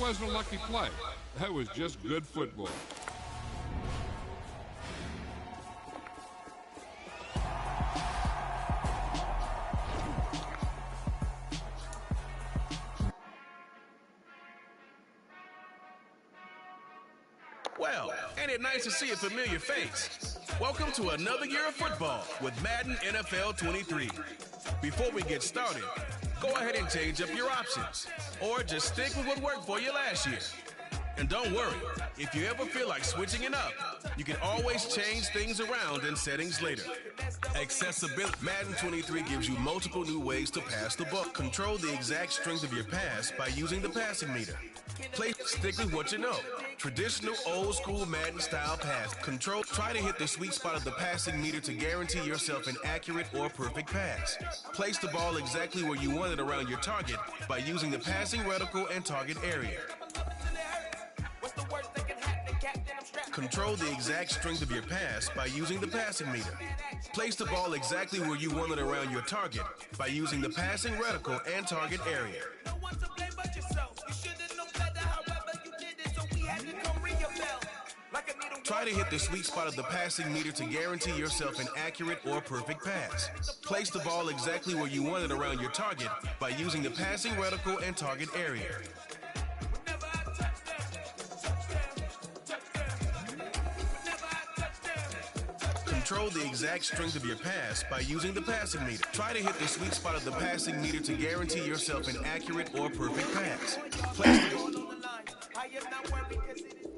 wasn't a lucky play. That was just good football. Well, ain't it nice to see a familiar face? Welcome to another year of football with Madden NFL 23. Before we get started, go ahead and change up your options, or just stick with what worked for you last year. And don't worry, if you ever feel like switching it up, you can always change things around in settings later. Accessibility. Madden 23 gives you multiple new ways to pass the ball. Control the exact strength of your pass by using the passing meter. Stick with what you know. Traditional old school Madden style pass. Try to hit the sweet spot of the passing meter to guarantee yourself an accurate or perfect pass. Place the ball exactly where you want it around your target by using the passing reticle and target area. Control the exact strength of your pass by using the passing meter. Place the ball exactly where you want it around your target by using the passing reticle and target area. Try to hit the sweet spot of the passing meter to guarantee yourself an accurate or perfect pass. Place the ball exactly where you want it around your target by using the passing reticle and target area. Control the exact strength of your pass by using the passing meter. Try to hit the sweet spot of the passing meter to guarantee yourself an accurate or perfect pass. Place the ball on the line. I am not worried because it is.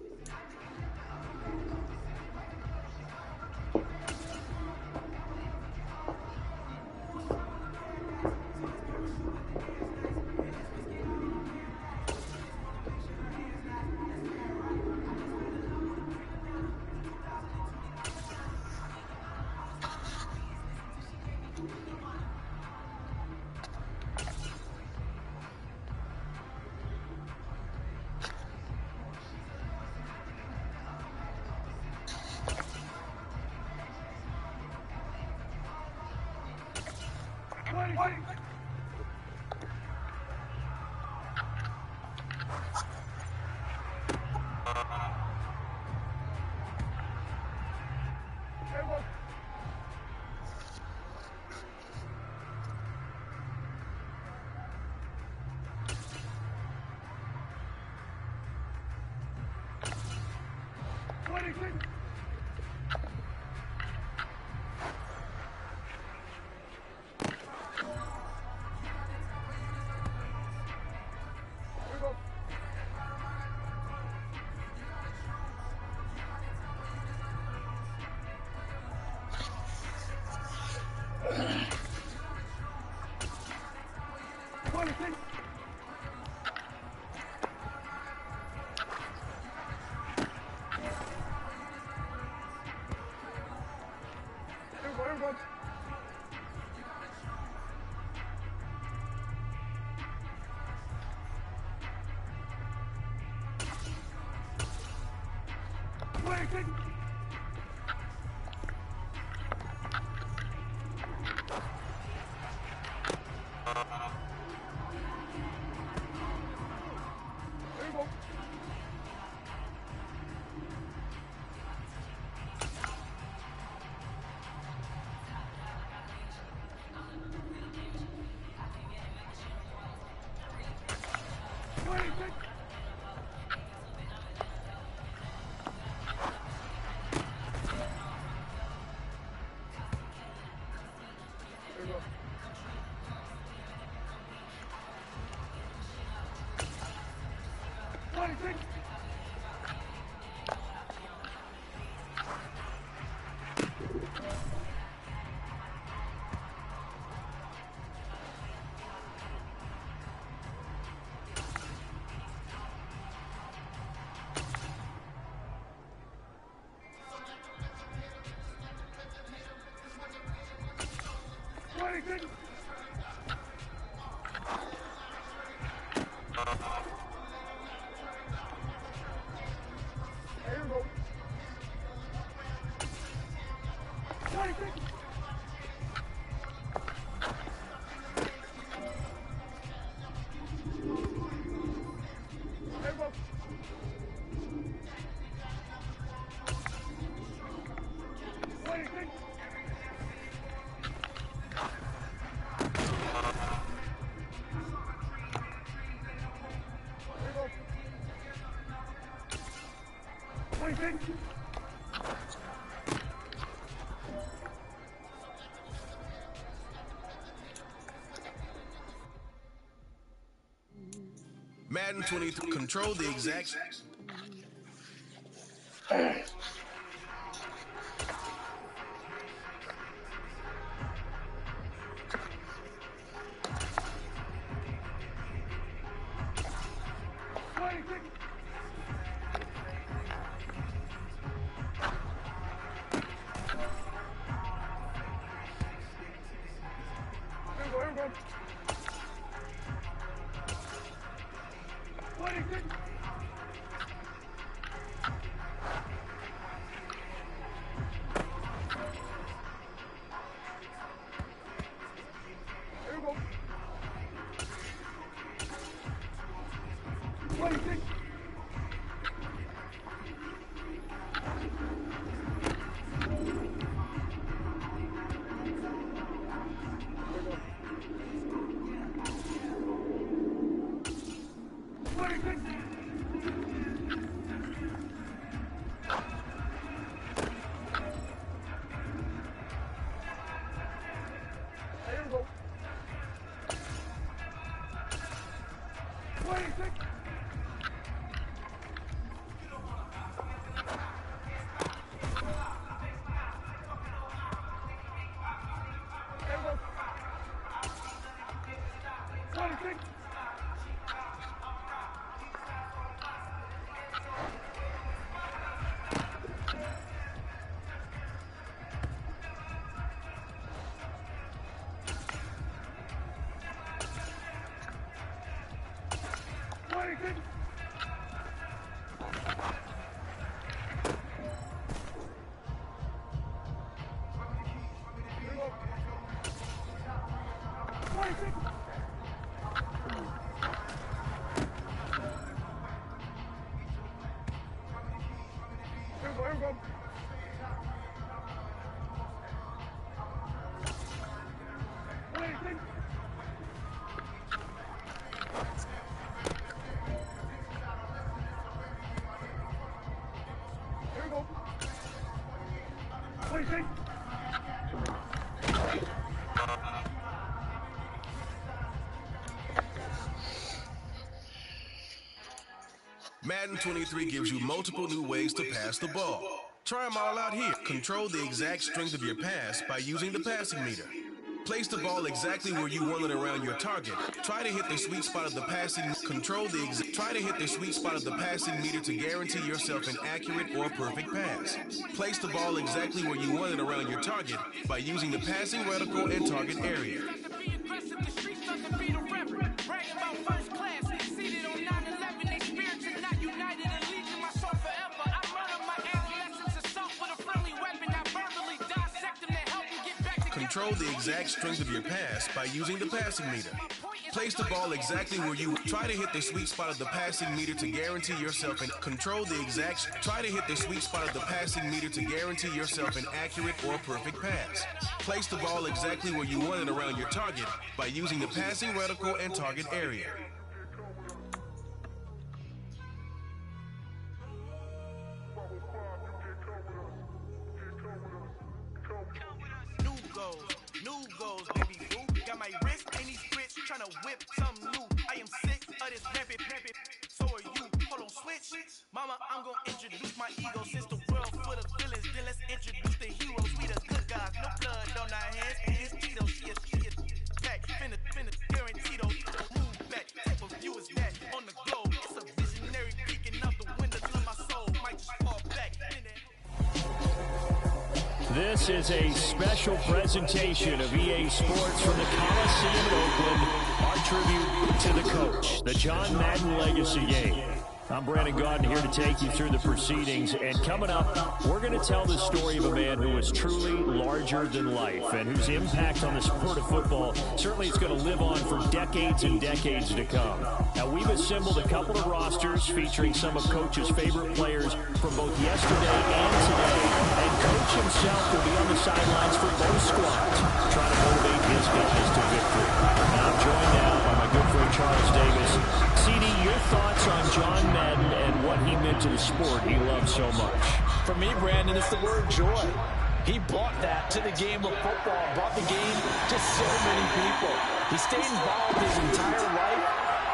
Madden 23, control the exact. Madden 23 gives you multiple new ways to pass the ball. Try them all out here. Control the exact strength of your pass by using the passing meter. Place the ball exactly where you want it around your target. Try to hit the sweet spot of the passing. Try to hit the sweet spot of the passing meter to guarantee yourself an accurate or perfect pass. Place the ball exactly where you want it around your target by using the passing reticle and target area. Control the exact strength of your pass by using the passing meter. Place the ball exactly where you try to hit the sweet spot of the passing meter to guarantee yourself an try to hit the sweet spot of the passing meter to guarantee yourself an accurate or perfect pass. Place the ball exactly where you want it around your target by using the passing reticle and target area. New goals, baby boo. Got my wrist in these grits, tryna whip something new. I am sick of this rapid. So are you. Hold on, switch. Mama, I'm gonna introduce my ego. Since the world full of villains, then let's introduce the heroes. We the good guys, no blood on our hands. And it's Tito, she is back. Finna guarantee those. Move back. Type of view is that on the globe. It's a visionary peeking out the windows of my soul. Might just fall back. This is a special presentation of EA Sports from the Coliseum in Oakland. Our tribute to the coach, the John Madden Legacy Game. I'm Brandon Gaudin here to take you through the proceedings. And coming up, we're going to tell the story of a man who was truly larger than life and whose impact on the sport of football certainly is going to live on for decades and decades to come. Now, we've assembled a couple of rosters featuring some of Coach's favorite players from both yesterday and today. And Coach himself will be on the sidelines for both squads, trying to motivate his guys to victory. And I'm joined now by my good friend Charles Davis. CD, you're thoughts on John Madden and what he meant to the sport he loves so much? For me, Brandon, it's the word joy. He brought that to the game of football, brought the game to so many people. He stayed involved his entire life.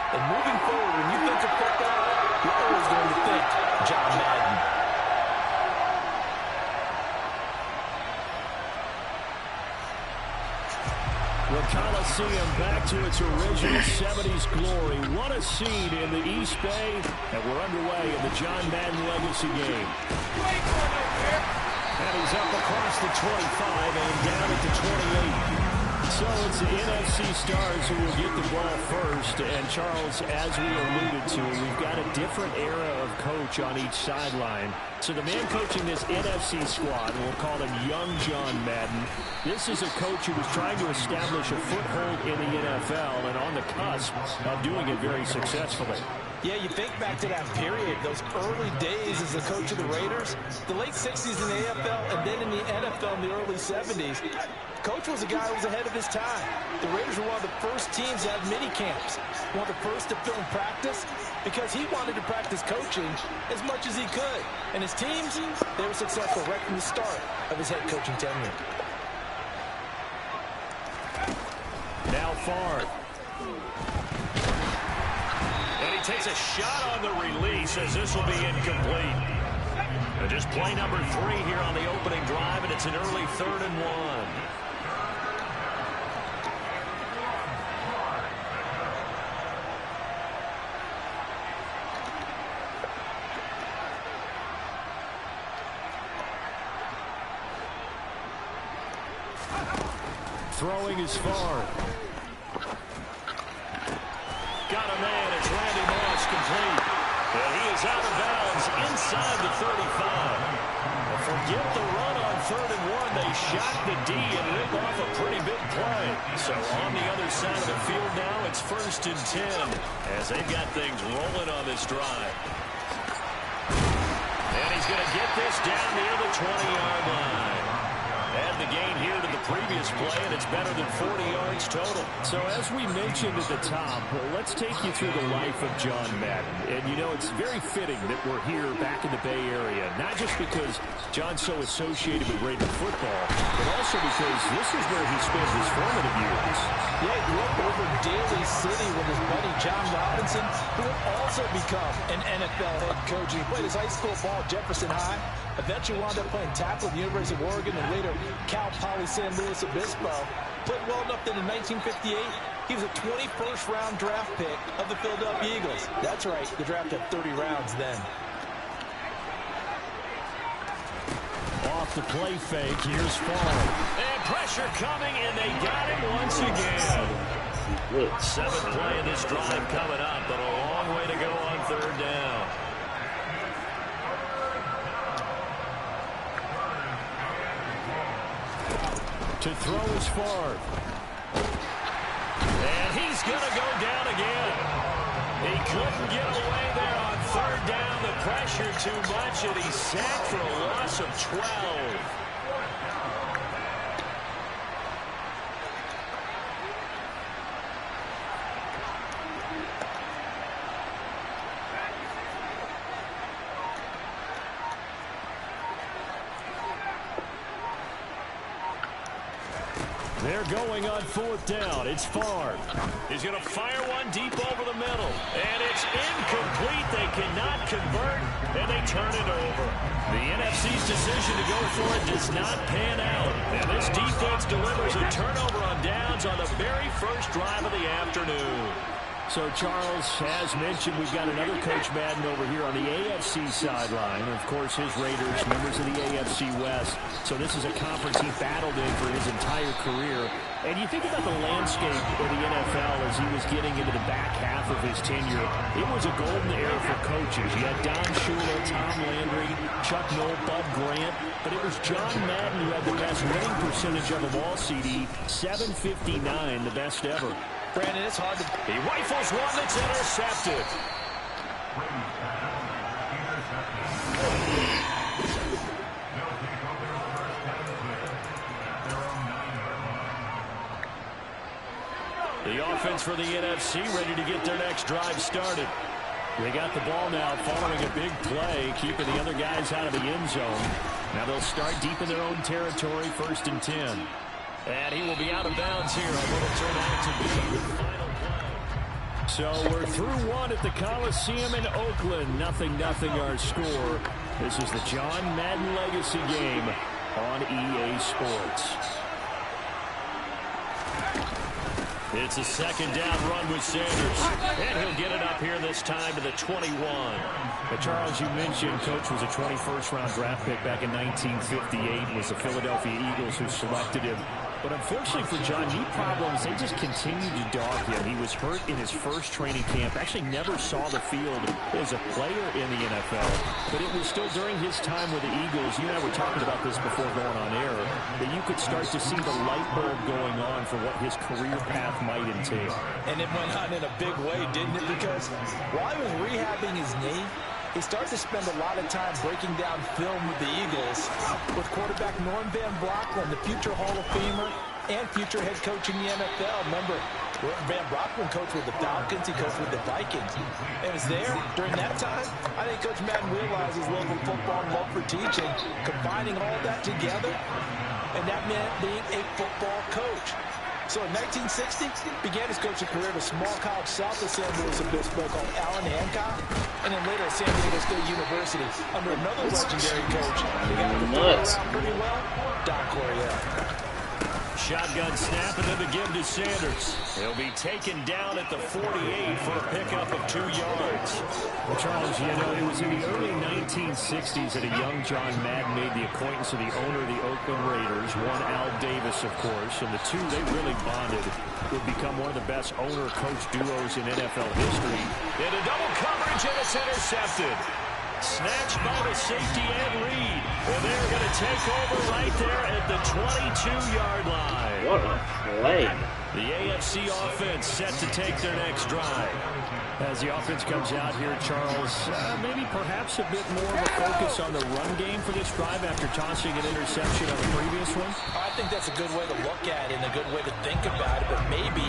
And moving forward, when you think of football, you're always going to think John Madden. The Coliseum back to its original 70s glory. What a scene in the East Bay. And we're underway in the John Madden Legacy game. And he's up across the 25 and down at the 28. So it's the NFC stars who will get the ball first. And Charles, as we alluded to, we've got a different era of coach on each sideline. So the man coaching this NFC squad, we'll call him Young John Madden. This is a coach who was trying to establish a foothold in the NFL and on the cusp of doing it very successfully. Yeah, you think back to that period, those early days as the coach of the Raiders, the late 60s in the AFL, and then in the NFL in the early 70s. Coach was a guy who was ahead of his time. The Raiders were one of the first teams to have mini camps, one of the first to film practice, because he wanted to practice coaching as much as he could. And his teams, they were successful right from the start of his head coaching tenure. Now Favre. And he takes a shot on the release as this will be incomplete. And just play number 3 here on the opening drive, and it's an early 3rd and 1. Throwing is far. Got a man. It's Randy Moss complete. And he is out of bounds inside the 35. Forget the run on 3rd and 1. They shot the D and ripped off a pretty big play. So on the other side of the field now, it's 1st and 10 as they've got things rolling on this drive. And he's going to get this down near the 20-yard line. Add the gain here to the previous play, and it's better than 40 yards total. So as we mentioned at the top, let's take you through the life of John Madden. And, you know, it's very fitting that we're here back in the Bay Area, not just because John's so associated with Raider football, but also because this is where he spent his formative years. Yeah, he grew up over Daly City with his buddy John Robinson, who would also become an NFL head coach. He played his high school ball at Jefferson High, eventually wound up playing tackle at the University of Oregon, and later Cal Poly San Luis Obispo. Played well enough that in 1958, he was a 21st round draft pick of the Philadelphia Eagles. That's right, the draft had 30 rounds then. Off the play fake, here's Favre. And pressure coming, and they got him once again. 7th play of this drive coming up, but a long way to go on 3rd down. To throw is Favre. And he's going to go down again. He couldn't get away there on 3rd down. The pressure too much, and he's sacked for a loss of 12. They're going on 4th down. It's Favre. He's going to fire one deep over the middle. And it's incomplete. They cannot convert, and they turn it over. The NFC's decision to go for it does not pan out. And this defense delivers a turnover on downs on the very first drive of the afternoon. So, Charles, as mentioned, we've got another Coach Madden over here on the AFC sideline. Of course, his Raiders, members of the AFC West. So this is a conference he battled in for his entire career. And you think about the landscape of the NFL as he was getting into the back half of his tenure. It was a golden era for coaches. You had Don Shula, Tom Landry, Chuck Noll, Bud Grant. But it was John Madden who had the best winning percentage of them all, CD. 759, the best ever. Brandon, it's hard to... He rifles one that's intercepted. The offense for the NFC ready to get their next drive started. They got the ball now following a big play, keeping the other guys out of the end zone. Now they'll start deep in their own territory, 1st and 10. And he will be out of bounds here on what will turn out to be the final play. So we're through one at the Coliseum in Oakland. 0-0 our score. This is the John Madden Legacy game on EA Sports. It's a 2nd down run with Sanders. And he'll get it up here this time to the 21. But Charles, you mentioned Coach was a 21st round draft pick back in 1958. It was the Philadelphia Eagles who selected him. But unfortunately for John, knee problems, they just continued to dog him. He was hurt in his first training camp. Actually never saw the field as a player in the NFL. But it was still during his time with the Eagles. You and I were talking about this before going on air, that you could start to see the light bulb going on for what his career path might entail. And it went on in a big way, didn't it? Because while he was rehabbing his knee, he started to spend a lot of time breaking down film with the Eagles with quarterback Norm Van Brocklin, the future Hall of Famer and future head coach in the NFL. Remember, Van Brocklin coached with the Falcons. He coached with the Vikings. And it was there during that time, I think Coach Madden realized his love of football and love for teaching, combining all that together, and that meant being a football coach. So in 1960, began his coaching career at a small college south of San Luis Obispo called Allen Hancock, and then later at San Diego State University under another legendary coach. The guy who threw around pretty well, Don Coryell. Shotgun snap and then the give to Sanders. He'll be taken down at the 48 for a pickup of 2 yards. Well, Charles, you know, it was in the early 1960s that a young John Madden made the acquaintance of the owner of the Oakland Raiders, one Al Davis, of course, and the two, they really bonded. Would become one of the best owner-coach duos in NFL history. Into double coverage, and it's intercepted. Snatched by the safety Ed Reed. And they're going to take over right there at the 22-yard line. What a play. The AFC offense set to take their next drive. As the offense comes out here, Charles, maybe perhaps a bit more of a focus on the run game for this drive after tossing an interception on the previous one? I think that's a good way to look at it and a good way to think about it, but maybe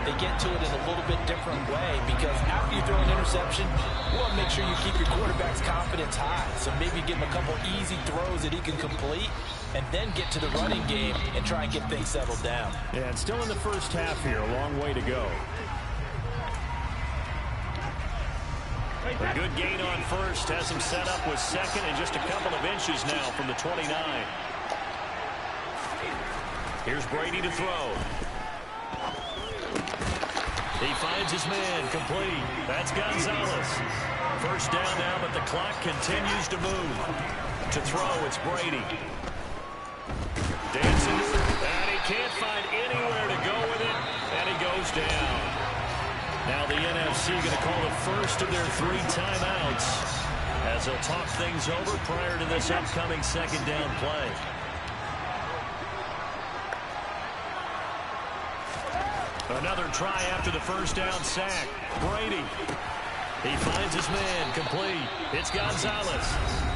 they get to it in a little bit different way, because after you throw an interception, you want to make sure you keep your quarterback's confidence high. So maybe give him a couple easy throws that he can complete, and then get to the running game and try and get things settled down. Yeah, and still in the first half here, a long way to go. A good gain on first, has him set up with second and just a couple of inches now from the 29. Here's Brady to throw. He finds his man, complete. That's Gonzalez. First down now, but the clock continues to move. To throw, it's Brady. Dancing, and he can't find anywhere to go with it, and he goes down. Now the NFC going to call the first of their 3 timeouts as they'll talk things over prior to this upcoming 2nd down play. Another try after the first down sack. Brady. He finds his man, complete. It's Gonzalez.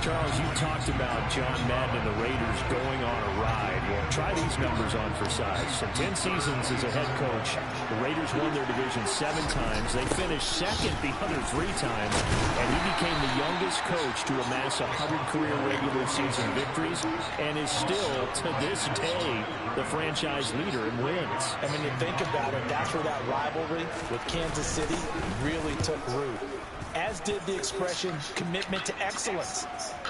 Charles, you talked about John Madden and the Raiders going on a ride. Well, try these numbers on for size. So 10 seasons as a head coach, the Raiders won their division 7 times. They finished second the other 3 times, and he became the youngest coach to amass 100 career regular season victories and is still, to this day, the franchise leader in wins. And when you think about it, that's where that rivalry with Kansas City really took root. As did the expression, commitment to excellence.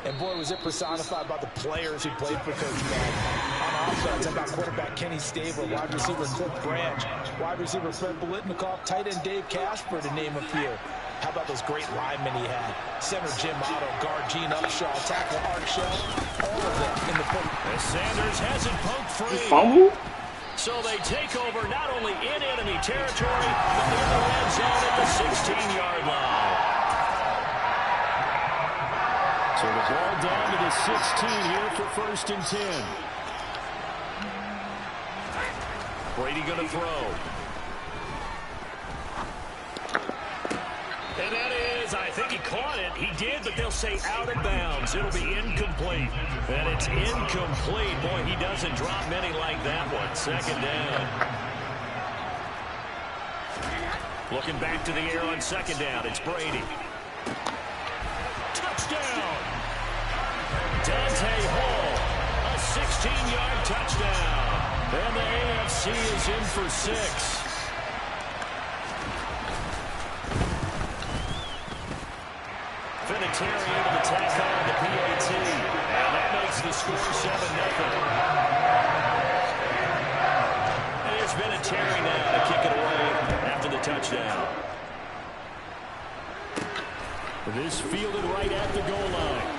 And boy, was it personified by the players who played for Coach Madden. On offense, how about quarterback Kenny Stabler, wide receiver Cliff Branch, wide receiver Fred Biletnikoff, tight end Dave Casper, to name a few. How about those great linemen he had? Center Jim Otto, guard Gene Upshaw, tackle Art Shell, all of them in the book. As Sanders has it poked free. Fumble? So they take over not only in enemy territory, but in the red zone at the 16-yard line. So the ball down to the 16 here for 1st and 10. Brady going to throw. And that is, I think he caught it. He did, but they'll say out of bounds. It'll be incomplete. And it's incomplete. Boy, he doesn't drop many like that one. 2nd down. Looking back to the air on 2nd down. It's Brady. touchdown. Dante Hall, a 16-yard touchdown. And the AFC is in for 6. Vinatieri able to tack on the PAT. And that makes the score 7-0. And there's Vinatieri now to kick it away after the touchdown. This fielded right at the goal line.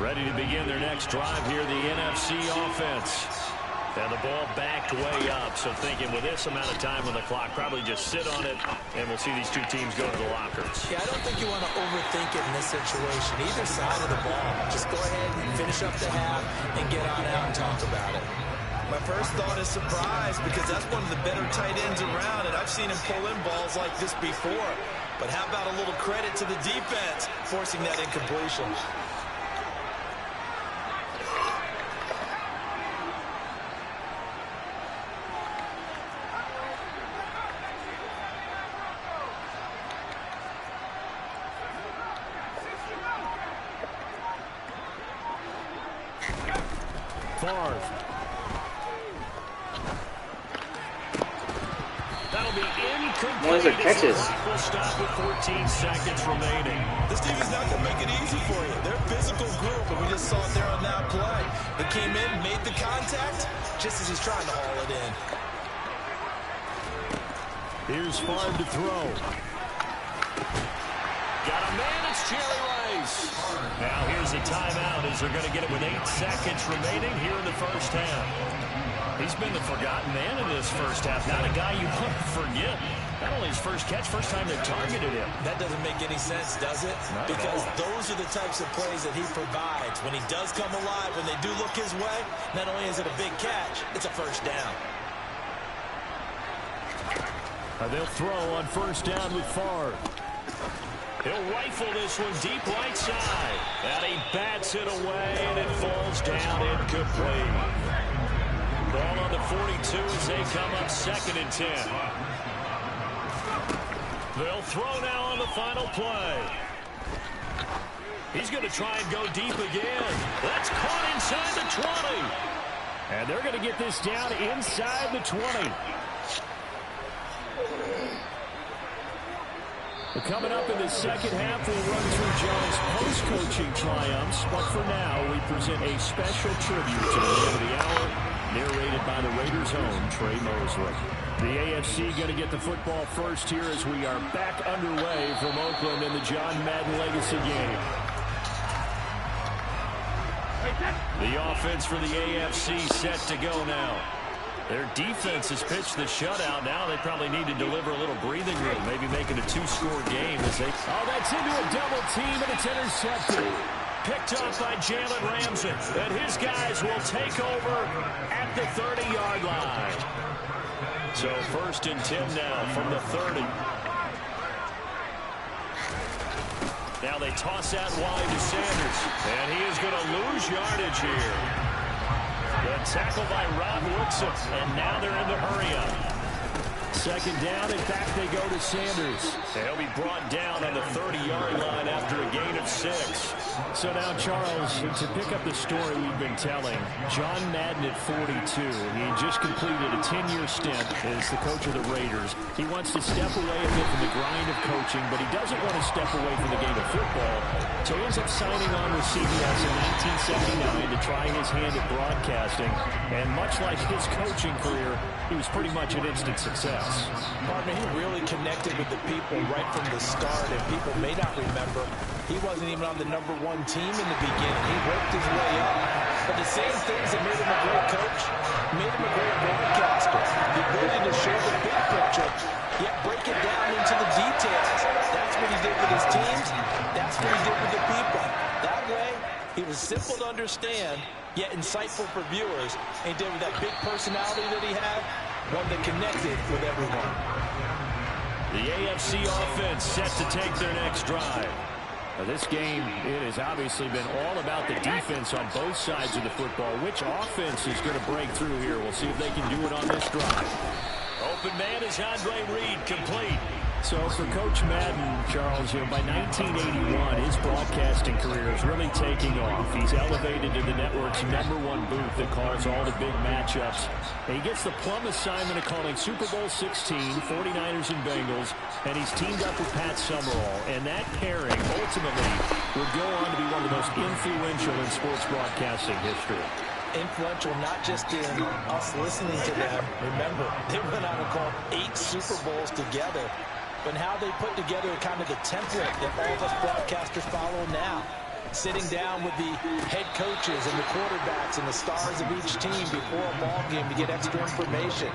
Ready to begin their next drive here, the NFC offense. And the ball backed way up, so thinking with this amount of time on the clock, probably just sit on it, and we'll see these two teams go to the lockers. Yeah, I don't think you want to overthink it in this situation. Either side of the ball, just go ahead and finish up the half and get on out and talk about it. My first thought is surprise, because that's one of the better tight ends around, and I've seen him pull in balls like this before. But how about a little credit to the defense forcing that incompletion? That'll be incomplete. Those are catches. We'll stop with 14 seconds remaining. This team is not going to make it easy for you. They're a physical group, and we just saw it there on that play. They came in, made the contact, just as he's trying to haul it in. Here's Favre to throw. Got a man, it's Jerry Rice. Now here's a timeout as they're going to get it with 8 seconds remaining here in the first half. He's been the forgotten man in this first half. Not a guy you want to forget. Not only his first catch, first time they targeted him. That doesn't make any sense, does it? Because those are the types of plays that he provides. When he does come alive, when they do look his way, not only is it a big catch, it's a first down. They'll throw on first down with Favre. He'll rifle this one deep right side. And he bats it away, and it falls down incomplete. Ball on the 42 as they come up 2nd and 10. They'll throw now on the final play. He's going to try and go deep again. That's caught inside the 20. And they're going to get this down inside the 20. Coming up in the second half, we'll run through John's post-coaching triumphs. But for now, we present a special tribute to the man of the hour, narrated by the Raiders' own Trey Mosley. The AFC going to get the football first here as we are back underway from Oakland in the John Madden Legacy game. The offense for the AFC set to go now. Their defense has pitched the shutout. Now they probably need to deliver a little breathing room, maybe make it a 2-score game as they... Oh, that's into a double team, and it's intercepted. Picked off by Jalen Ramsey. And his guys will take over at the 30-yard line. So 1st and 10 now from the 30. Now they toss out wide to Sanders. And he is going to lose yardage here. The tackle by Rob Woodson, and now they're in the hurry-up. 2nd down, and back they go to Sanders. He'll be brought down on the 30-yard line after a gain of 6. So now, Charles, to pick up the story we've been telling, John Madden at 42, he just completed a 10-year stint as the coach of the Raiders. He wants to step away a bit from the grind of coaching, but he doesn't want to step away from the game of football. So he ends up signing on with CBS in 1979 to try his hand at broadcasting. And much like his coaching career, he was pretty much an instant success. He really connected with the people right from the start, and people may not remember, he wasn't even on the #1 team in the beginning. He worked his way up. But the same things that made him a great coach made him a great broadcaster. The ability to show the big picture, yet break it down into the details. That's what he did with his teams. That's what he did with the people. That way, He was simple to understand, yet insightful for viewers. And he did with that big personality that he had, one that connected with everyone. The AFC offense set to take their next drive. Now this game, it has obviously been all about the defense on both sides of the football. Which offense is going to break through here? We'll see if they can do it on this drive. Open man is Andre Reed, complete. So for Coach Madden, Charles, by 1981, his broadcasting career is really taking off. He's elevated to the network's #1 booth that calls all the big matchups. And he gets the plum assignment of calling Super Bowl 16, 49ers and Bengals, and he's teamed up with Pat Summerall. And that pairing ultimately would go on to be one of the most influential in sports broadcasting history. Influential not just in us listening to them. Remember, they went out and called 8 Super Bowls together. But how they put together kind of the template that all of us broadcasters follow now. Sitting down with the head coaches and the quarterbacks and the stars of each team before a ball game to get extra information.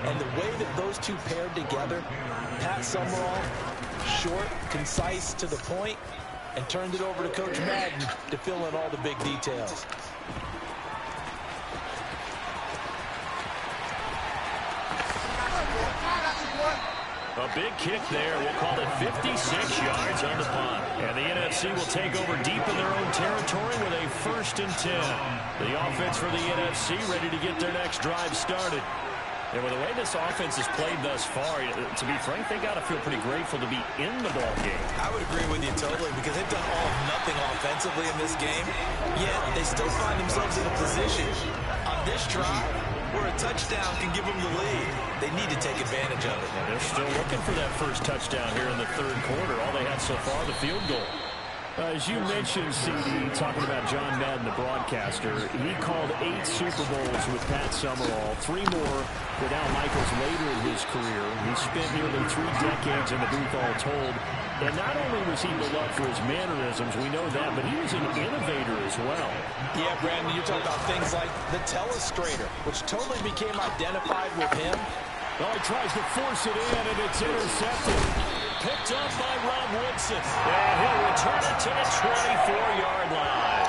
And the way that those two paired together, Pat Summerall, short, concise, to the point, and turned it over to Coach Madden to fill in all the big details. A big kick there. We'll call it 56 yards on the punt. And the NFC will take over deep in their own territory with a 1st and 10. The offense for the NFC ready to get their next drive started. And with the way this offense has played thus far, to be frank, they got to feel pretty grateful to be in the ball game. I would agree with you totally because they've done all of nothing offensively in this game, yet they still find themselves in a position on this drive where a touchdown can give them the lead. They need to take advantage of it. Yeah, they're still looking for that first touchdown here in the 3rd quarter. All they had so far, the field goal. As you mentioned, CD, talking about John Madden, the broadcaster, he called 8 Super Bowls with Pat Summerall, 3 more with Al Michaels later in his career. He spent nearly 3 decades in the booth all told. And not only was he beloved for his mannerisms, we know that, but he was an innovator as well. Yeah, Brandon, you're talking about things like the telestrator, which totally became identified with him. Oh, he tries to force it in, and it's intercepted. Picked up by Rob Woodson. And he'll return it to the 24-yard line.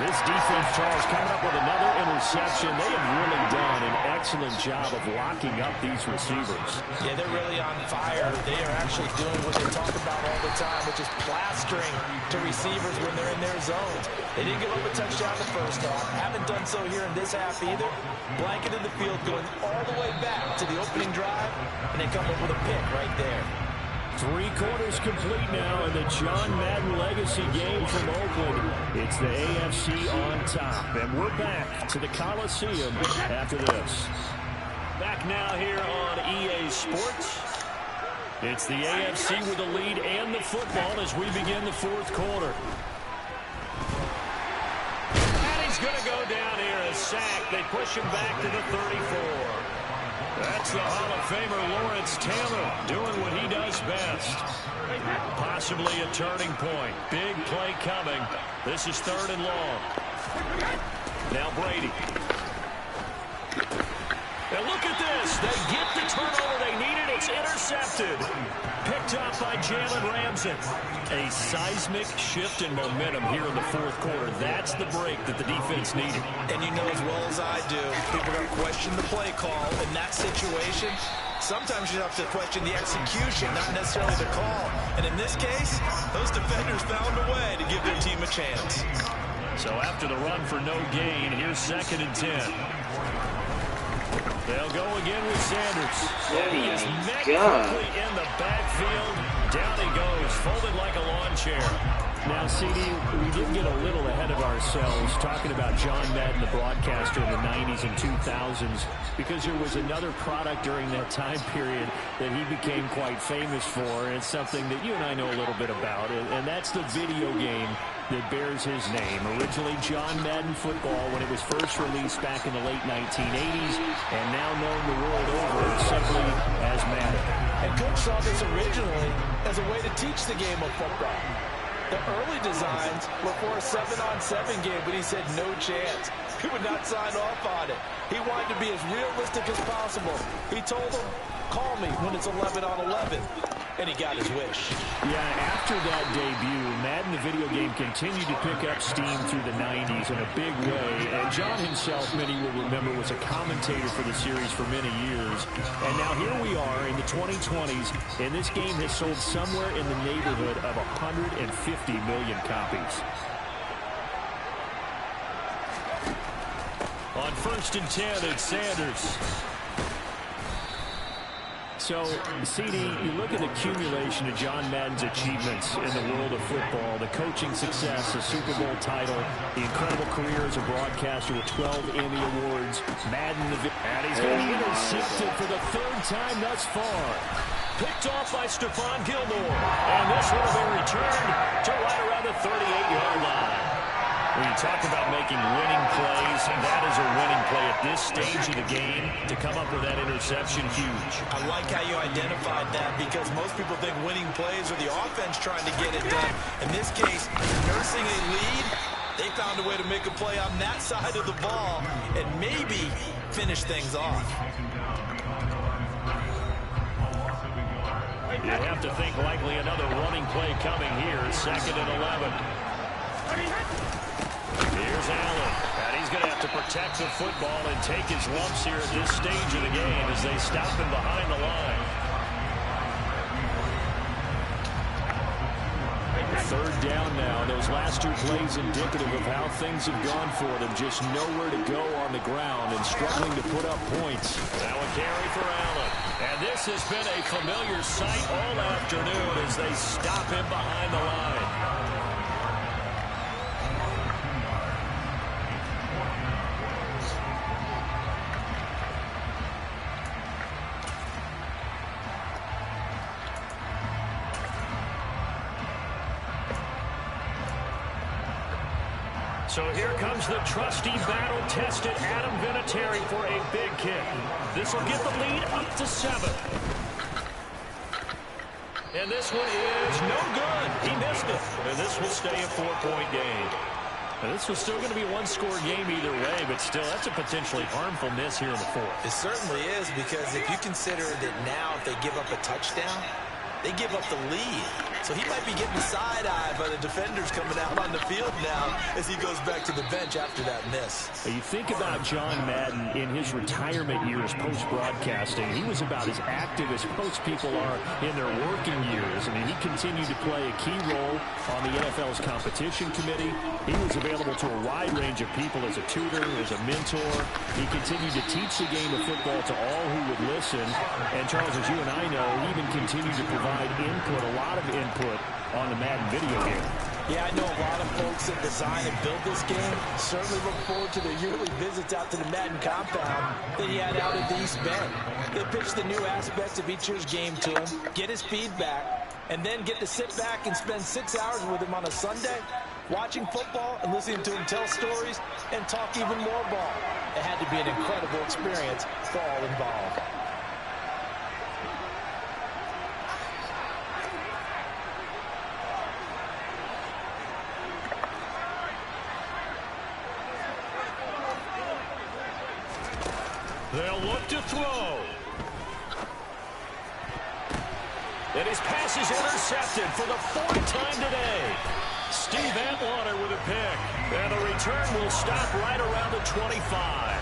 This defense, Charles, coming up with another interception. They have really done an excellent job of locking up these receivers. Yeah, they're really on fire. They are actually doing what they talk about all the time, which is plastering to receivers when they're in their zones. They didn't give up a touchdown the first half. Haven't done so here in this half either. Blanketed the field, going all the way back to the opening drive, and they come up with a pick right there. 3 quarters complete now in the John Madden legacy game from Oakland. It's the AFC on top, and we're back to the Coliseum after this. Back now here on EA Sports. It's the AFC with the lead and the football as we begin the 4th quarter. And he's going to go down here, a sack. They push him back to the 34. That's the Hall of Famer Lawrence Taylor doing what he does best. Possibly a turning point. Big play coming. This is 3rd and long. Now Brady. And look at this. They get the turnover they needed. It's intercepted. Picked up by Jalen Ramsey. A seismic shift in momentum here in the 4th quarter. That's the break that the defense needed. And you know as well as I do, people are going to question the play call in that situation. Sometimes you have to question the execution, not necessarily the call. And in this case, those defenders found a way to give their team a chance. So after the run for no gain, here's 2nd and 10. They'll go again with Sanders. And he is met quickly in the backfield. Down he goes, folded like a lawn chair. Now, CD, we did get a little ahead of ourselves talking about John Madden, the broadcaster in the 90s and 2000s, because there was another product during that time period that he became quite famous for, and it's something that you and I know a little bit about, and that's the video game that bears his name. Originally John Madden Football when it was first released back in the late 1980s, and now known the world over simply as Madden. And Coach saw this originally as a way to teach the game of football. The early designs were for a 7-on-7 game, but he said no chance. He would not sign off on it. He wanted to be as realistic as possible. He told them, call me when it's 11-on-11. and he got his wish. Yeah, after that debut, Madden, the video game, continued to pick up steam through the 90s in a big way. And John himself, many will remember, was a commentator for the series for many years. And now here we are in the 2020s, and this game has sold somewhere in the neighborhood of 150 million copies. On 1st and 10, it's Sanders. So, CD, you look at the accumulation of John Madden's achievements in the world of football, the coaching success, the Super Bowl title, the incredible career as a broadcaster with 12 Emmy Awards, Madden, and he's going to be intercepted for the 3rd time thus far. Picked off by Stephon Gilmore. And this one will be returned to right around the 38-yard line. When you talk about making winning plays, that is a winning play at this stage of the game. To come up with that interception, huge. I like how you identified that, because most people think winning plays are the offense trying to get it done. In this case, nursing a lead, they found a way to make a play on that side of the ball and maybe finish things off. You have to think likely another running play coming here. 2nd and 11. Here's Allen, and he's going to have to protect the football and take his lumps here at this stage of the game as they stop him behind the line. 3rd down now. Those last 2 plays indicative of how things have gone for them. Just nowhere to go on the ground and struggling to put up points. Now a carry for Allen. And this has been a familiar sight all afternoon as they stop him behind the line. So here comes the trusty, battle-tested Adam Vinatieri for a big kick. This will get the lead up to 7. And this one is no good. He missed it. And this will stay a 4-point game. And this was still going to be a 1-score game either way, but still, that's a potentially harmful miss here in the 4th. It certainly is, because if you consider that now if they give up a touchdown, they give up the lead. So he might be getting side-eyed by the defenders coming out on the field now as he goes back to the bench after that miss. You think about John Madden in his retirement years post-broadcasting. He was about as active as most people are in their working years. I mean, he continued to play a key role on the NFL's competition committee. He was available to a wide range of people as a tutor, as a mentor. He continued to teach the game of football to all who would listen. And Charles, as you and I know, he even continued to provide input, a lot of input on the Madden video game. Yeah, I know a lot of folks that design and build this game certainly look forward to their yearly visits out to the Madden compound that he had out at the East Bend. They pitch the new aspects of each year's game to him, get his feedback, and then get to sit back and spend 6 hours with him on a Sunday, watching football and listening to him tell stories and talk even more ball. It had to be an incredible experience for all involved. They'll look to throw. And his pass is intercepted for the 4th time today. Steve Atwater with a pick. And the return will stop right around the 25.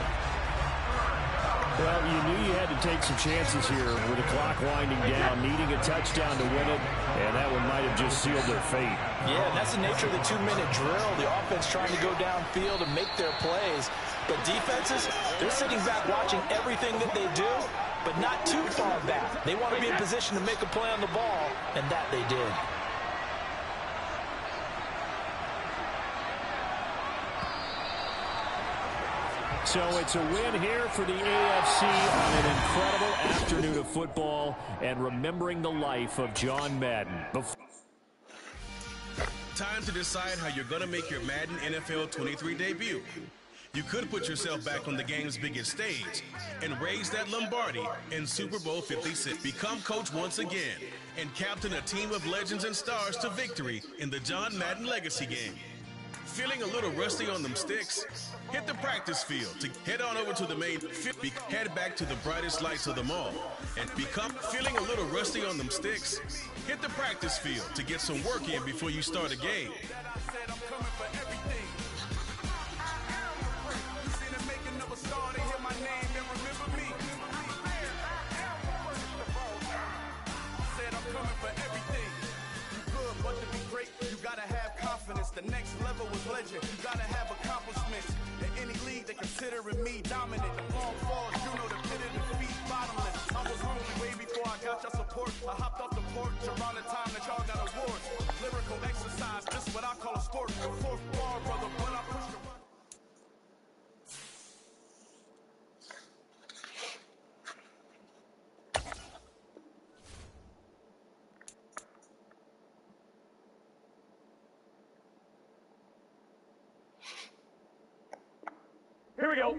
Well, you knew you had to take some chances here with the clock winding down, needing a touchdown to win it, and that one might have just sealed their fate. Yeah, and that's the nature of the 2-minute drill. The offense trying to go downfield and make their plays. But defenses, they're sitting back watching everything that they do, but not too far back. They want to be in position to make a play on the ball, and that they did. So it's a win here for the AFC on an incredible afternoon of football and remembering the life of John Madden. Time to decide how you're going to make your Madden NFL 23 debut. You could put yourself back on the game's biggest stage and raise that Lombardi in Super Bowl 56. Become coach once again and captain a team of legends and stars to victory in the John Madden Legacy game. Feeling a little rusty on them sticks? Hit the practice field to head on over to the main field. Head back to the brightest lights of the mall and become feeling a little rusty on them sticks? Hit the practice field to get some work in before you start a game. The next level was legend. You gotta have accomplishments. In any league, they considering me dominant. The long falls, you know the pit of defeat, bottomless. I was hungry way before I got your support. I hopped off the porch around the time that y'all got awards. Lyrical exercise, this is what I call a sport. The fourth bar, brother, when I push the run. Here we go.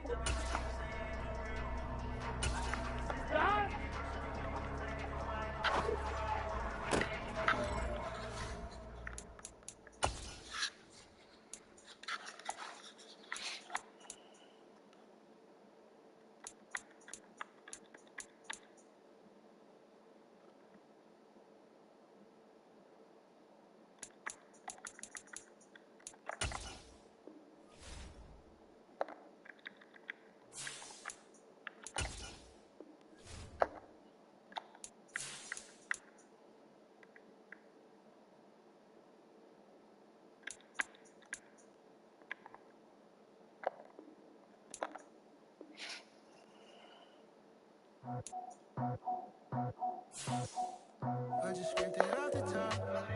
I just scraped it off the top,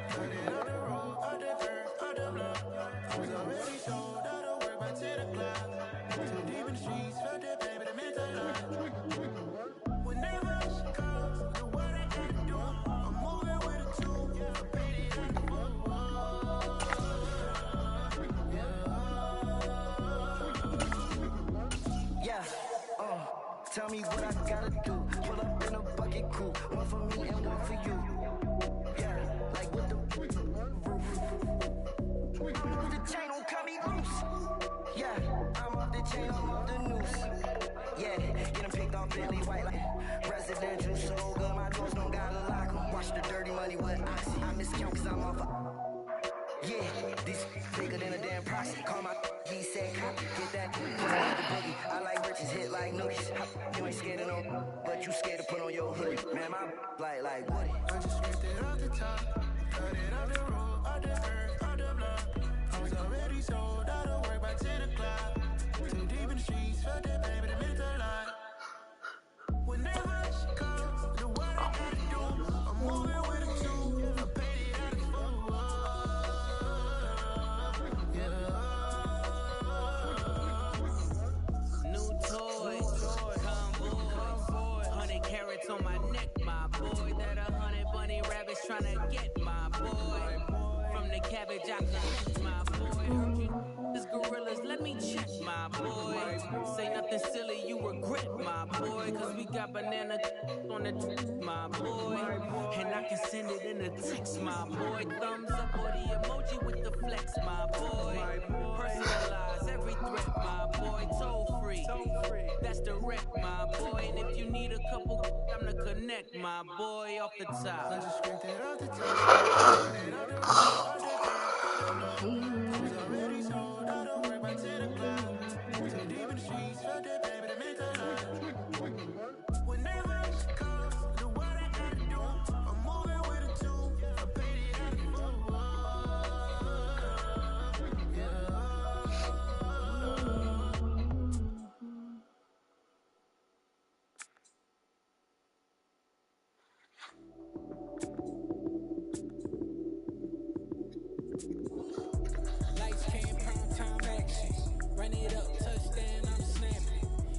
put it on the road, on the earth, on the block. I was already sold, I don't work by 10 o'clock. Too deep in the streets, felt that pain, but it meant a lot. Whenever she calls, the what I gotta do, I'm moving with a two, I paid it on the tell me what I gotta do. Pull up in a bucket crew, one for me and one for you. Yeah, like with the roof. I'm off the chain, don't cut me loose. Yeah, I'm off the chain, I'm off the noose. Yeah, get them picked off Bentley white like residential, so good. My doors don't gotta lock 'em. Watch the dirty money with oxy. I miscount cause I'm off yeah, this bigger than a damn proxy. Call my he said copy, get that boogie. I like riches, hit like noogies. You ain't scared of no, but you scared to put on your hoodie. Man, my like Woody. I just scraped it off the top, cut it off the road, off the earth, off the block. I was already sold, out of work by 10 o'clock. Too deep in the streets, felt that pain, but it meant a lot. Whenever she calls, the what I gotta do, I'm moving with a two, I paid it out of on my neck, my boy. That 100 bunny rabbits tryna get my boy. From the cabbage I collect my boy. This gorillas, let me check my boy. Say nothing silly, you regret my boy. Cause we got banana on the my boy. And I can send it in a text, my boy. Thumbs up or the emoji with the flex, my boy. Personalize every threat, my boy. Toll free. That's direct, my boy. And if you need a couple, I'm to connect, my boy, off the top. I just scraped it off the top. Put it on the road, on the earth, on the block. I was already sold, out of work by 10 o'clock. Too deep in the streets, felt that pain, but it meant a lot. Whenever she calls, the what I gotta do, I'm moving with a two, I paid it out of Lights came, prime time action. Run it up, touchdown, I'm snapping.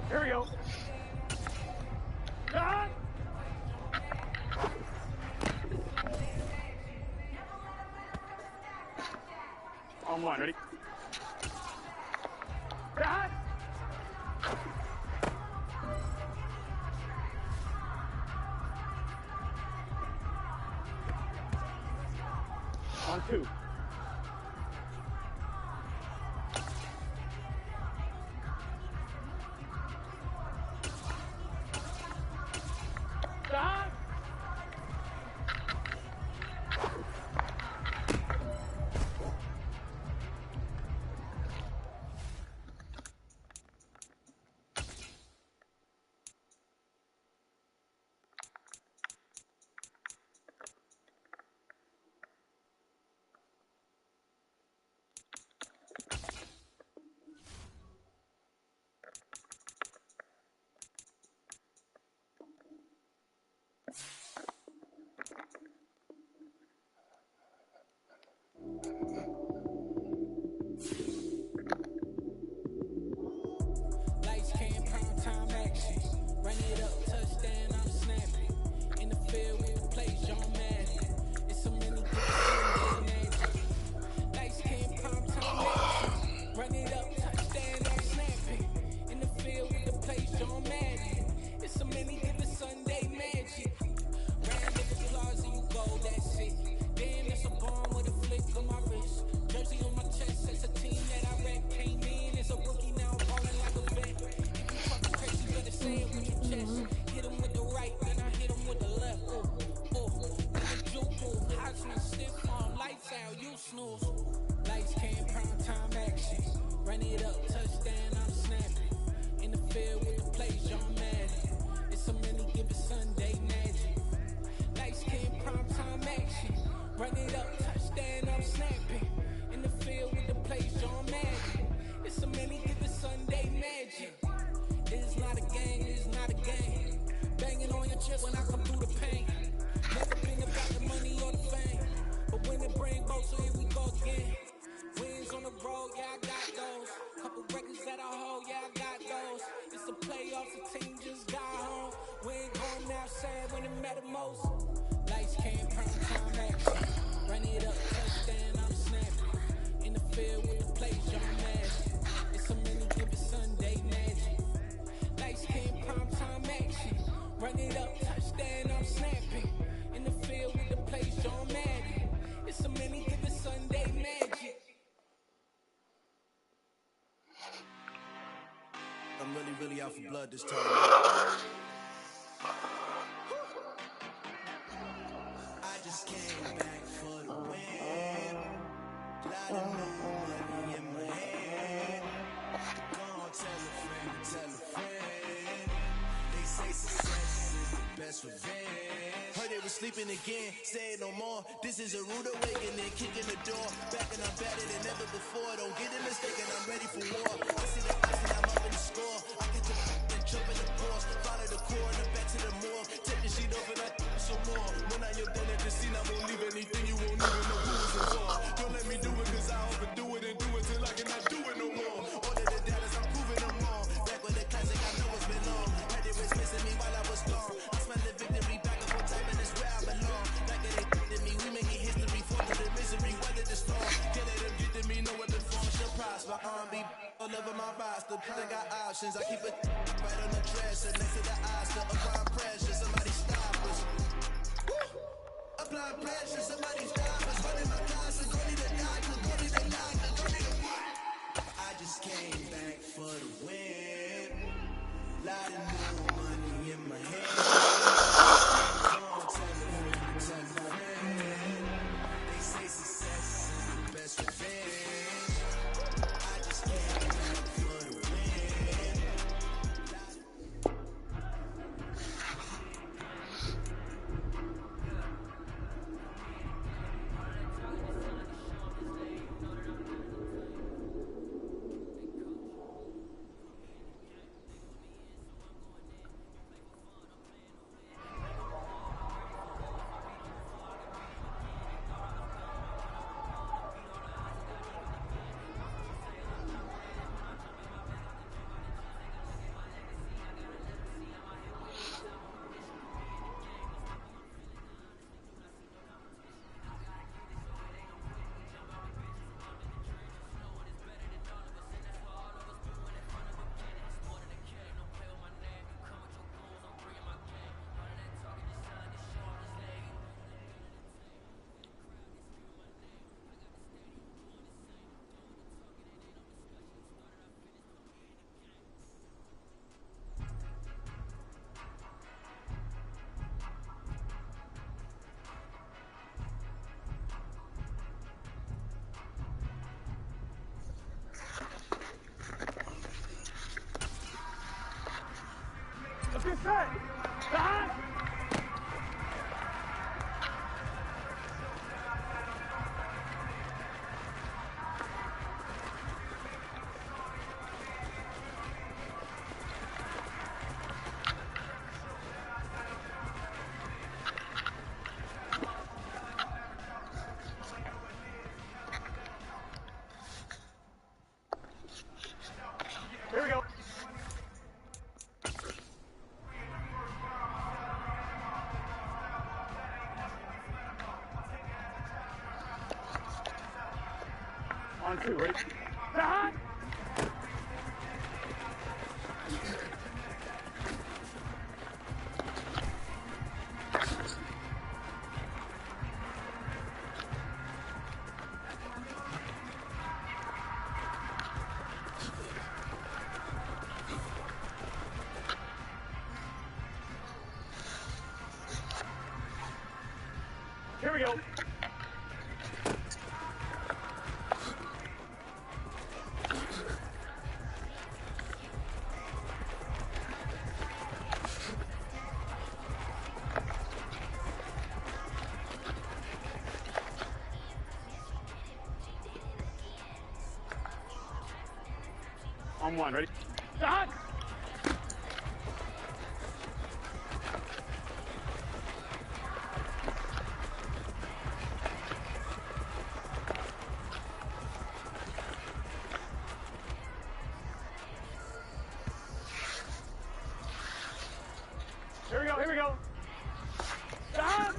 Here we go. Cut! On one, ready? Cut! On two. Stop! Lights, cam, prime time action. Run it up, touchdown, I'm snapping. In the field, we play John Madden. It's so many different Sunday magic. Lights, cam, prime time action. Run it up, touchdown, I'm snapping. In the field, we play John Madden. It's so many different Sunday magic. Round in the plaza, you go, that's it. Damn, that's a bomb with a flick on my wrist. Jersey on my chest, that's a team that I rep. Came in as a rookie, now I'm balling like a vet. If you talking crazy, you better say it with your chest. Hit him with the right, then I hit him with the left. Then the juke move, Heisman stiff arm, lights out, you snooze. Lights, cam, prime time action. Run it up, touchdown, I'm snapping. In the field with the plays, John Madden. It's so many given Sunday magic. Lights, cam, prime time action. Run it up, touchdown, I'm snapping. In the field with the plays, John Madden. It's so many given Sunday magic. It is not a game, it is not a game. Banging on your chest when I come through the pain. Never been about the money or the fame. But when it bring both, so here we go again. Wins on the road, yeah, I got those. Couple records that I hold, yeah, I got those. It's the playoffs, the team just got home. We ain't going outside when it matter most. Lights, cam, prime time action. Run it up, touchdown, I'm snapping. In the field with the plays, John Madden. It's so many given Sunday magic. Lights, cam, prime time action. Run it up, touchdown, I'm snapping. In the field with the plays, John Madden. It's so many given Sunday magic. I'm really out for blood this time. I just came back for the win. Lot of new money in my hand. Go on, tell a friend. They say success is the best revenge. Heard they was sleeping again, say it no more. This is a rude awakening, kicking the door. Back and I'm better than ever before. Don't get it mistaken, I'm ready for war. I see the ice and I'm up in the score. I get the and jump in the course. Follow the core and the back to the morgue. Take the sheet off and I some more. When I you're done at the scene, I won't leave anything. You won't even know who was involved. Don't let me do it, cause I overdo it and do it till I cannot do it no more. All of the doubters, I'm proving them wrong. Back with the classic, I know it's been long. Had it was missing me while I was gone. I smell the victory back up on time and it's where I belong. Like it ain't to me, we making history. Fall to the misery, weather the storm. Can't let them get to me, no weapon form shall prosper. R&B all over my roster. I got options, I keep it right on the dresser. Next to the Oscar, applying pressure. Somebody stop us. Applying pressure, somebody stop us. Running my closet, go need a doctor, go need a doctor, go need a what? I just came back for the win. Lot of new money in my hand. Go on, tell a friend. They say success is the best revenge. I just came back for the win. On two, ready? Here we go. On one, ready? Start! Here we go, here we go. Stop!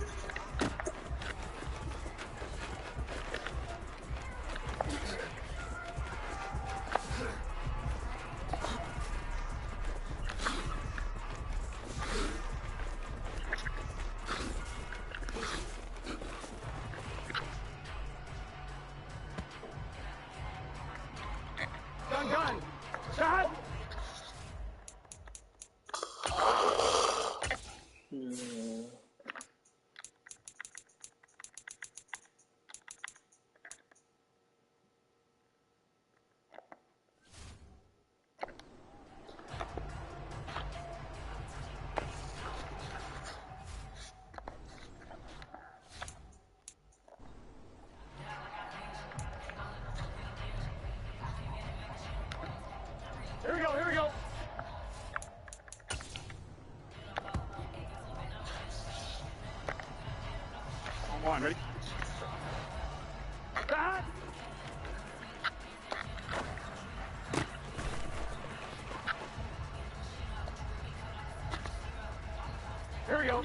Gun! Stop! Here we go, here we go. On one, ready? Start! Here we go.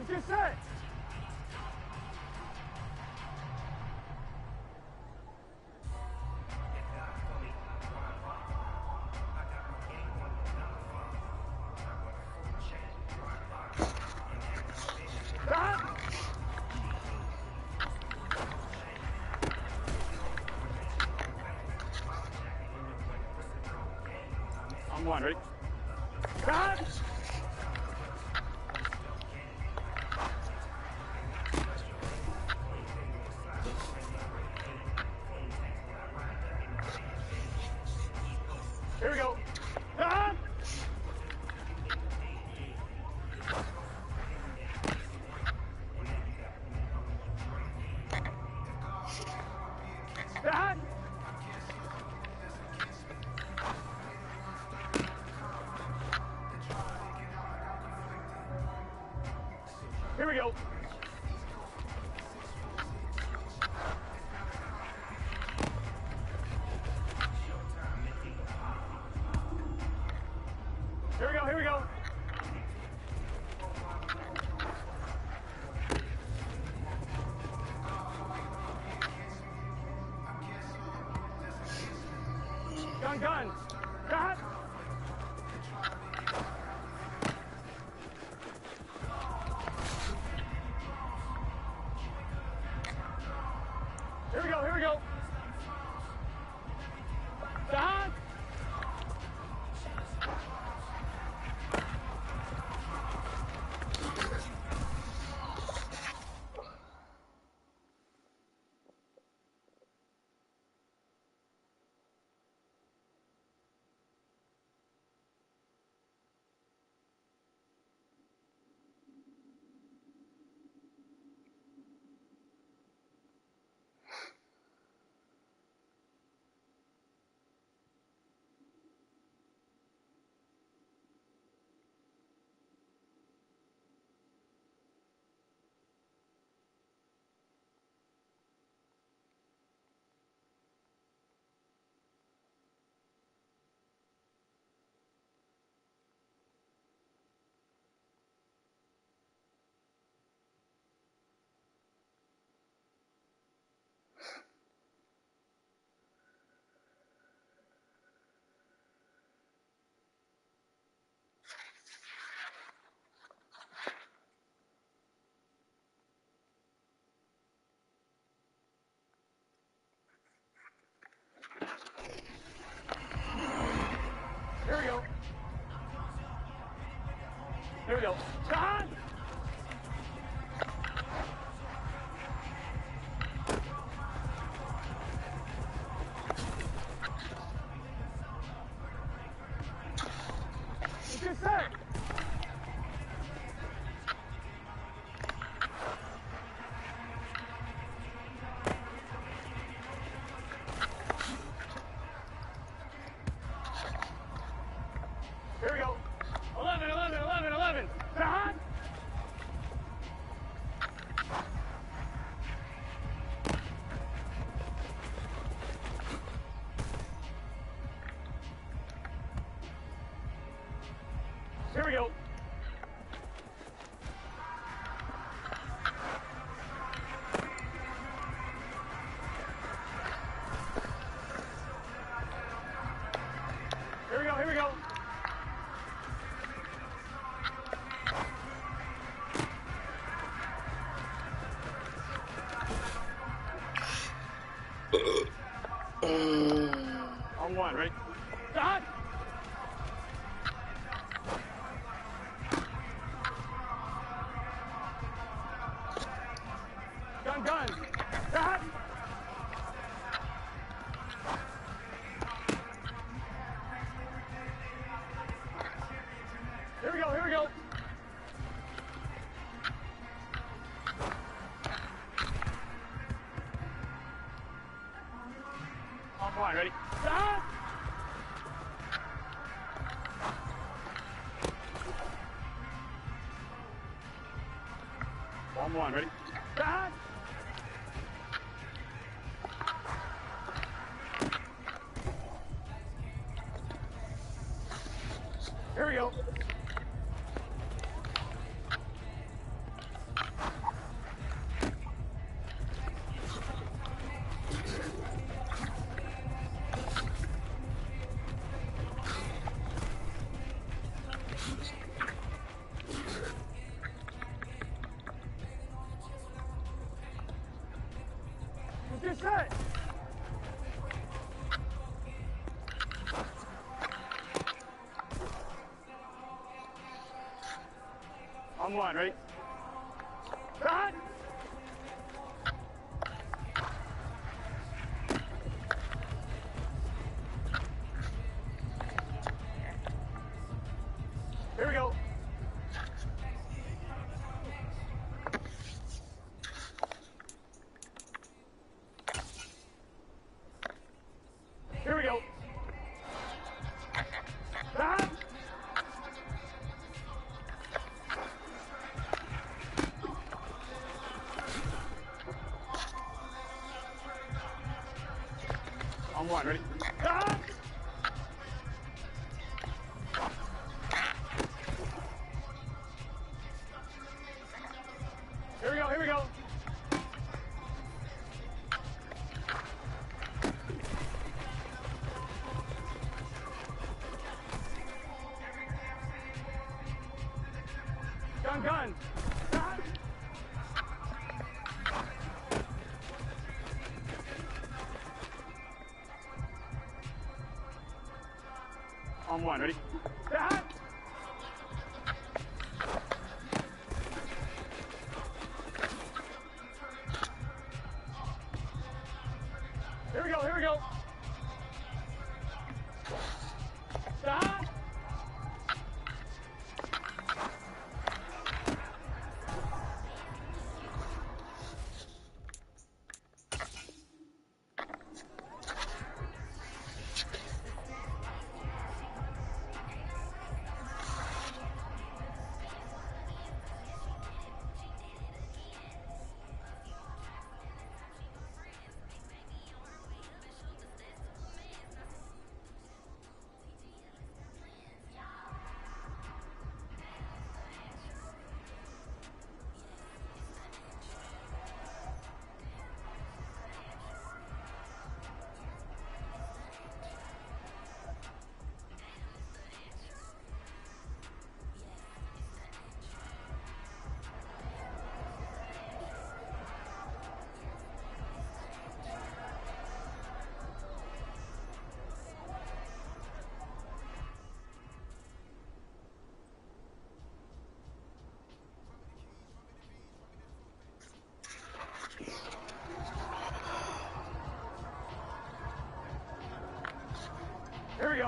Get set. Stop. On one, ready? Stop. Here we go. Ah! Ah! Here we go. Here we go, here we go. Gun. Stop. Here we go. Cut! Good set. Here we go. 11, 11, 11, 11. Cut! Here we go. Here we go, here we go. On one, ready? Start! Gun, gun. Start! Here we go, here we go. On one, ready? Start! On one, ready? Start! Here we go. Good set. On one, ready? Start! Here we go. Here we go. Start! On one, ready? Start! Here we go, here we go. Gun, gun. Start! On one, ready? Start! Here we go, here we go. Start!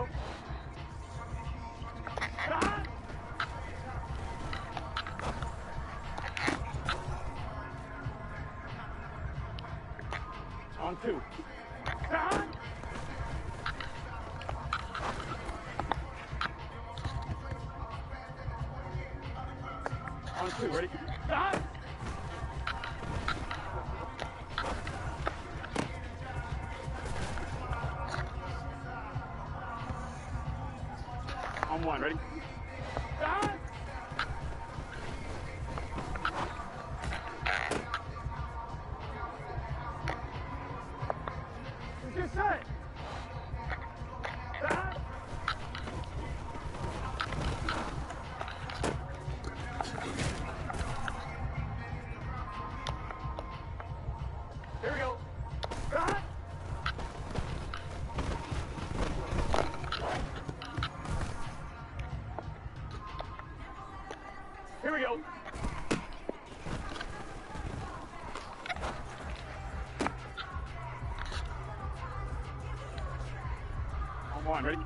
go. Stop. On 2. Stop. On 2, ready? Stop. On 1, ready? Stop. Just set. Stop. Here we go. Stop. Here we go. On 1, ready?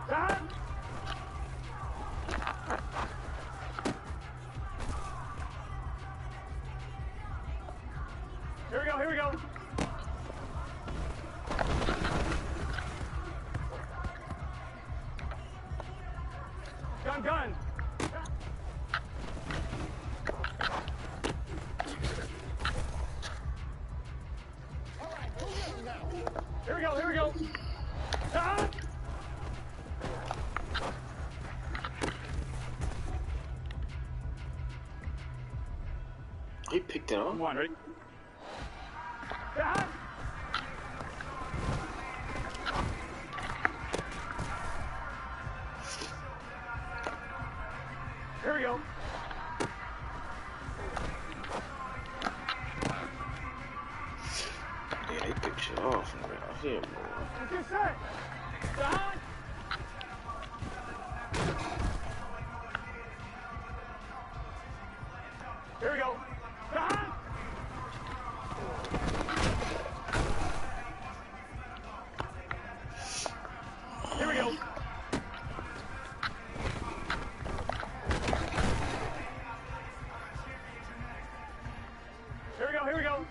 Stop. Here we go, here we go. Gun. Here we go. Stop. He picked it up. 1, ready? Stop. Here we go. Yeah, he picked it off from right here, boy. Just set. Stop. Here we go. Stop. Here we go. Here we go.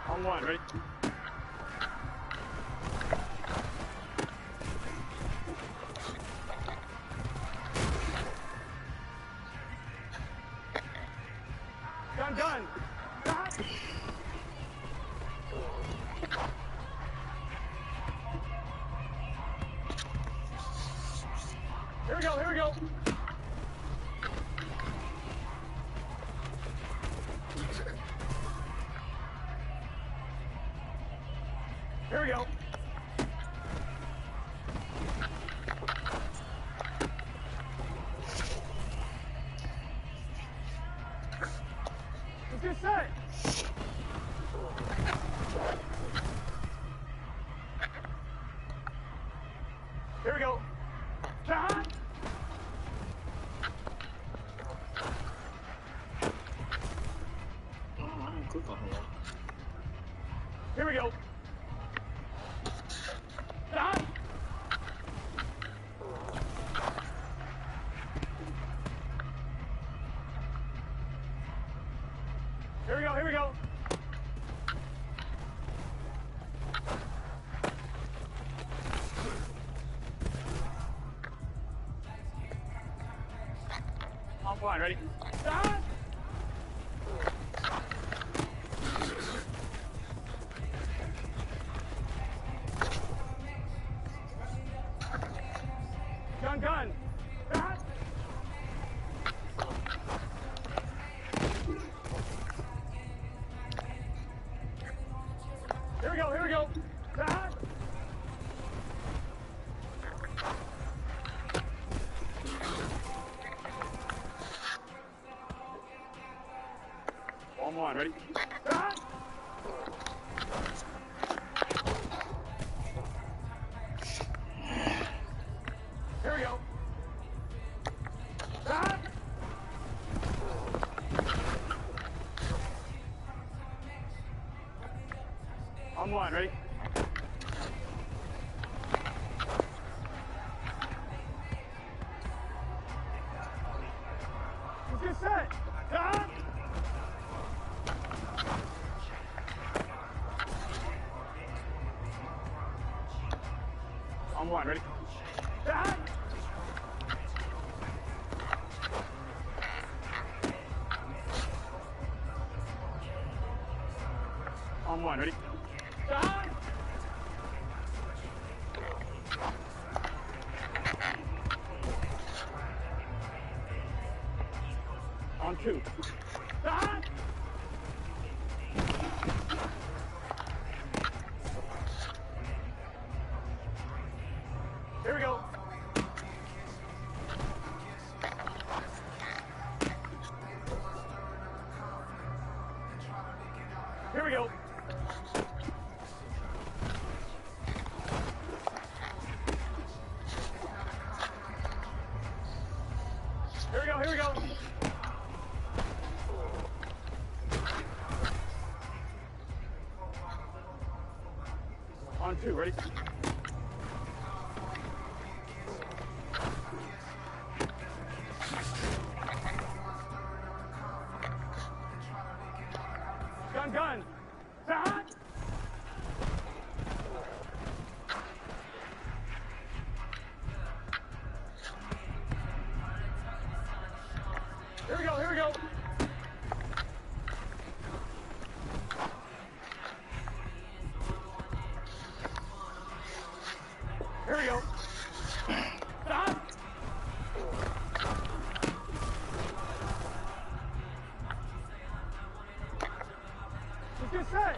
On 1, ready? Gun. Stop. Here we go. Here we go. Just set. Here we go. Stop. Here we go. Stop. Here we go. On 1, ready? Stop. Gun. Stop. Here we go. Stop. On 1, ready? Stop. Here we go. Stop. one, ready? Get set. Done. On one, ready? Done. On one, ready? Done. On two. Done. Here we go. Here we go. Here we go, here we go. On two, ready? Gun, gun. Done. Here we go, here we go. Here we go. Stop. Let's get set.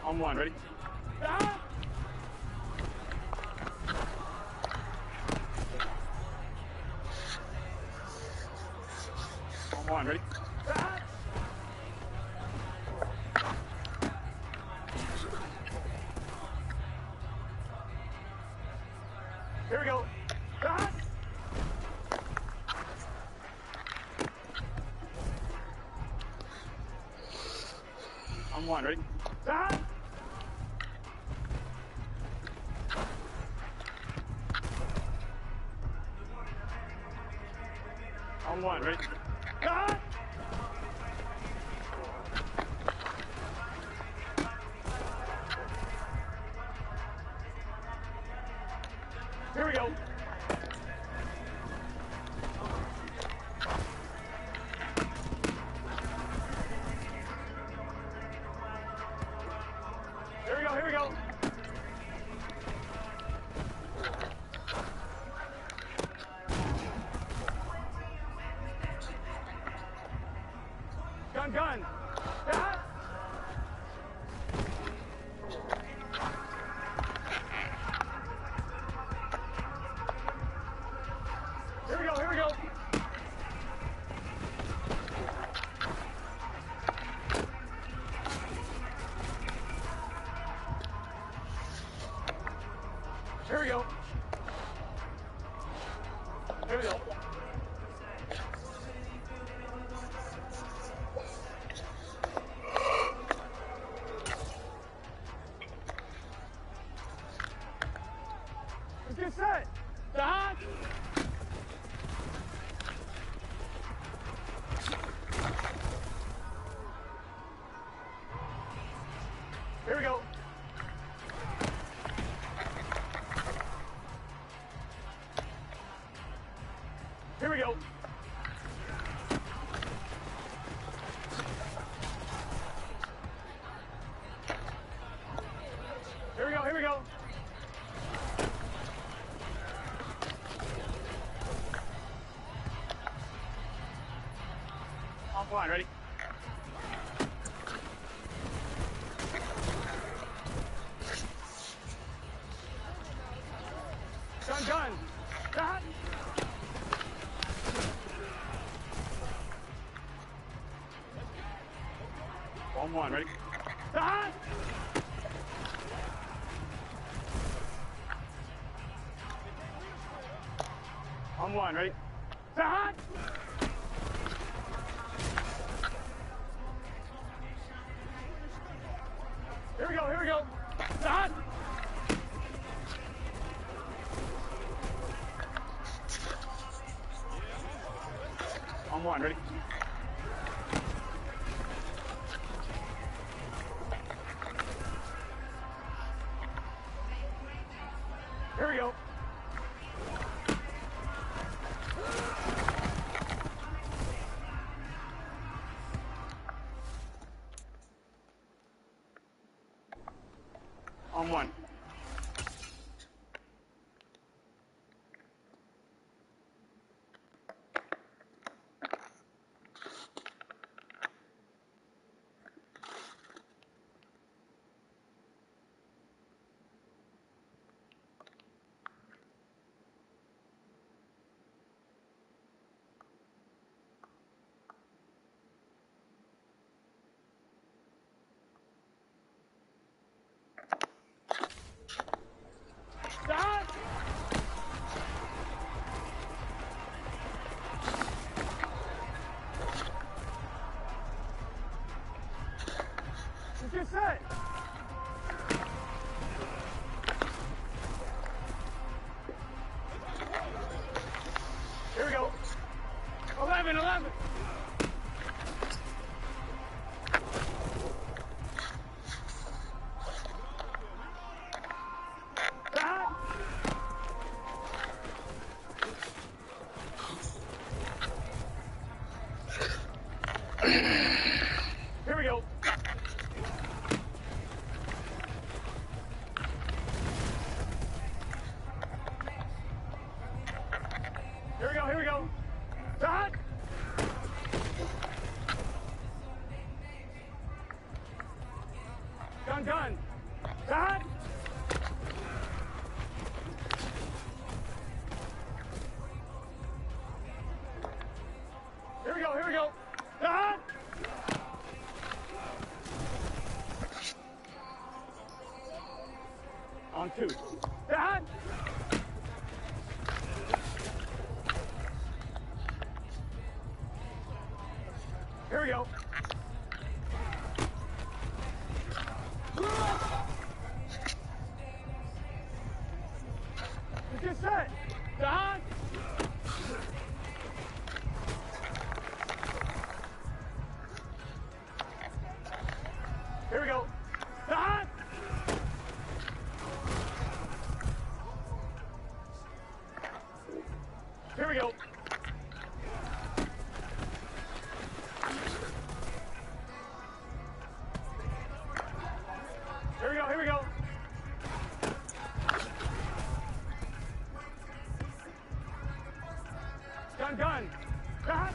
On one, ready? Stop. On one, ready? Stop. Here we go. Stop. On one, ready? Stop. On one, ready? Stop. Here we go. Here we go, here we go. Gun, gun. Stop. Here we go, here we go. Here we go. Here we go. Let's get set. Stop. Here we go. Here we go. Here we go, here we go. On one, ready? Gun, gun. Stop. On one, ready? Stop. On one, ready? hot. Here we go, here we go. Hot. On one, ready? Here we go. On one. Stop! It's just set. Here we go. 11, 11. Here we go. Here we go, here we go. Dot. Gun, gun. Dot. Here we go, here we go. Dot. On two. Dot. Here we go. It's just set. Dot. Here we go. Dot. Here we go. Here we go, here we go. Gun, gun. Gun.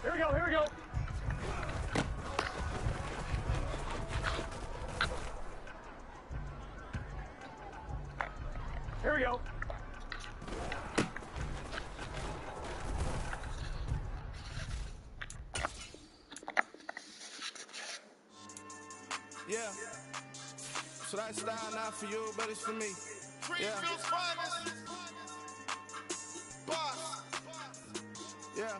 Here we go, here we go. Here we go. Yeah. So that style not for you, but it's for me. Yeah. Boss. Yeah.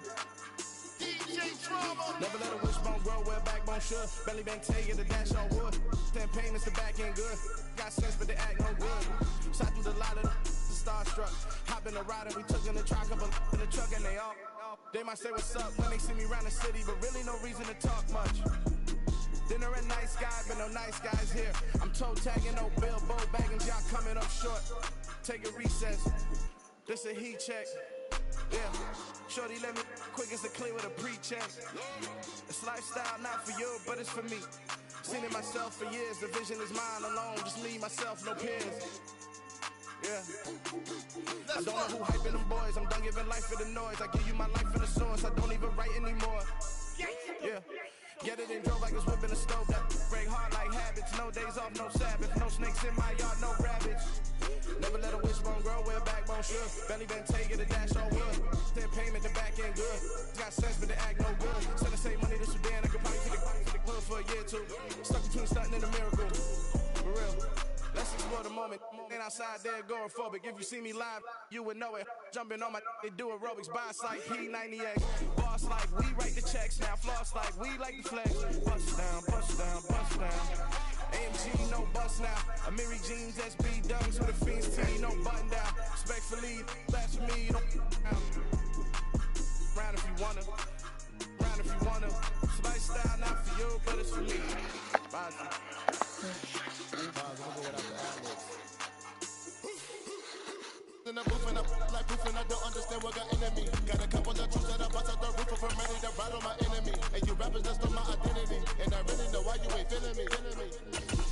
Never let a wishbone grow where a backbone should. Belly bank take it, the dash on wood. 10 payments, the back end good. Got sense, but they act no good. Shot through the lot of the starstruck. Hop in the ride and we took in the truck up in the truck and they all. They might say what's up when they see me round the city, but really no reason to talk much. Dinner and nice guy, but no nice guys here. I'm toe tagging, no Bilbo bagging, y'all coming up short. Take a recess. This a heat check. Yeah. Shorty let me quick as a clear with a pre-check. It's lifestyle not for you, but it's for me. Seen it myself for years. The vision is mine alone. Just me, myself, no peers. Yeah. I don't know who hyping them boys. I'm done giving life for the noise. I give you my life for the source. I don't even write anymore. Yeah. Get it and drove like it's whipping a stove. That break hard like habits. No days off, no Sabbath. No snakes in my yard, no rabbits. Never let a wishbone grow where a backbone should. Belly been taking a dash on wood. 10 payment, the back end good. Got sense, but they act no good. Send the same money to Sudan. I could probably take the club for a year or two. Stuck between stunting and a miracle. For real. Let's explore the moment. outside there agoraphobic. If you see me live, you would know it. Jumping on my they do aerobics. Boss like P98. Boss like we write the checks. Now floss like we like the flex. Bust down, bust down, bust down. AMG, no bust now. Amiri jeans, SB dunks with a fiend's tee, no button down. Respectfully, blasphemy, don't round if you wanna. Round if you wanna. It's lifestyle, not for you, but it's for me. Bye. In the booth and I'm like proof and I don't understand what got into me. Got a couple of truths that I bust out the roof of, I'm ready to ride on my enemy. And you rappers just on my identity, and I really know why you ain't feeling me.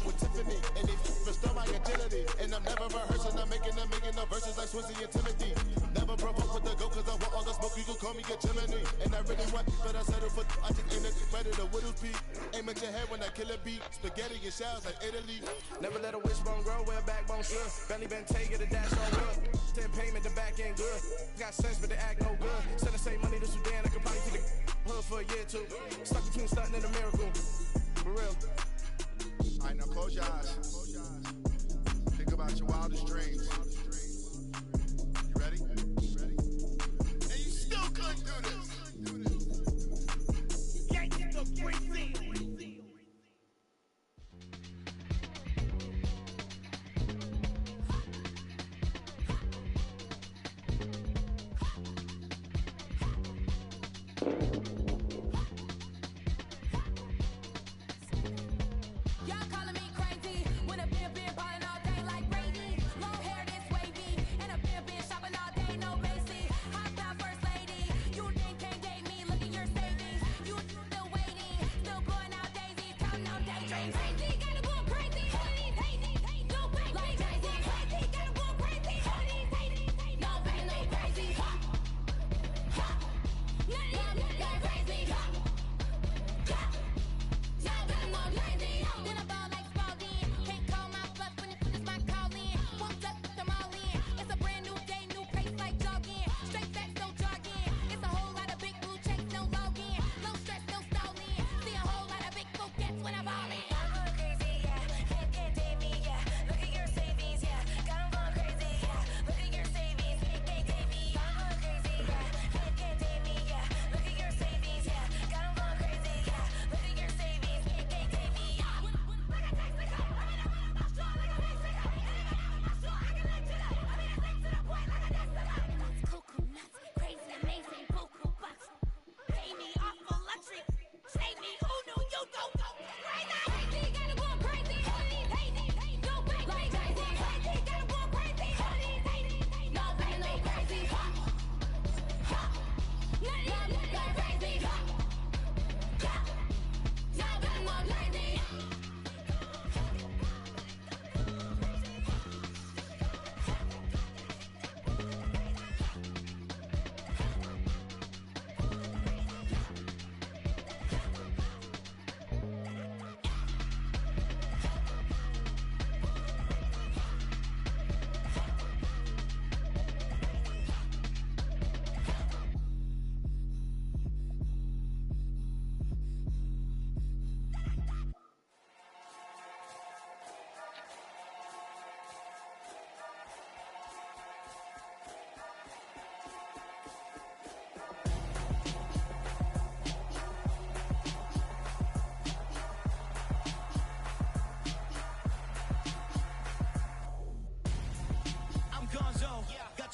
With Tiffany, and they restore my agility. And I'm never rehearsing, I'm making a million of verses like Swizzy and Timothy. Never provoke with the go, cause I want all the smoke, you can call me a Gemini. And I really want, but I settle for, I just aim it, ready to Whittles Peak. Aim at your head when I kill a beat. Spaghetti and shells like Italy. Never let a wishbone grow where a backbone should. Belly been taking a dash on wood. 10 payment, the back ain't good. Got sense, but the act no good. Said I save money to Sudan, I could probably take the hood for a year or two. Stuck between stunting and a miracle. For real. Alright, now close your eyes. Think about your wildest dreams. You ready? And you still couldn't do this.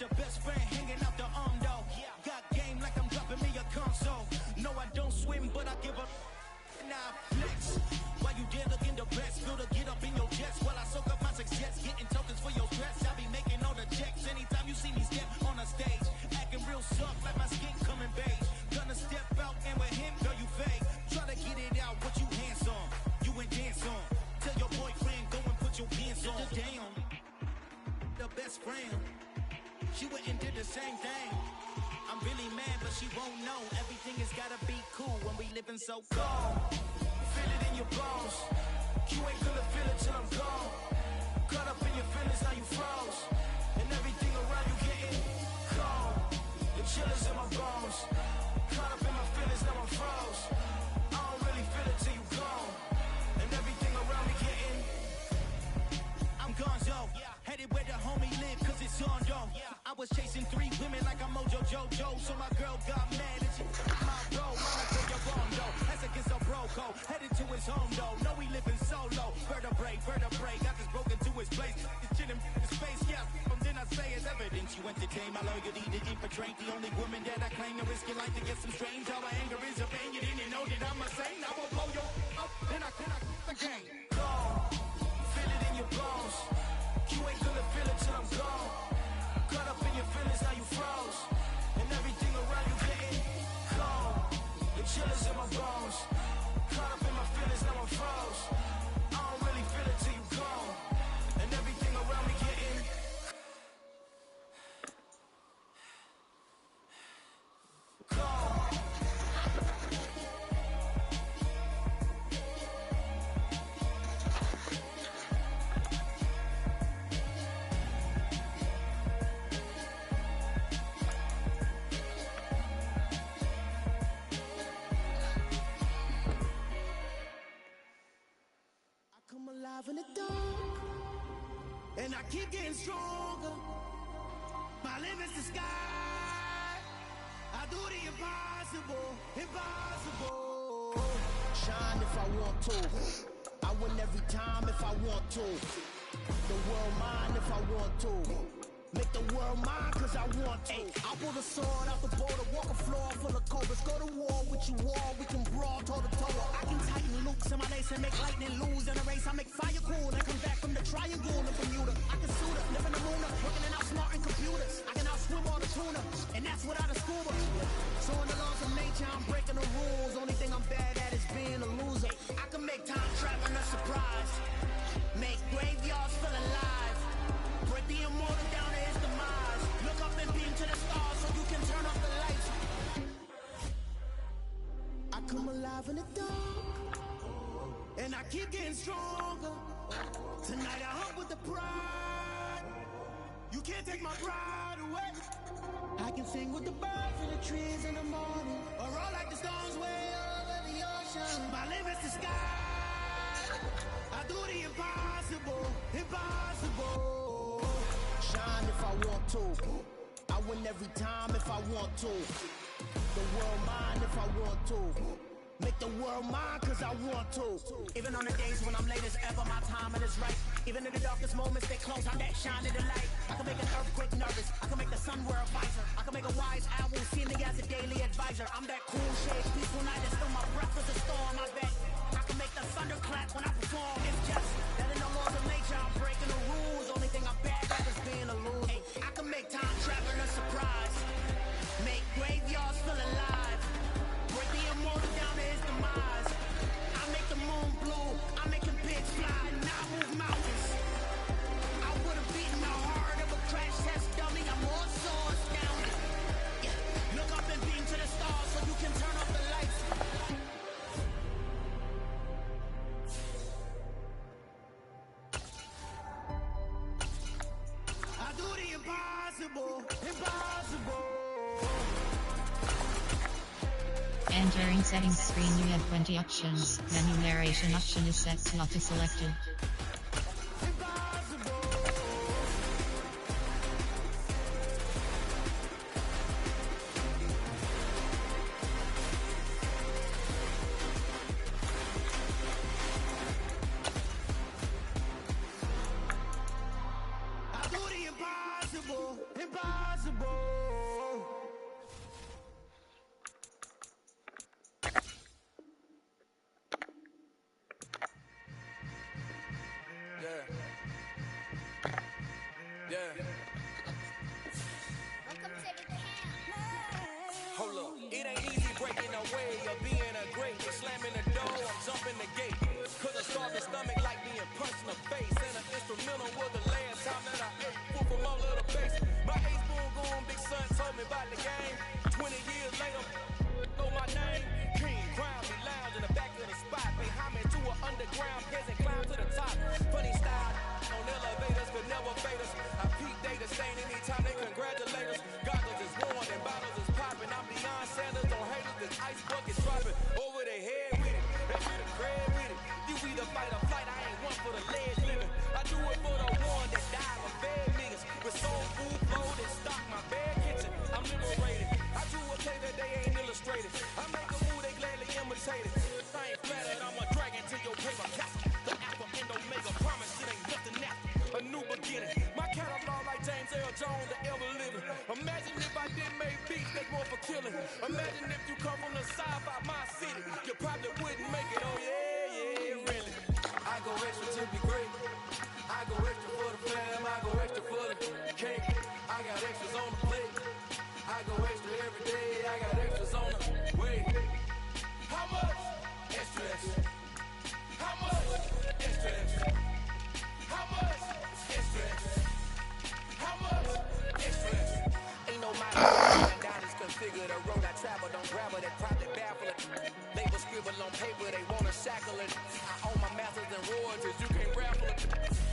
Your best friend hanging out the arm though. Got game like I'm dropping me a console. No, I don't swim, but I give a now flex. While you there looking the best, feel to get up in your chest while I soak up my success, getting tokens for your stress. I be making all the checks anytime you see me step on a stage, acting real soft like my skin coming beige. Gonna step out and with him, girl, you fake. Try to get it out, what you hands on, you ain't dance on. Tell your boyfriend go and put your pants on. Down, the best friend. She went and did the same thing. I'm really mad, but she won't know. Everything has gotta be cool when we living so cold. Feel it in your bones. You ain't gonna feel it till I'm gone. Caught up in your feelings, now you froze. And everything around you getting cold. The chillers in my bones. Caught up in my feelings, now I'm froze. I don't really feel it till you gone. And everything around me getting, I'm gone, yo. Headed where the was chasing 3 women like I'm Mojo Jojo. So my girl got mad and she my bro. Mama took your wrong though. That's against a bro code. Headed to his home though. No, we living solo. Vertebrae. Got this broken to his place. This shit in his face, yeah. From then I say it's evidence. You entertain my loyalty to infiltrate. The only woman that I claim to risk your life to get some strange. All my anger is a pain. You didn't know that I'm a saint. I will blow your up. Then I the game. Gone. Feel it in your bones. You ain't gonna feel it till I'm gone. Caught up in your feelings, now you froze. And everything around you getting gone. The chillers in my bones. Caught up in my feelings, now I'm froze. I don't really feel it till you gone. And everything around me getting gone. Come alive in the dark, and I keep getting stronger. My limit's the sky. I do the impossible, impossible. Shine if I want to. I win every time if I want to. The world mine if I want to. Make the world mine cause I want to. I pull the sword out the border, walk a floor full of cobras. Go to war with you all, we can brawl toe to toe. I can tighten loops in my lace and make lightning lose in a race. I make fire cool and come back from the triangle in Bermuda. I can suit up, live in the moon, working and outsmarting computers. I can outswim all the tuna, and that's without a scuba. So in the laws of nature, I'm breaking the rules. Only thing I'm bad at is being a loser. I can make time traveling a surprise. Make graveyards feel alive. Break the immortal down to his demise. Look up and beam to the stars so you can turn off the lights. I come alive in the dark, and I keep getting stronger. Tonight I hunt with the pride. You can't take my pride away. I can sing with the birds in the trees in the morning, or roll like the stones way over the ocean. My limit's the sky. I do the impossible, impossible. Shine if I want to. I win every time if I want to. The world mine if I want to. Make the world mine cause I want to. Even on the days when I'm late as ever, my timing is right. Even in the darkest moments, they close, I'm that shine in the light. I can make an earthquake nervous, I can make the sun wear a visor. I can make a wise owl see me as a daily advisor. I'm that cool shade, peaceful night, and still my breath is a storm, I bet. I can make the thunder clap when I perform. It's just that in the laws of nature, I'm breaking the rules. Only thing I'm bad at is being a loser. I can make time traveling a surprise. Make graveyards feel alive. Break the immortal down to his demise. I make the moon blue. I make him pigs fly. And I move mountains. I would have beaten the heart of a crash test dummy. I'm more so astounded. Yeah. Look up and beam to the stars so you can turn off the lights. I do the impossible. Impossible. Entering settings screen, you have 20 options. Menu narration option is set to auto selected. I do the impossible. Impossible. Hold up, it ain't easy breaking away or being a great. Slamming the door, I'm jumping the gate. Cause a starving stomach like being punched in the face. And an instrumental was the last time that I ate food from all of the base. My ace boom goon, big son told me about the game. 20 years later, know my name. King, crown me, lounge in the back of the spot. Pay homage to an underground peasant, climb to the top. Funny style, on elevators could never fade us. I peep data saying anytime they congratulate us. Goggles is worn and bottles is popping. I'm Deion Sanders, don't hate us, this ice bucket's dropping. Over their head with it, they get a crab with it. You either fight or flight, I ain't one for the ledge living. I do it for the one that died or fed best Earl Jones that ever living. Imagine if I didn't make beats that's more for killing. Imagine if you come from the south out my city, you probably wouldn't make it. Oh yeah, really. I go extra to be great. I go extra for the fam. I go extra for the cake. I got extras on the plate. I go extra every day. I got extras on the way. How much? Extra, extra. How much? Extra, extra. How much? Extra, extra. How much? Extra, extra. Ain't no model down is configured. The road I travel don't grab it. That probably baffle it. Label scribble on paper. They wanna shackle it. I own my masters and royalties. You can't raffle it.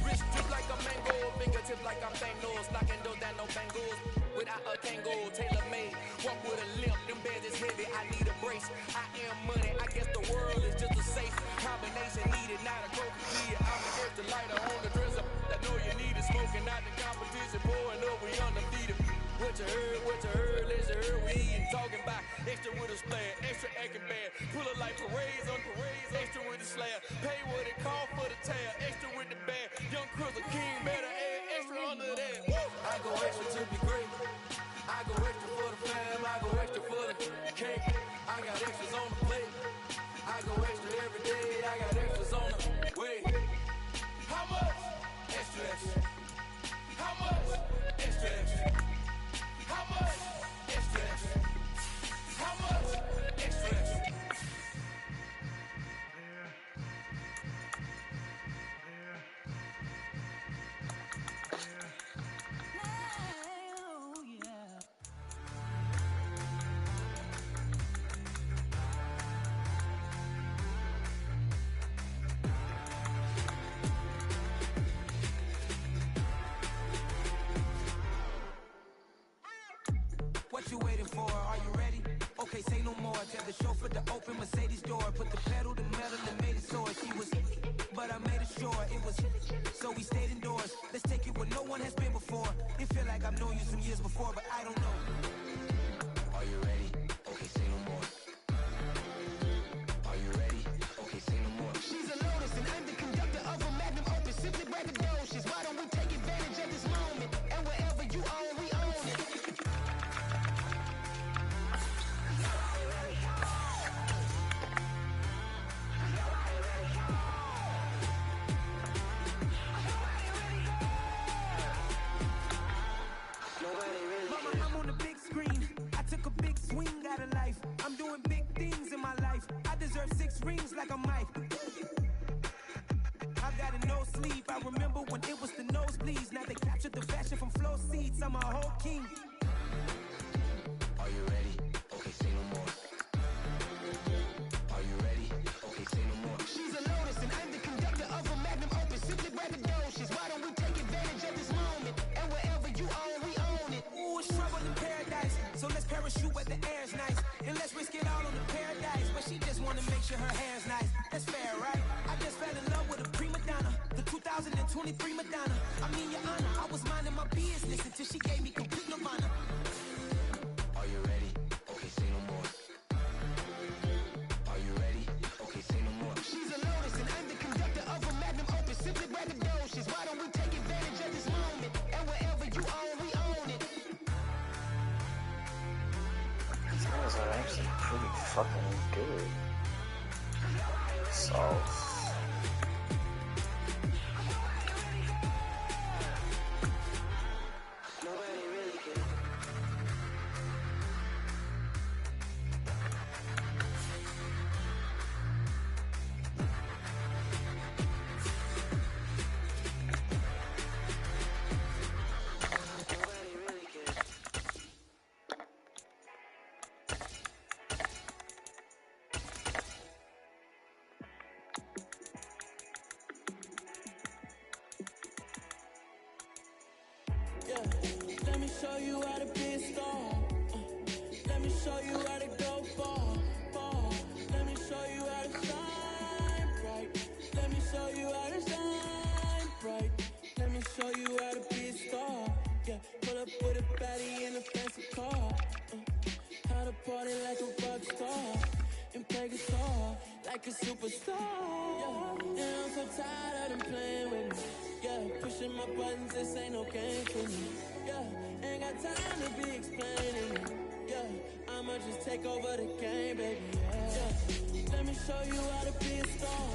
Wrist drip like a mango. Fingertips like I'm Thanos. Knocking those down no bangles. Without a tango, tailor made. Walk with a limp. Them bands is heavy. I need a brace. I am money. I guess the world is just a safe combination needed. Not a coca I'm the extra lighter on the dresser. I know you need it. Smoking out the competition. Pouring up. We undefeated. What you heard, let's hear we eatin', talking about extra with a splash, extra acting bad, pull it like parades on parades, extra with the slab, pay what it cost for the tab, extra with the bag, young Crystal King, better add extra under that. Woo! I go extra to be great, I go extra for the fam, I go extra for the cake, I got extras on the plate, I go extra every day, I got extras on the way. How much? Extra, extra. How much? Extra, extra. How much? Extra, extra. How much? Extra, extra. What you waiting for? Are you ready? Okay, say no more. Tell the chauffeur to open Mercedes door. Put the pedal to metal and made it soar. She was, but I made it sure it was. So we stayed indoors. Let's take it where no one has been before. It feel like I've known you some years before, but I don't know. Are you ready? Okay, say no more. Are you ready? Okay, say no more. She's a Lotus and I'm the conductor of a Magnum Opus. Simply braggadocious. Why don't we take advantage of this moment? And wherever you are, we own it. Rings like a mic. I've got a no sleep. I remember when it was the nosebleeds. Now they captured the fashion from flow seats. I'm a whole king. Are you ready? Okay, say no more. Are you ready? Okay, say no more. She's a Lotus and I'm the conductor of a Magnum Opus. Simply braggadocious. Why don't we take advantage of this moment? And wherever you are, we own it. Ooh, it's trouble in paradise. So let's parachute where the air's nice. And let's risk it all on the paradise. But she just wanna make sure her hair's nice. That's fair, right? I just fell in love with a prima donna. The 2023 Madonna. I mean, your honor, I was minding my business until she gave me complete nirvana. Are you ready? Okay, say no more. Are you ready? Okay, say no more. She's a Lotus and I'm the conductor of a Magnum Opus. Simply braggadocious. Why don't we take advantage of this moment? And wherever you are, we own it. These guys are actually pretty fucking good. Sauce. Let me show you how to be a star. Let me show you how to go far, far. Let me show you how to shine bright. Let me show you how to shine bright. Let me show you how to be a star. Yeah, pull up with a baddie in a fancy car. How to party like a rock star and play guitar like a superstar. Yeah, and I'm so tired of them playing with me. Yeah, pushing my buttons, this ain't no game for me. Yeah, take over the game, baby. Yeah. Let me show you how to be a star.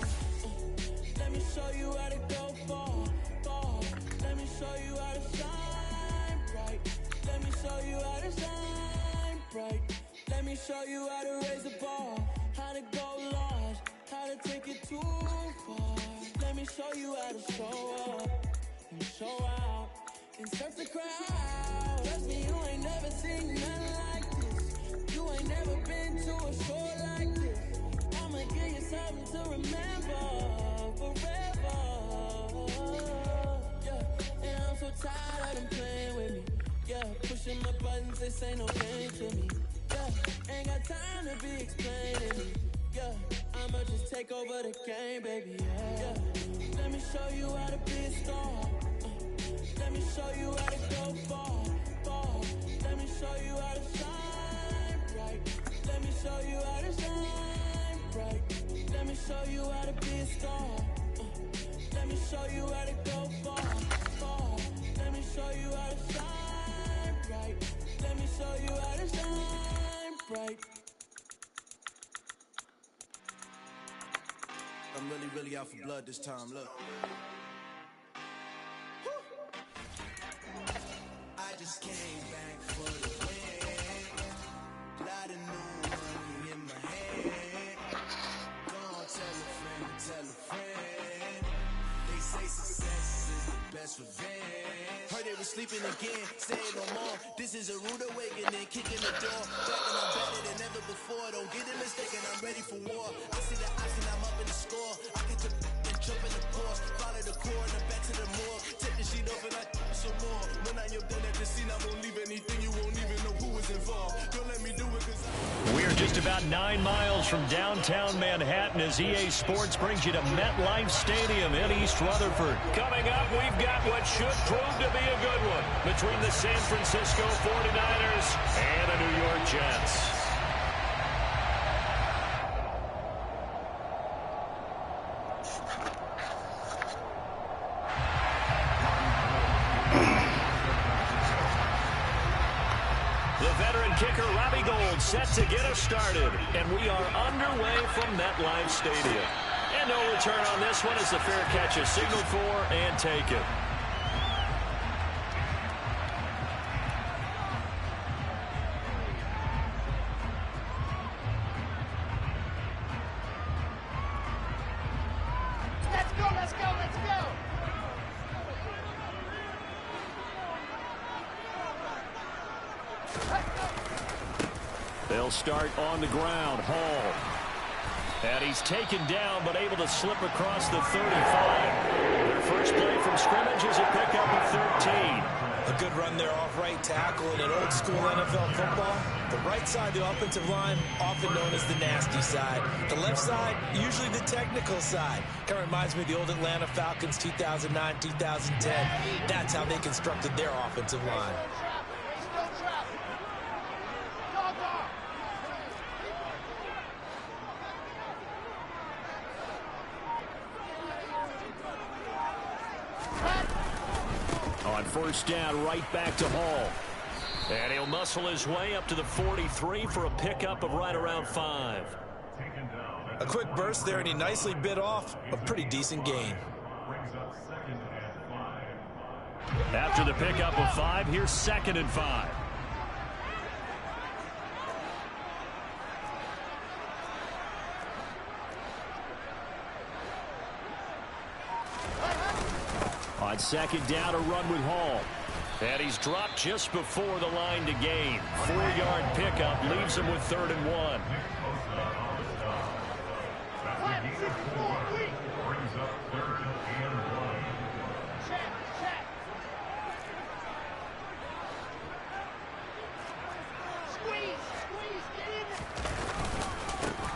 Let me show you how to go far, far. Let me show you how to shine bright. Let me show you how to shine bright. Let me show you how to raise the bar, how to go large, how to take it too far. Let me show you how to show up and show out and surf the crowd. Trust me, you ain't never seen nothing like this. You ain't never been to a show like this. I'ma give you something to remember forever. Yeah, and I'm so tired of them playing with me. Yeah, pushing my buttons, this ain't no game to me. Yeah, ain't got time to be explaining me. Yeah, I'ma just take over the game, baby. Yeah, let me show you how to be a star. Let me show you how to go far, far. Let me show you how to shine bright. Let me show you how to shine bright. Let me show you how to be a star. Let me show you how to go far, far. Let me show you how to shine bright. Let me show you how to shine bright. I'm really out for blood this time, look. I just came back for the win. Lot of new money in my hand. Go on, tell a friend. They say success is the best revenge. Heard they were sleeping again, saying no more. This is a rude awakening, kicking the door. Back and I'm better than ever before. Don't get it mistaken, I'm ready for war. I see the option, I'm up in the score. I get to and jump in the course. Follow the core and then back to the moor. Take the sheet off and I some more. When I am done at the scene, I won't leave anything. You won't even know who is involved. Don't let me do it cause We're just about 9 miles from downtown Manhattan as EA Sports brings you to MetLife Stadium in East Rutherford. Coming up, we've got what should prove to be a good one between the San Francisco 49ers and the New York Jets. Kicker Robbie Gould set to get us started, and we are underway from MetLife Stadium. And no return on this one as the fair catch is signaled for and taken. Let's go! They'll start on the ground. Hall. And he's taken down, but able to slip across the 35. Their first play from scrimmage is a pickup of 13. A good run there off right tackle in an old school NFL football. The right side, the offensive line, often known as the nasty side. The left side, usually the technical side. Kind of reminds me of the old Atlanta Falcons 2009, 2010. That's how they constructed their offensive line. On first down, right back to Hall. And he'll muscle his way up to the 43 for a pickup of right around 5. A quick burst there, and he nicely bit off a pretty decent gain. After the pickup of 5, here's 2nd and 5. On second down, a run with Hall. And he's dropped just before the line to gain. 4-yard pickup leaves him with 3rd and 1.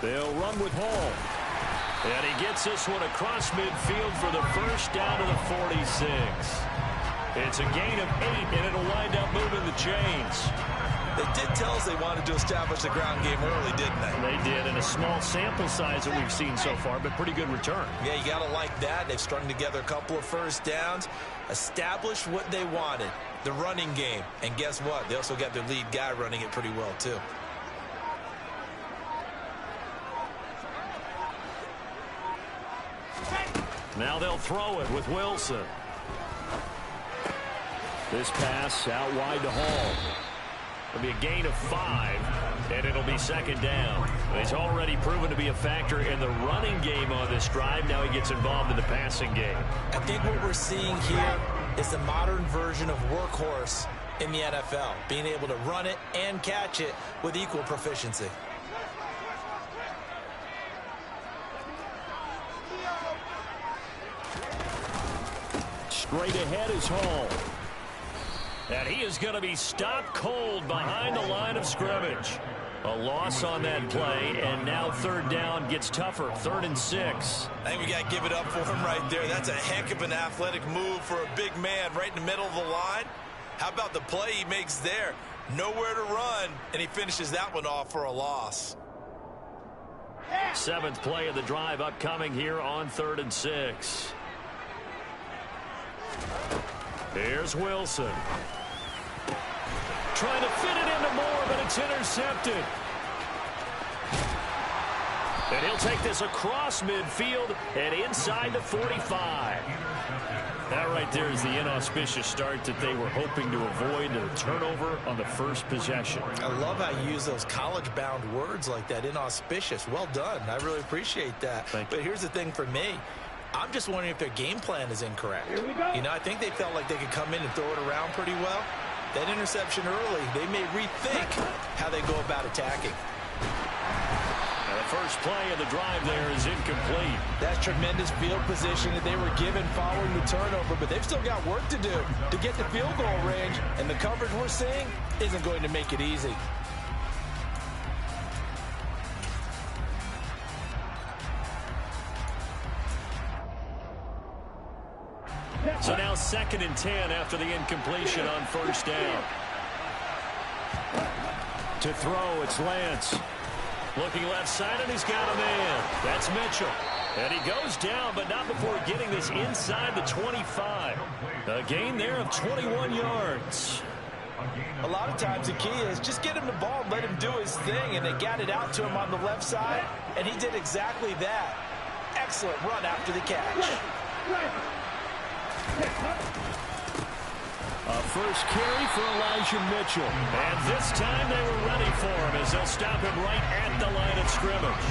They'll run with Hall. And he gets this one across midfield for the first down to the 46. It's a gain of 8, and it'll wind up moving the chains. They did tell us they wanted to establish the ground game early, didn't they? They did, in a small sample size that we've seen so far, but pretty good return. Yeah, you got to like that. They've strung together a couple of first downs, established what they wanted, the running game. And guess what? They also got their lead guy running it pretty well, too. Now they'll throw it with Wilson. This pass out wide to Hall. It'll be a gain of 5, and it'll be second down. He's already proven to be a factor in the running game on this drive. Now he gets involved in the passing game. I think what we're seeing here is the modern version of workhorse in the NFL, being able to run it and catch it with equal proficiency. Straight ahead is Hall. And he is going to be stopped cold behind the line of scrimmage. A loss on that play, and now third down gets tougher. 3rd and 6. I think we got to give it up for him right there. That's a heck of an athletic move for a big man right in the middle of the line. How about the play he makes there? Nowhere to run, and he finishes that one off for a loss. 7th play of the drive upcoming here on 3rd and 6. Here's Wilson. Trying to fit it into Moore, but it's intercepted. And he'll take this across midfield and inside the 45. That right there is the inauspicious start that they were hoping to avoid, a turnover on the first possession. I love how you use those college-bound words like that, inauspicious. Well done. I really appreciate that. But here's the thing for me. I'm just wondering if their game plan is incorrect. You know, I think they felt like they could come in and throw it around pretty well. That interception early, they may rethink how they go about attacking. And the first play of the drive there is incomplete. That's tremendous field position that they were given following the turnover, but they've still got work to do to get the field goal range, and the coverage we're seeing isn't going to make it easy. So now 2nd and 10 after the incompletion on first down. To throw, it's Lance. Looking left side, and he's got a man. That's Mitchell. And he goes down, but not before getting this inside the 25. A gain there of 21 yards. A lot of times the key is just get him the ball and let him do his thing, and they got it out to him on the left side, and he did exactly that. Excellent run after the catch. A first carry for Elijah Mitchell. And this time they were ready for him as they'll stop him right at the line of scrimmage.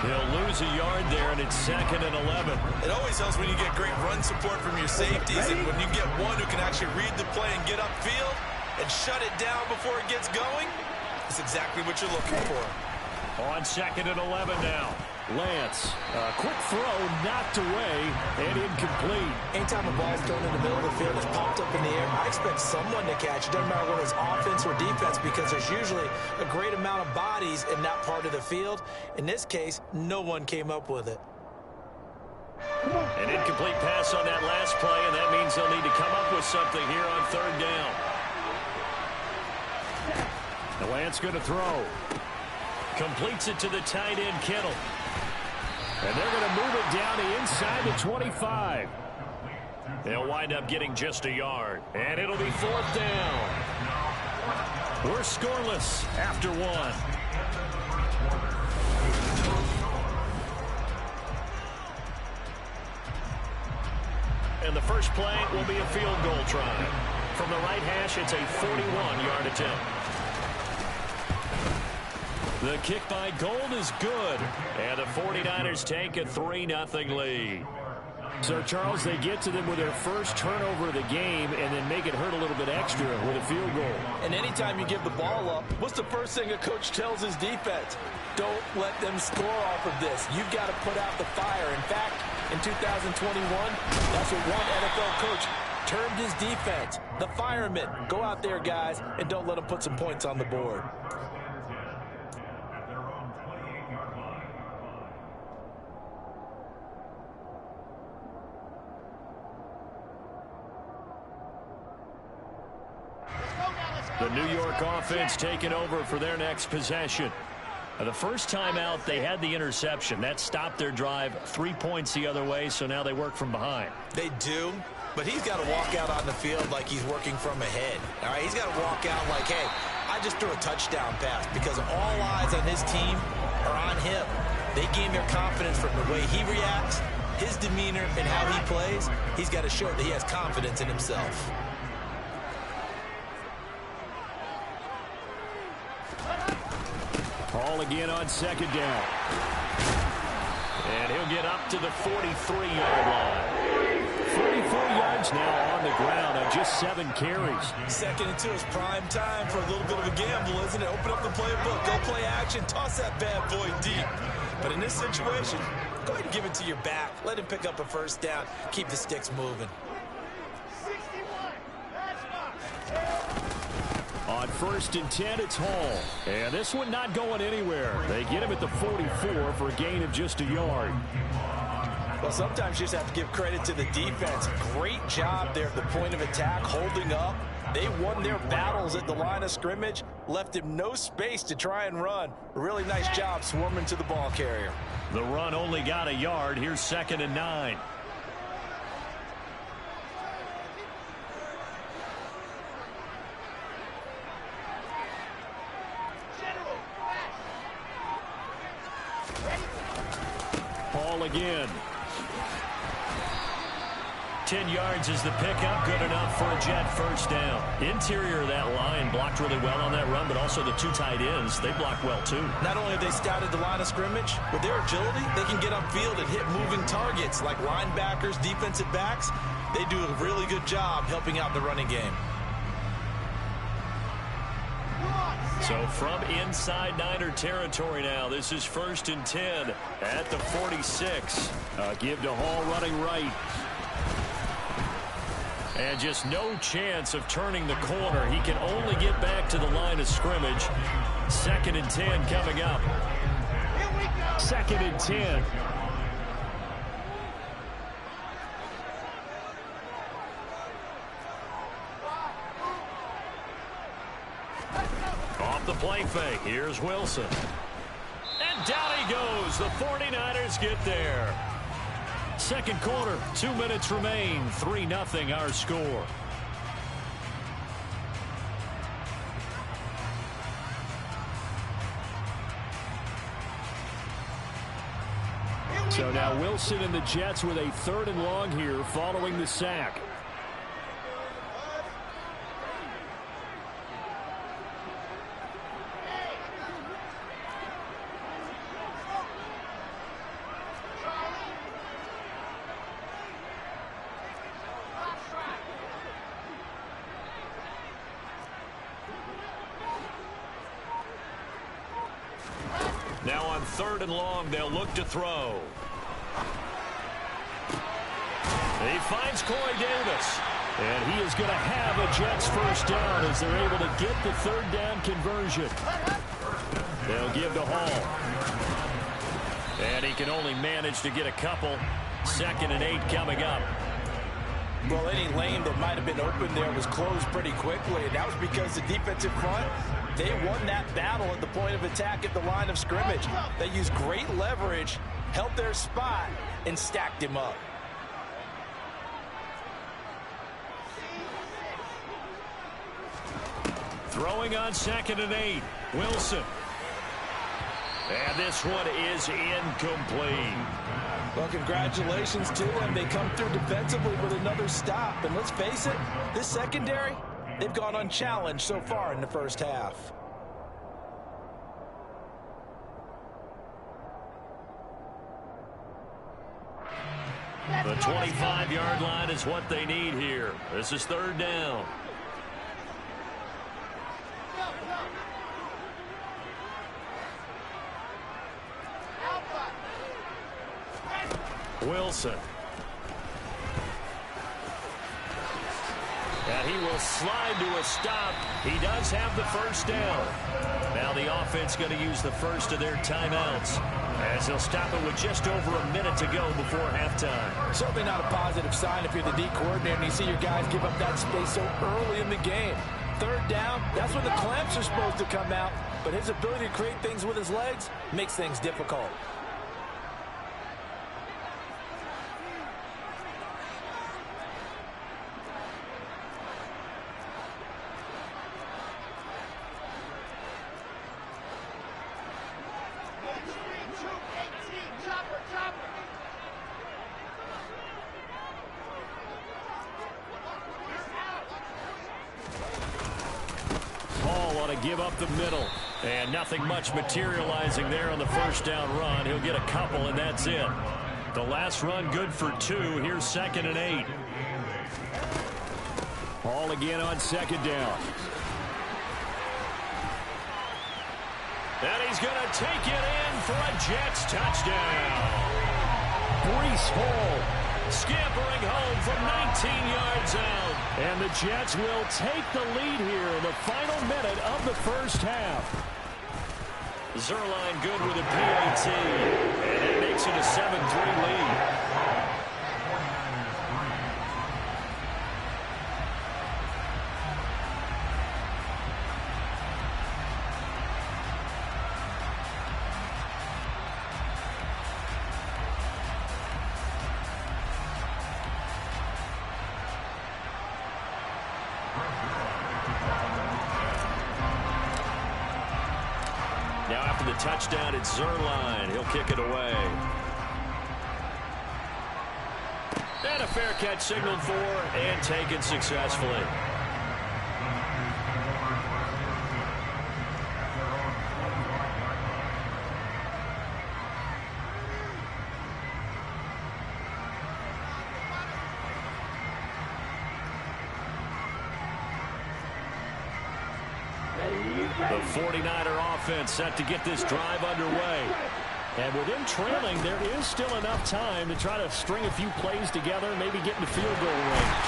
He'll lose a yard there, and it's 2nd and 11. It always helps when you get great run support from your safeties, and when you get one who can actually read the play and get upfield and shut it down before it gets going, it's exactly what you're looking for. On 2nd and 11 now. Lance, a quick throw, knocked away, and incomplete. Anytime a ball's thrown in the middle of the field, it's popped up in the air, I expect someone to catch it. Doesn't matter whether it's offense or defense, because there's usually a great amount of bodies in that part of the field. In this case, no one came up with it. An incomplete pass on that last play, and that means they'll need to come up with something here on 3rd down. The Lance going to throw. Completes it to the tight end, Kittle. And they're going to move it down to inside the 25. They'll wind up getting just a yard. And it'll be 4th down. We're scoreless after 1. And the first play will be a field goal try. From the right hash, it's a 41-yard attempt. The kick by Gold is good, and the 49ers take a 3-0 lead. So, Charles, they get to them with their first turnover of the game and then make it hurt a little bit extra with a field goal. And anytime you give the ball up, what's the first thing a coach tells his defense? Don't let them score off of this. You've got to put out the fire. In fact, in 2021, that's what one NFL coach termed his defense. The firemen. Go out there, guys, and don't let them put some points on the board. The New York offense taking over for their next possession. The first time out, they had the interception. That stopped their drive 3 points the other way, so now they work from behind. They do, but he's got to walk out on the field like he's working from ahead. All right, he's got to walk out like, hey, I just threw a touchdown pass, because all eyes on his team are on him. They gain their confidence from the way he reacts his demeanor and how he plays, he's got to show that he has confidence in himself. Hall again on second down. And he'll get up to the 43-yard line. 44 yards now on the ground on just 7 carries. 2nd and 2 is prime time for a little bit of a gamble, isn't it? Open up the playbook, go play action, toss that bad boy deep. But in this situation, go ahead and give it to your back. Let him pick up a first down. Keep the sticks moving. On 1st and 10, it's Hall. And this one not going anywhere. They get him at the 44 for a gain of just a yard. Well, sometimes you just have to give credit to the defense. Great job there at the point of attack, holding up. They won their battles at the line of scrimmage, left him no space to try and run. A really nice job swarming to the ball carrier. The run only got a yard. Here's 2nd and 9. Hall again. 10 yards is the pickup. Good enough for a Jet first down. Interior of that line blocked really well on that run, but also the 2 tight ends, they blocked well too. Not only have they scouted the line of scrimmage, with their agility, they can get upfield and hit moving targets like linebackers, defensive backs. They do a really good job helping out the running game. So from inside Niner territory now, this is 1st and 10 at the 46. Give to Hall running right. And just no chance of turning the corner. He can only get back to the line of scrimmage. 2nd and 10 coming up. 2nd and 10. Off the play fake. Here's Wilson. And down he goes. The 49ers get there. 2nd quarter, 2 minutes remain. 3-0 our score. So now Wilson and the Jets with a 3rd and long here following the sack. Now on 3rd and long, they'll look to throw. He finds Corey Davis. And he is going to have a Jets first down as they're able to get the 3rd down conversion. They'll give to Hall. And he can only manage to get a couple. 2nd and 8 coming up. Well, any lane that might have been open there was closed pretty quickly, and that was because the defensive front, they won that battle at the point of attack at the line of scrimmage. They used great leverage, held their spot, and stacked him up. Throwing on 2nd and 8. Wilson. And this one is incomplete. Well, congratulations to them. They come through defensively with another stop. And let's face it, this secondary, they've gone unchallenged so far in the first half. The 25-yard line is what they need here. This is 3rd down. Wilson. And he will slide to a stop. He does have the first down. Now the offense going to use the first of their timeouts as they'll stop it with just over a minute to go before halftime. Certainly not a positive sign if you're the D coordinator and you see your guys give up that space so early in the game. 3rd down, that's when the clamps are supposed to come out, but his ability to create things with his legs makes things difficult. want to give up the middle. And nothing much materializing there on the first down run. He'll get a couple, and that's it. The last run good for 2. Here's 2nd and 8. Ball again on 2nd down. And he's going to take it in for a Jets touchdown. Breece Hall scampering home from 19 yards out. And the Jets will take the lead here in the final minute of the first half. Zerline good with a PAT. And it makes it a 7-3 lead. Now after the touchdown, it's Zerline. He'll kick it away. And a fair catch signaled for and taken successfully. The 49er offense set to get this drive underway. And with him trailing, there is still enough time to try to string a few plays together, maybe get into field goal range.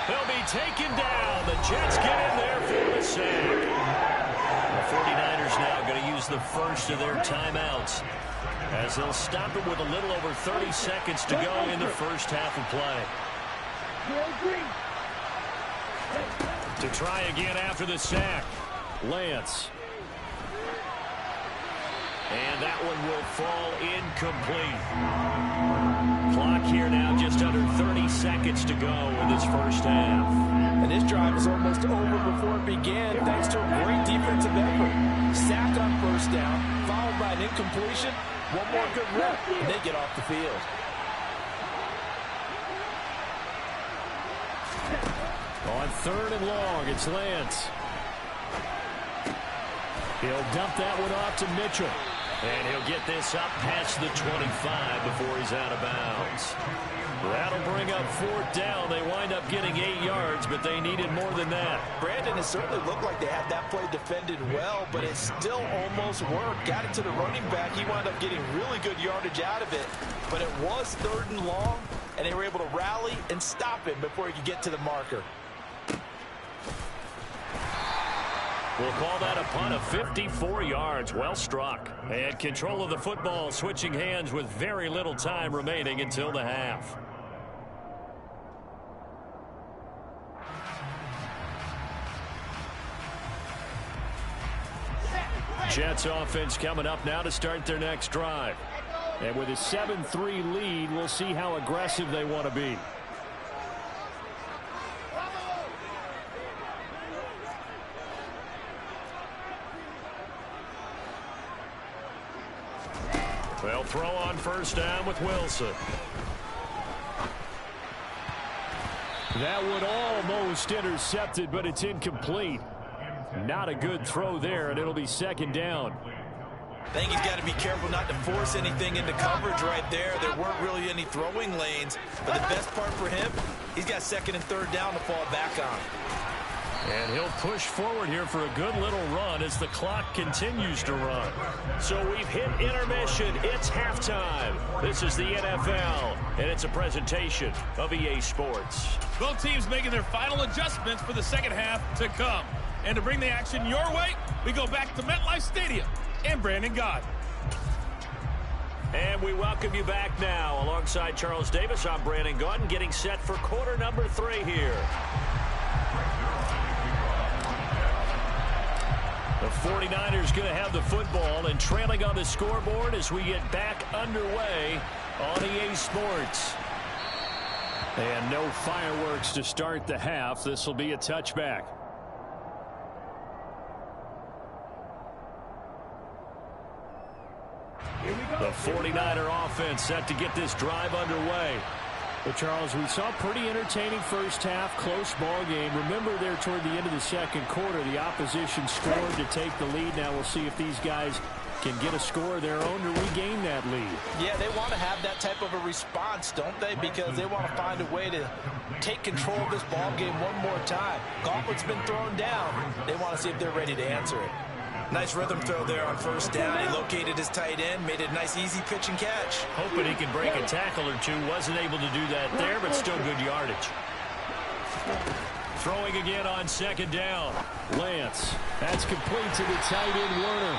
He'll be taken down. The Jets get in there for the sack. The 49ers now going to use the first of their timeouts, as they'll stop it with a little over 30 seconds to go in the first half of play. To try again after the sack. Lance. And that one will fall incomplete. Clock here now just under 30 seconds to go in this first half. And this drive was almost over before it began thanks to a great defensive effort. Sack on first down, followed by an incompletion. One more good rep, and they get off the field. On 3rd and long, it's Lance. He'll dump that one off to Mitchell. And he'll get this up past the 25 before he's out of bounds. That'll bring up 4th down. They wind up getting 8 yards, but they needed more than that. Brandon, it certainly looked like they had that play defended well, but it still almost worked. Got it to the running back. He wound up getting really good yardage out of it. But it was 3rd and long, and they were able to rally and stop him before he could get to the marker. We'll call that a punt of 54 yards. Well struck. And control of the football switching hands with very little time remaining until the half. Jets offense coming up now to start their next drive. And with a 7-3 lead, we'll see how aggressive they want to be. They'll throw on first down with Wilson. That one almost intercepted, but it's incomplete. Not a good throw there, and it'll be 2nd down. I think he's got to be careful not to force anything into coverage right there. There weren't really any throwing lanes, but the best part for him, he's got 2nd and 3rd down to fall back on. And he'll push forward here for a good little run as the clock continues to run. So we've hit intermission. It's halftime. This is the NFL, and it's a presentation of EA Sports. Both teams making their final adjustments for the second half to come. And to bring the action your way, we go back to MetLife Stadium and Brandon Gaudin. And we welcome you back now. Alongside Charles Davis, I'm Brandon Gaudin, getting set for quarter number 3 here. The 49ers going to have the football and trailing on the scoreboard as we get back underway on EA Sports. And no fireworks to start the half. This will be a touchback. The 49er offense set to get this drive underway. Well, Charles, we saw a pretty entertaining first half, close ball game. Remember there toward the end of the second quarter, the opposition scored to take the lead. Now we'll see if these guys can get a score of their own to regain that lead. Yeah, they want to have that type of a response, don't they? Because they want to find a way to take control of this ball game one more time. Gauntlet's been thrown down. They want to see if they're ready to answer it. Nice rhythm throw there on first down. He located his tight end, made it a nice easy pitch and catch. Hoping he can break a tackle or two. Wasn't able to do that there, but still good yardage. Throwing again on second down. Lance. That's complete to the tight end, Werner.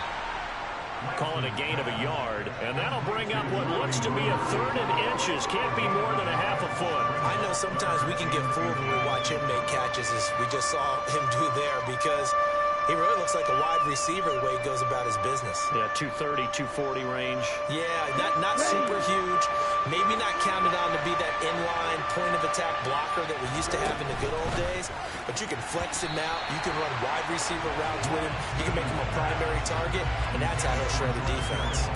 Calling a gain of a yard, and that'll bring up what looks to be a 3rd and inches. Can't be more than a half a foot. I know sometimes we can get fooled when we watch him make catches, as we just saw him do there, because he really looks like a wide receiver the way he goes about his business. Yeah, 230, 240 range. Yeah, not super huge. Maybe not counted on to be that inline point-of-attack blocker that we used to have in the good old days. But you can flex him out. You can run wide receiver routes with him. You can make him a primary target, and that's how he'll shred the defense.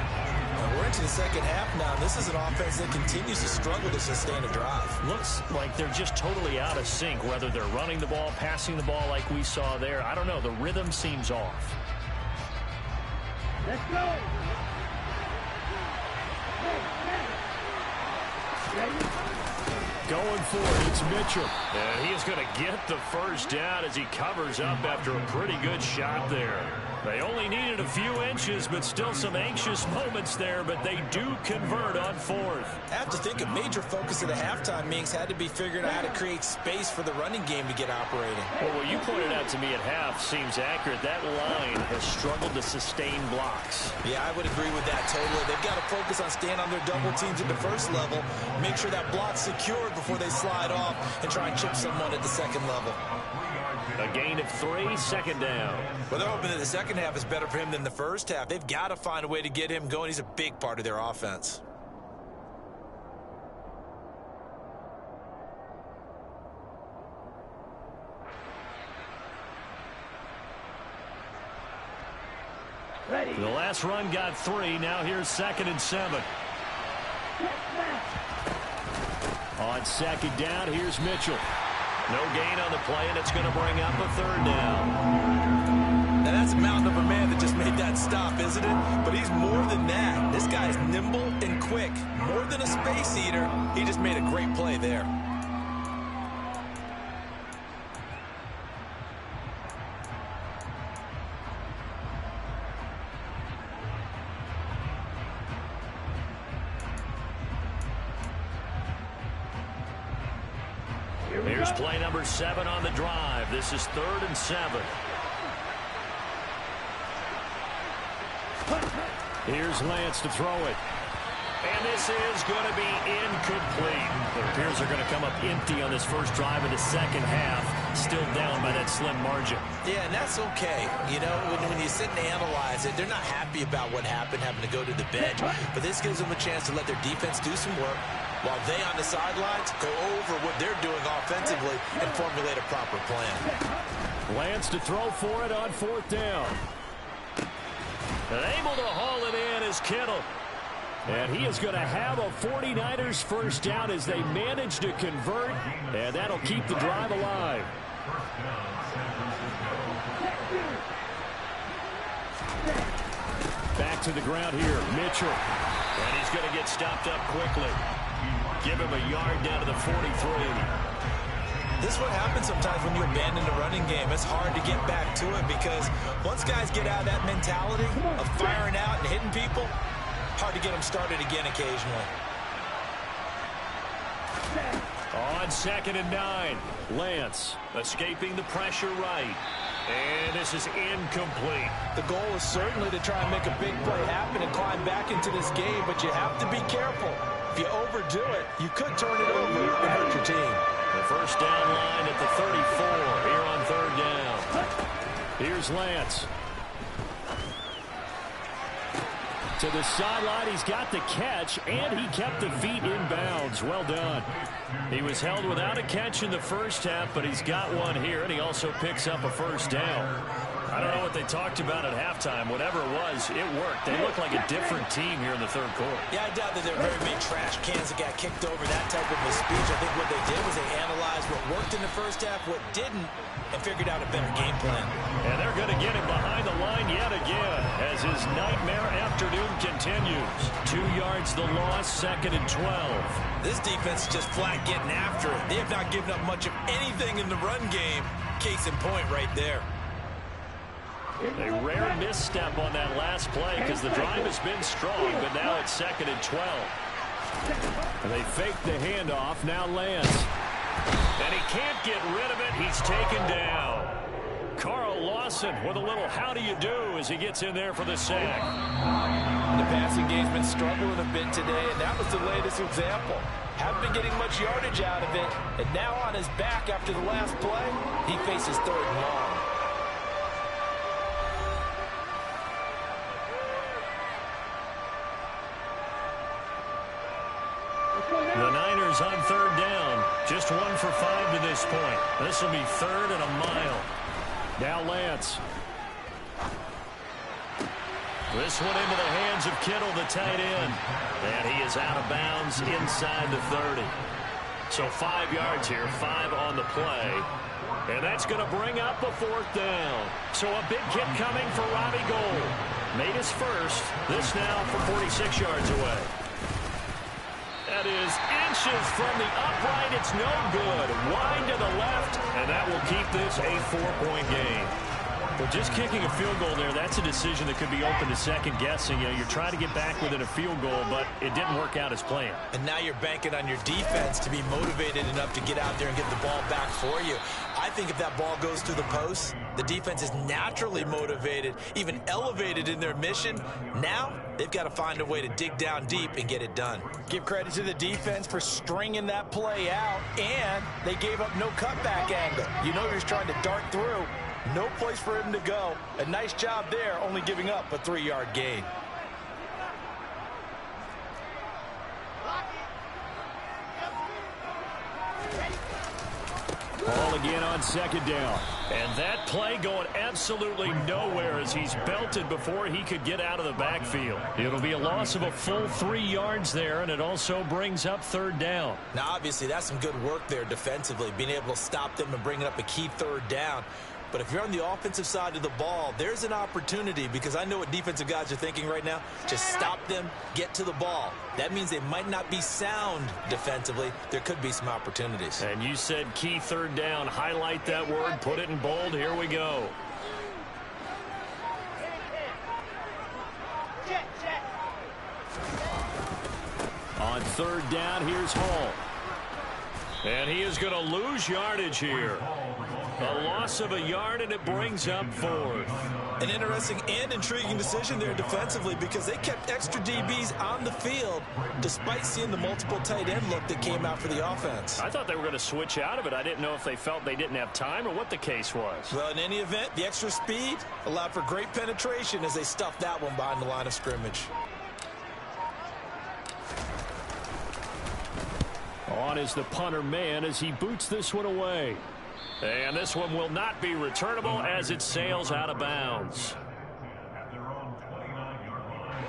We're into the second half now. This is an offense that continues to struggle to sustain a drive. Looks like they're just totally out of sync, whether they're running the ball, passing the ball like we saw there. I don't know. The rhythm seems off. Let's go. Going for it, it's Mitchell. And he is going to get the first down as he covers up after a pretty good shot there. They only needed a few inches, but still some anxious moments there, but they do convert on 4th. I have to think a major focus of the halftime meetings had to be figuring out how to create space for the running game to get operating. Well, what you pointed out to me at half seems accurate. That line has struggled to sustain blocks. Yeah, I would agree with that totally. They've got to focus on staying on their double teams at the first level, make sure that block's secured before they slide off and try and chip someone at the second level. A gain of 3, second down. Well, they're hoping that the second half is better for him than the first half. They've got to find a way to get him going. He's a big part of their offense. Ready. The last run got 3. Now here's 2nd and 7. On second down, here's Mitchell. No gain on the play, and it's going to bring up a 3rd down. Now, that's a mountain of a man that just made that stop, isn't it? But he's more than that. This guy's nimble and quick. More than a space eater. He just made a great play there. Here's play number 7 on the drive. This is 3rd and 7. Here's Lance to throw it. And this is going to be incomplete. It appears they're going to come up empty on this first drive of the second half. Still down by that slim margin. Yeah, and that's okay. You know, when you sit and analyze it, they're not happy about what happened, having to go to the bench. But this gives them a chance to let their defense do some work, while they on the sidelines go over what they're doing offensively and formulate a proper plan. Lance to throw for it on 4th down. And able to haul it in is Kittle. And he is going to have a 49ers first down as they manage to convert, and that'll keep the drive alive. Back to the ground here, Mitchell. And he's going to get stopped up quickly. Give him a yard down to the 43. This is what happens sometimes when you abandon the running game. It's hard to get back to it because once guys get out of that mentality of firing out and hitting people, hard to get them started again occasionally. On 2nd and 9, Lance escaping the pressure right. And this is incomplete. The goal is certainly to try and make a big play happen and climb back into this game, but you have to be careful. If you overdo it, you could turn it over and hurt your team. The first down line at the 34 here on 3rd down. Here's Lance. To the sideline, he's got the catch, and he kept the feet in bounds. Well done. He was held without a catch in the first half, but he's got one here, and he also picks up a first down. I I don't know what they talked about at halftime. Whatever it was, it worked. They looked like a different team here in the third quarter. Yeah, I doubt that there were very many trash cans that got kicked over, that type of a speech. I think what they did was they analyzed what worked in the first half, what didn't, and figured out a better game plan. And they're going to get him behind the line yet again as his nightmare afternoon continues. 2 yards the loss, 2nd and 12. This defense is just flat getting after it. They have not given up much of anything in the run game. Case in point right there. A rare misstep on that last play because the drive has been strong, but now it's 2nd and 12. And they fake the handoff. Now Lance. And he can't get rid of it. He's taken down. Carl Lawson with a little how do you do as he gets in there for the sack. The passing game's been struggling a bit today, and that was the latest example. Haven't been getting much yardage out of it, and now on his back after the last play, he faces 3rd and long. The Niners on 3rd down. Just 1 for 5 to this point. This will be 3rd and a mile. Now Lance. This one into the hands of Kittle, the tight end. And he is out of bounds inside the 30. So 5 yards here, 5 on the play. And that's going to bring up a 4th down. So a big hit coming for Robbie Gould. Made his first. This now from 46 yards away. That is inches from the upright. It's no good. Wide to the left, and that will keep this a 4-point game. Well, just kicking a field goal there, that's a decision that could be open to second guessing. You know, you're trying to get back within a field goal, but it didn't work out as planned. And now you're banking on your defense to be motivated enough to get out there and get the ball back for you. I think if that ball goes through the post, the defense is naturally motivated, even elevated in their mission. Now, they've got to find a way to dig down deep and get it done. Give credit to the defense for stringing that play out, and they gave up no cutback angle. You know he's trying to dart through. No place for him to go. A nice job there, only giving up a 3-yard gain. Ball again on 2nd down. And that play going absolutely nowhere as he's belted before he could get out of the backfield. It'll be a loss of a full 3 yards there, and it also brings up 3rd down. Now, obviously, that's some good work there defensively, being able to stop them and bringing up a key 3rd down. But if you're on the offensive side of the ball, there's an opportunity because I know what defensive guys are thinking right now. Just stop them, get to the ball. That means they might not be sound defensively. There could be some opportunities. And you said key 3rd down. Highlight that word. Put it in bold. Here we go. On 3rd down, here's Hall. And he is going to lose yardage here. A loss of a yard, and it brings up 4th. An interesting and intriguing decision there defensively because they kept extra DBs on the field despite seeing the multiple tight end look that came out for the offense. I thought they were going to switch out of it. I didn't know if they felt they didn't have time or what the case was. Well, in any event, the extra speed allowed for great penetration as they stuffed that one behind the line of scrimmage. On is the punter man as he boots this one away. And this one will not be returnable as it sails out of bounds.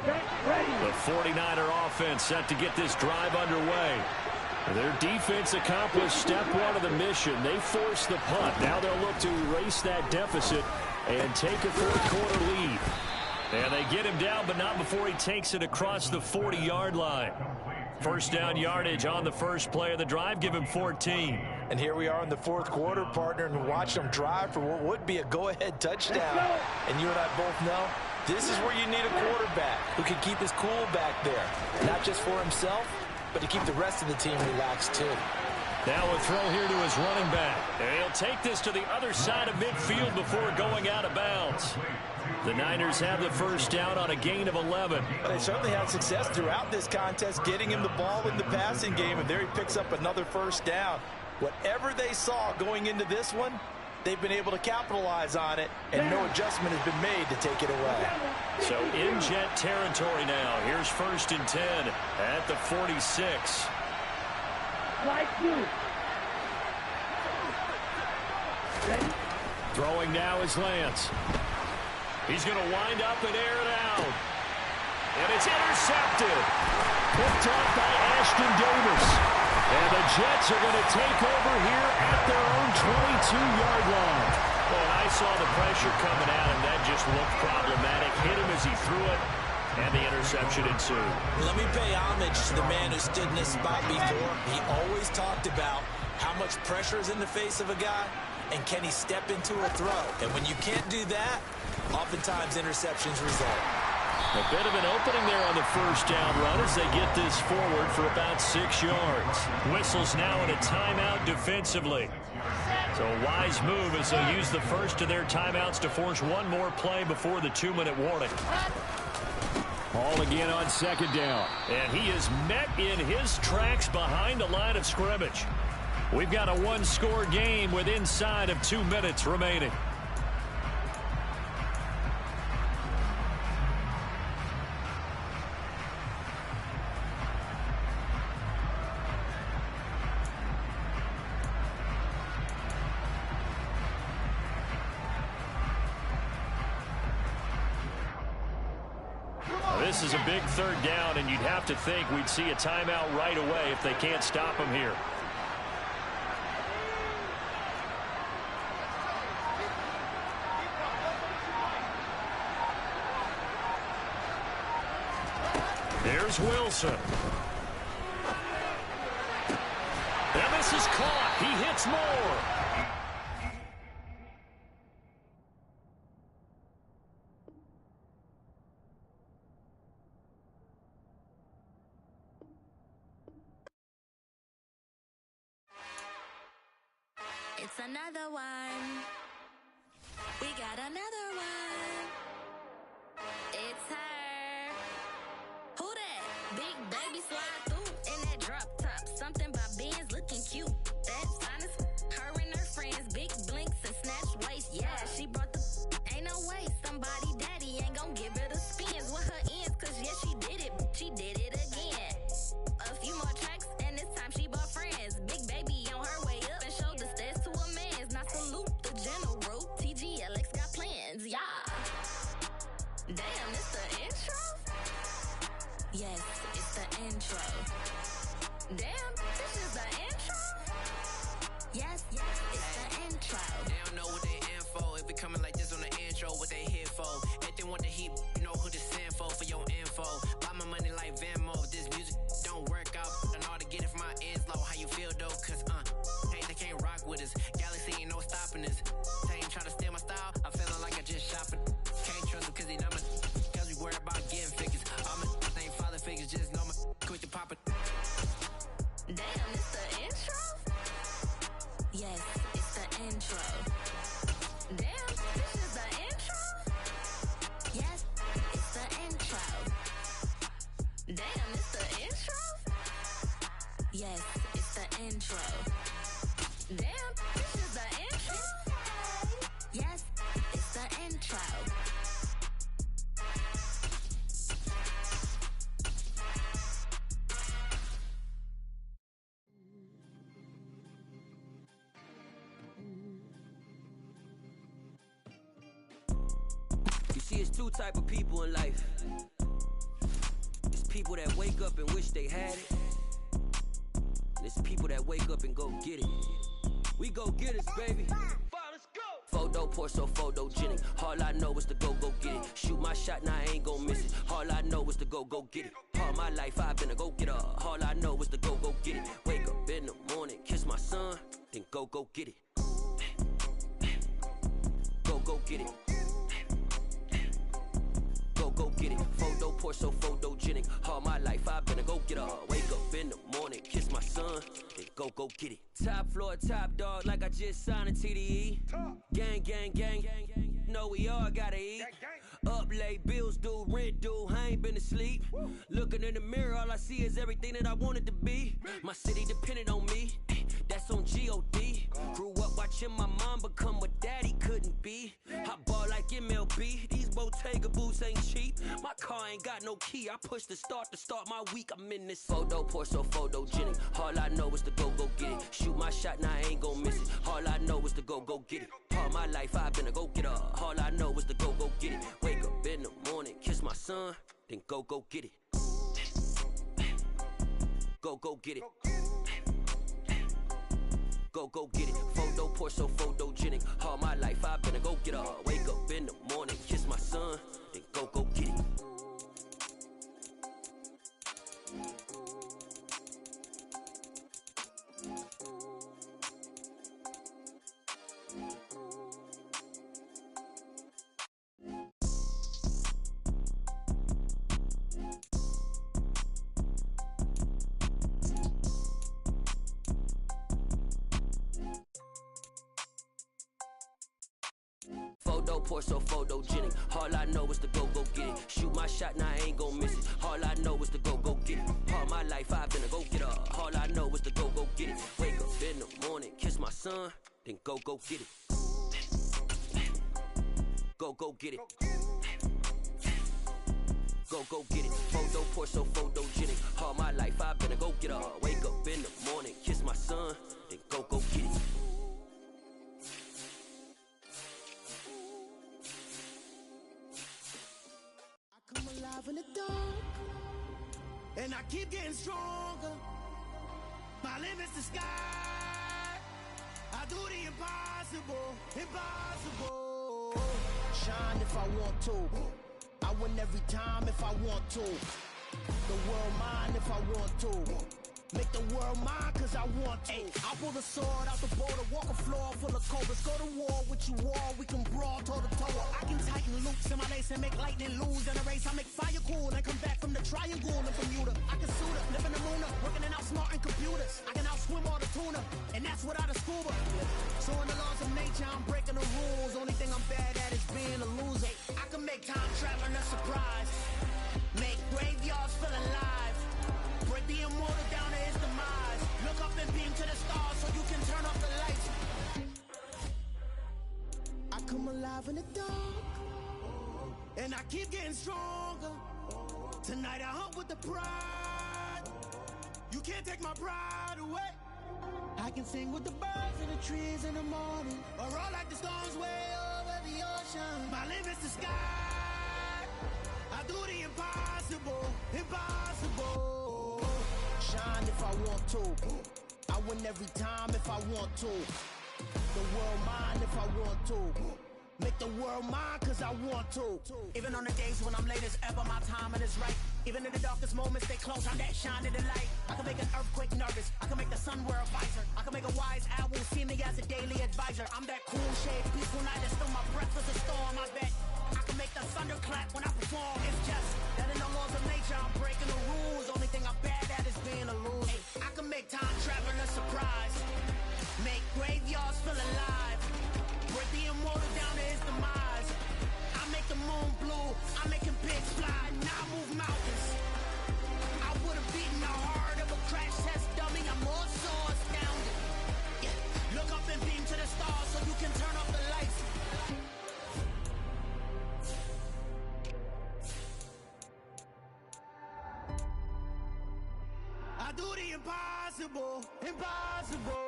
The 49er offense set to get this drive underway. Their defense accomplished step 1 of the mission. They forced the punt. Now they'll look to erase that deficit and take a 4th quarter lead. And they get him down, but not before he takes it across the 40-yard line. First down yardage on the first play of the drive. Give him 14. And here we are in the 4th quarter, partner, and watch them drive for what would be a go-ahead touchdown. And you and I both know this is where you need a quarterback who can keep his cool back there. Not just for himself, but to keep the rest of the team relaxed too. Now a throw here to his running back. And he'll take this to the other side of midfield before going out of bounds. The Niners have the first down on a gain of 11. They certainly had success throughout this contest, getting him the ball in the passing game, and there he picks up another first down. Whatever they saw going into this one, they've been able to capitalize on it, and no adjustment has been made to take it away. So in jet territory now. Here's 1st and 10 at the 46. Throwing now is Lance. He's going to wind up and air it out. And it's intercepted. Picked up by Ashton Davis. And the Jets are going to take over here at their own 22-yard line. Well, I saw the pressure coming at him. That just looked problematic. Hit him as he threw it, and the interception ensued. Let me pay homage to the man who stood in this spot before. He always talked about how much pressure is in the face of a guy, and can he step into a throw. And when you can't do that, oftentimes interceptions result. A bit of an opening there on the first down run as they get this forward for about 6 yards. Whistles now in a timeout defensively. So a wise move as they use the first of their timeouts to force one more play before the 2-minute warning. Ball again on second down. And he is met in his tracks behind the line of scrimmage. We've got a one-score game with inside of 2 minutes remaining. This is a big third down, and you'd have to think we'd see a timeout right away if they can't stop him here. Here's Wilson. And this is caught. He hits more. It's another one. We got another one. It's her. Who that? Big baby slide through in that drop top. Something by Benz looking cute. That's honest. Her and her friends, big blinks and snatch waist. Yeah, she brought the. Ain't no way somebody daddy ain't gon' give her the spins with her ends. Cause yeah, she did it. She did it again. A few more tracks and this time she bought friends. Big baby on her way up and showed the stairs to a man's. Now salute the general. TGLX got plans, yeah. Damn, it's the intro? Yes, it's the intro. Damn, this is the intro? Yes, it's the intro. They don't know what they in for. If we coming like this on the intro, what they here for? If they want the heat, you know who to send for your info. Buy my money like Venmo. If this music don't work out, and all to get it from my ends low. How you feel though? Cause hey, they can't rock with us. Galaxy ain't no stopping us. They ain't trying to steal my style. I'm feeling like I just shopping. Can't trust him cause he not my. Cause we worried about getting figures. All my ain't father figures. Just know my quick to pop it. Damn, it's the intro? Yes, it's the intro. Damn, this is the intro? Yes, it's the intro. Damn, it's the intro? Yes, it's the intro. Damn, this is the intro? Yes, it's the intro. You see, it's two type of people in life. It's people that wake up and wish they had it. And it's people that wake up and go get it. We go get it, baby. Photo pour so photogenic. All I know is to go get it. Shoot my shot, now I ain't gon' miss it. All I know is to go get it. All my life I've been a go-getter. All I know is to go get it. Wake up in the morning, kiss my son, then go get it. Go get it. Go get it. Photo pour so photogenic. All my life I've been a go-getter. Wake up in the morning, kiss my son, then go get it. Top floor, top dog, like I just signed a TDE. Gang. Know we all gotta eat. Up late, bills due, rent due, I ain't been asleep. Looking in the mirror, all I see is everything that I wanted to be. My city depended on me, that's on G.O.D. Grew up watching my mom become what daddy couldn't be. I ball like MLB, these Bottega boots ain't cheap. My car ain't got no key, I push the start to start my week. I'm in this photo pour so photogenic. All I know is to go get it. Shoot my shot, now I ain't gon' miss it. All I know is to go get it. All my life I've been a go-getter. All I know is to go get it. son, then go get it. Go get it. Go get it. Photo poor, so photogenic. All my life I've been a go getter. Wake up in the morning, kiss my son, then go get it. Photo poor, so photogenic. All I know is to go get it. Shoot my shot, now I ain't gon' miss it. All I know is to go get it. All my life I've been a go getter. All I know is to go get it. Wake up in the morning, kiss my son, then go get it. Go get it. Go get it. Photo poor, so photogenic. All my life I've been a go getter. Wake up in the morning, kiss my son, then go get it. Come alive in the dark, and I keep getting stronger. My limit's the sky. I do the impossible, impossible. Shine if I want to. I win every time if I want to. The world mine if I want to. Make the world mine cause I want to. Ay, I'll pull the sword out the border, walk a floor full of cobras. Go to war with you all, we can brawl toe to toe. I can tighten loops in my lace and make lightning lose in a race. I make fire cool and come back from the triangle in Bermuda. I can suit up, live in the moon up, working and outsmarting computers. I can outswim all the tuna, and that's without a scuba. So in the laws of nature, I'm breaking the rules. Only thing I'm bad at is being a loser. I can make time traveling a surprise, make graveyards feel alive. Break the immortal down to his demise. Look up and beam to the stars so you can turn off the lights. I come alive in the dark, and I keep getting stronger. Tonight I hunt with the pride. You can't take my pride away. I can sing with the birds and the trees in the morning, or roll like the storms way over the ocean. My limit's the sky. I do the impossible, impossible. Shine if I want to. I win every time if I want to. The world mine if I want to. Make the world mine cause I want to. Even on the days when I'm late as ever, my timing is right. Even in the darkest moments, stay close, I'm that shine in the light. I can make an earthquake nervous, I can make the sun wear a visor. I can make a wise owl see me as a daily advisor. I'm that cool shade, peaceful night, and still my breath is a storm, I bet. I can make the thunder clap when I perform. It's just that in the laws of nature, I'm breaking the rules. Only thing I'm bad at is being a loser. I can make time traveling a surprise, make graveyards feel alive. Break the immortal down to his demise. I make the moon blue, I make him pigs fly. Now I move mountains. I would've beaten the heart of a crash test dummy. I'm more so astounded. Yeah. Look up and beam to the stars so you can turn off the lights. I do the impossible, impossible.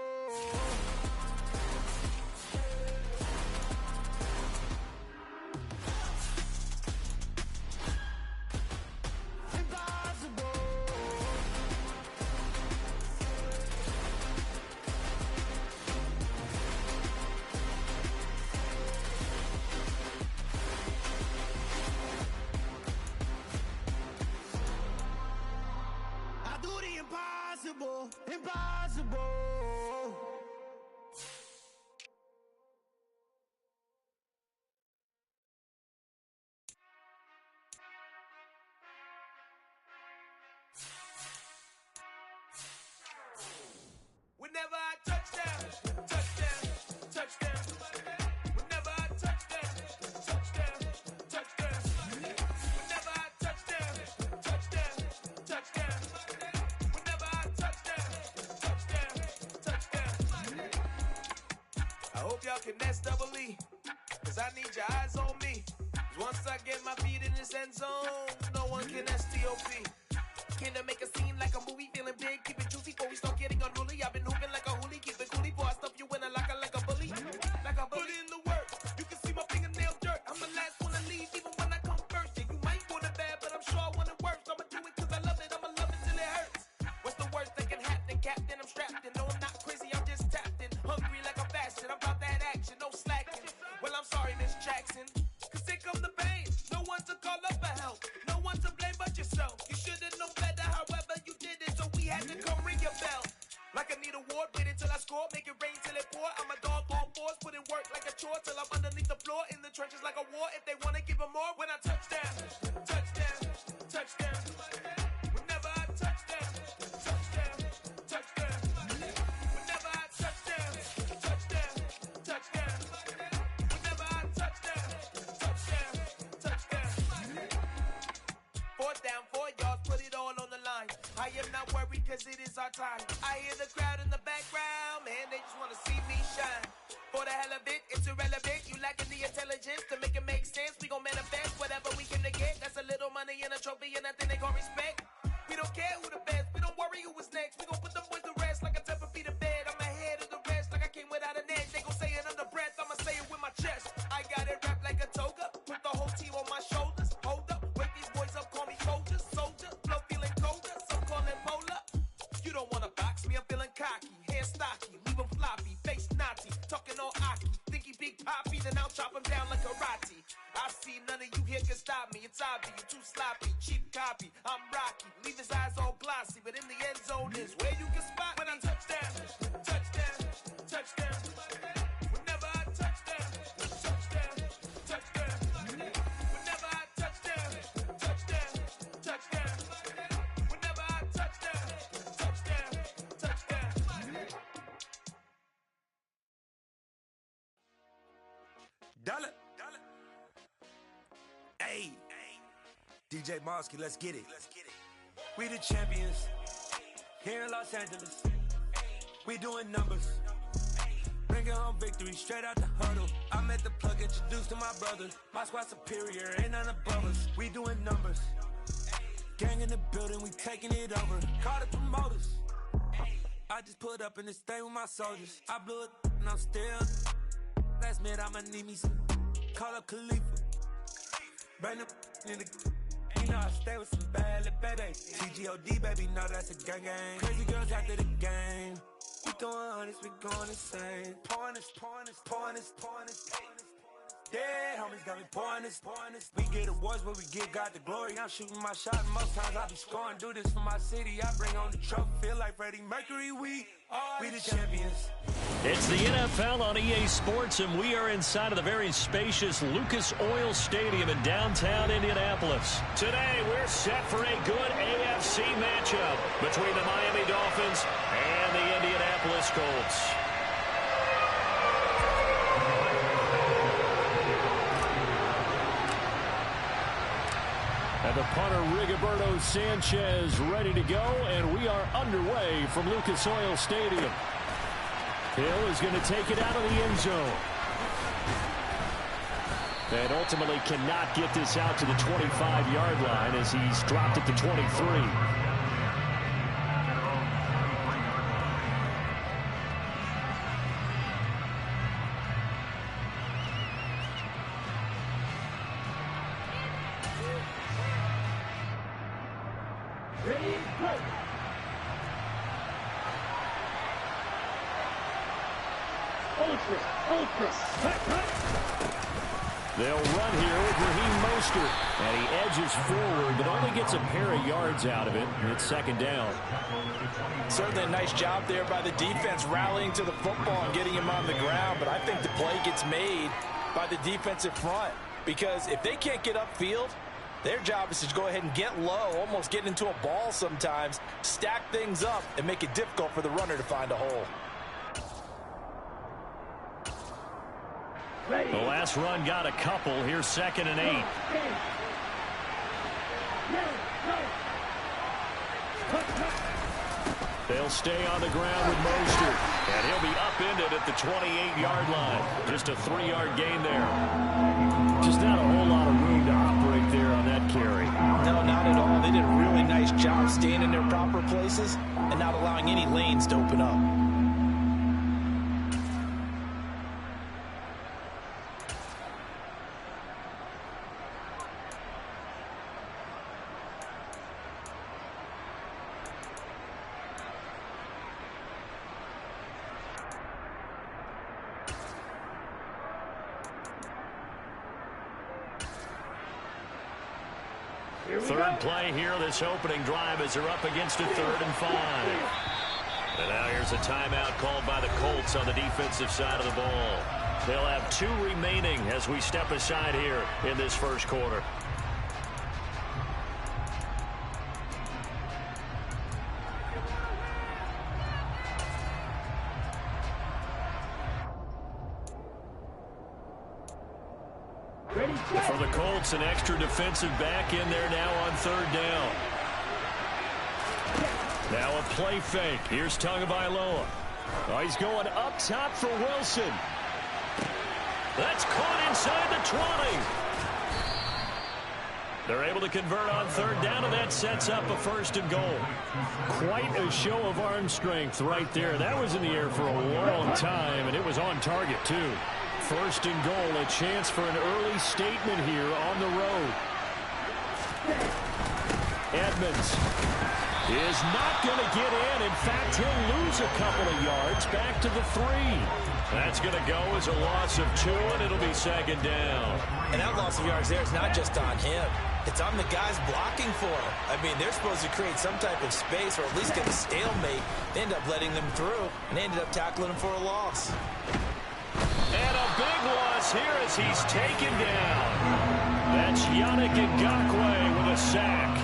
Impossible, impossible. Whenever I touchdown, touchdown, touchdown. Whenever I touchdown, touchdown, touchdown. Whenever I touchdown, touchdown, touchdown. Whenever I touchdown, touchdown, touchdown. I hope y'all can nest double E, cause I need your eyes on me. Cause once I get my feet in this end zone, no one can STOP. Can I make a scene like a movie, feeling big, keep it juicy before we start getting unruly. I've been hooping like a hoolie, keep it coolie before I stuff you in a locker like a bully. Like a bully. Put in the work, you can see my fingernail dirt. I'm the last one to leave, even when I come first. Yeah, you might want a bad trenches like a war. If they want to give them more, when I touch down, touchdown, touchdown. Whenever I touch down, touchdown, touchdown. Whenever I touch down, touchdown, touchdown. Whenever I touch down, touchdown, touchdown. 4th down, 4 yards, put it all on the line. I am not worried because it is our time. I hear the crowd in the background, man, they just want to see me shine. For the hell of it, it's irrelevant. You lacking the intelligence to make it make sense. We gon' manifest whatever we came to get. That's a little money and a trophy and nothing they gon' respect. We don't care who the best, we don't worry who is next. We gon' put them boys to rest like a 10 feet of bed. I'm ahead of the rest like I came without a net. They gon' say it under breath, I'ma say it with my chest. I got it wrapped like a toga, put the whole team on my shoulders. Hold up, wake these boys up, call me soldier, flow feeling colder, some call it polar. You don't wanna box me, I'm feeling cocky, hair stocky, leave him floppy, face naughty, talking all aki, think he big poppy, then I'll chop him down like karate. I see none of you here can stop me, it's obvious, you too sloppy, cheap copy, I'm rocky, leave his eyes all glossy, but in the end zone is where you can spot when I touchdown, touchdown, touchdown. Whenever I touchdown, touchdown, touchdown. Whenever I touchdown, touchdown, touchdown. Whenever I touchdown, touchdown, touchdown. Dollar. Hey, DJ Mosky, let's get it. We the champions here in Los Angeles. We doing numbers. Bringing home victory straight out the huddle. I met the plug, introduced to my brother. My squad superior, ain't none above us. We doing numbers. Gang in the building, we taking it over. Call the promoters. I just put up in this thing with my soldiers. I blew it and I'm still. Last minute I'ma need me some. Call up Khalifa. Bring them in the. You know I stay with some bad little baby. TGOD baby, know that's a gang gang. Crazy girls after the game. We throwing hundreds, we going insane. Pouring this. Yeah, homies got me pouring this. We get awards, but we give God the glory. I'm shooting my shot, and most times I be scoring. Do this for my city, I bring on the trophy. Feel like Freddie Mercury, we the champions. It's the NFL on EA Sports, and we are inside of the very spacious Lucas Oil Stadium in downtown Indianapolis. Today, we're set for a good AFC matchup between the Miami Dolphins and the Indianapolis Colts. And the punter, Rigoberto Sanchez, ready to go, and we are underway from Lucas Oil Stadium. Hill is going to take it out of the end zone. And ultimately cannot get this out to the 25-yard line as he's dropped at the 23. They'll run here with Raheem Mostert, and he edges forward, but only gets a pair of yards out of it, and it's second down. Certainly a nice job there by the defense, rallying to the football and getting him on the ground, but I think the play gets made by the defensive front, because if they can't get upfield, their job is to go ahead and get low, almost get into a ball sometimes, stack things up, and make it difficult for the runner to find a hole. The last run got a couple. Here's 2nd and 8. They'll stay on the ground with Mostert, and he'll be upended at the 28-yard line. Just a 3-yard gain there. Just not a whole lot of room to operate there on that carry. No, not at all. They did a really nice job staying in their proper places and not allowing any lanes to open up. Third play here, this opening drive as they're up against a 3rd and 5. And now here's a timeout called by the Colts on the defensive side of the ball. They'll have 2 remaining as we step aside here in this first quarter. For the Colts, an extra defensive back in there now on 3rd down. Now a play fake. Here's Tagovailoa. Oh, he's going up top for Wilson. That's caught inside the 20. They're able to convert on 3rd down, and that sets up a 1st and goal. Quite a show of arm strength right there. That was in the air for a long time, and it was on target, too. 1st and goal, a chance for an early statement here on the road. Edmonds is not going to get in. In fact, he'll lose a couple of yards back to the 3. That's going to go as a loss of 2, and it'll be 2nd down. And that loss of yards there is not just on him. It's on the guys blocking for him. I mean, they're supposed to create some type of space or at least get a stalemate. They end up letting them through, and they ended up tackling him for a loss. And a big loss here as he's taken down. That's Yannick Ngakoue with a sack.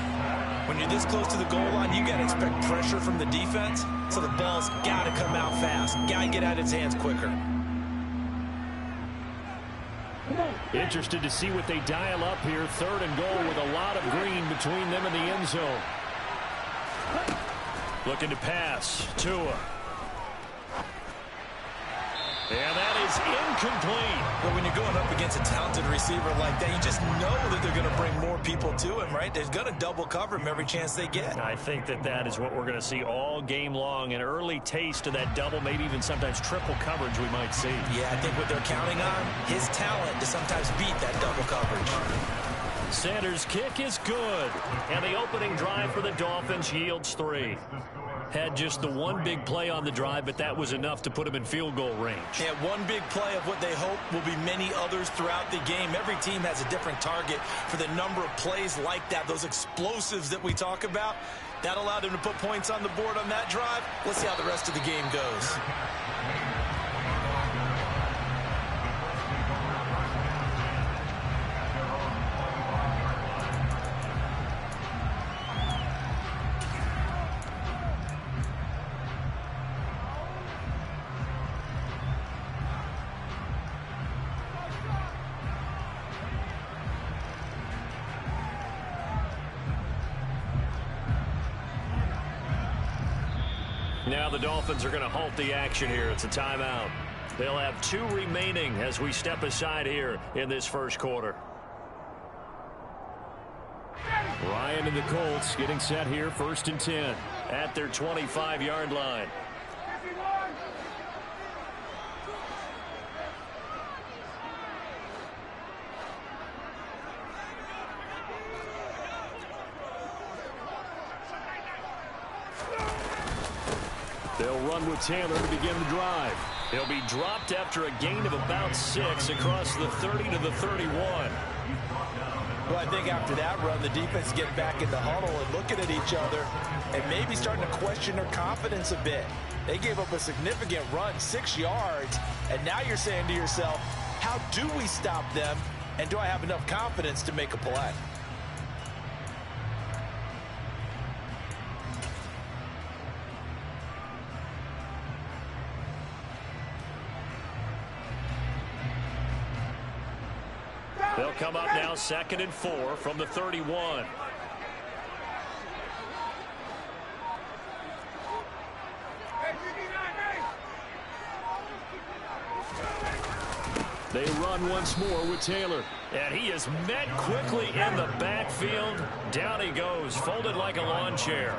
When you're this close to the goal line, you got to expect pressure from the defense. So the ball's got to come out fast. Got to get out of his hands quicker. Interested to see what they dial up here. 3rd and goal with a lot of green between them and the end zone. Looking to pass. Tua. And that is incomplete. But when you're going up against a talented receiver like that, you just know that they're going to bring more people to him, right? They're going to double cover him every chance they get. I think that is what we're going to see all game long. An early taste of that double, maybe even sometimes triple coverage we might see. Yeah, I think what they're counting on, his talent to sometimes beat that double coverage. Sanders' kick is good. And the opening drive for the Dolphins yields 3. Had just the one big play on the drive, but that was enough to put him in field goal range. Yeah, one big play of what they hope will be many others throughout the game. Every team has a different target for the number of plays like that, those explosives that we talk about. That allowed him to put points on the board on that drive. Let's see how the rest of the game goes. Now the Dolphins are going to halt the action here. It's a timeout. They'll have 2 remaining as we step aside here in this first quarter. Ryan and the Colts getting set here, 1st and 10 at their 25-yard line. They'll run with Taylor to begin the drive. He'll be dropped after a gain of about 6 across the 30 to the 31. Well, I think after that run, the defense getting back in the huddle and looking at each other and maybe starting to question their confidence a bit. They gave up a significant run, 6 yards, and now you're saying to yourself, how do we stop them, and do I have enough confidence to make a play? They'll come up now 2nd and 4 from the 31. They run once more with Taylor. And he is met quickly in the backfield. Down he goes, folded like a lawn chair.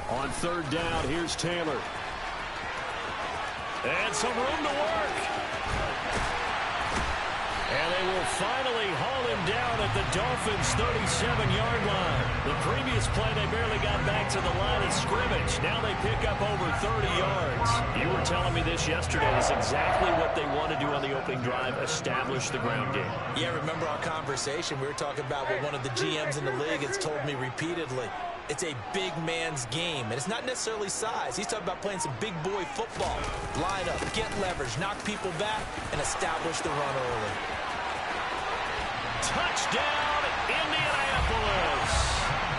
On 3rd down, here's Taylor. And some room to work. And they will finally haul him down at the Dolphins' 37-yard line. The previous play, they barely got back to the line of scrimmage. Now they pick up over 30 yards. You were telling me this yesterday is exactly what they want to do on the opening drive, establish the ground game. Yeah, remember our conversation? We were talking about what one of the GMs in the league has told me repeatedly. It's a big man's game, and it's not necessarily size. He's talking about playing some big boy football. Line up, get leverage, knock people back, and establish the run early. Touchdown, Indianapolis.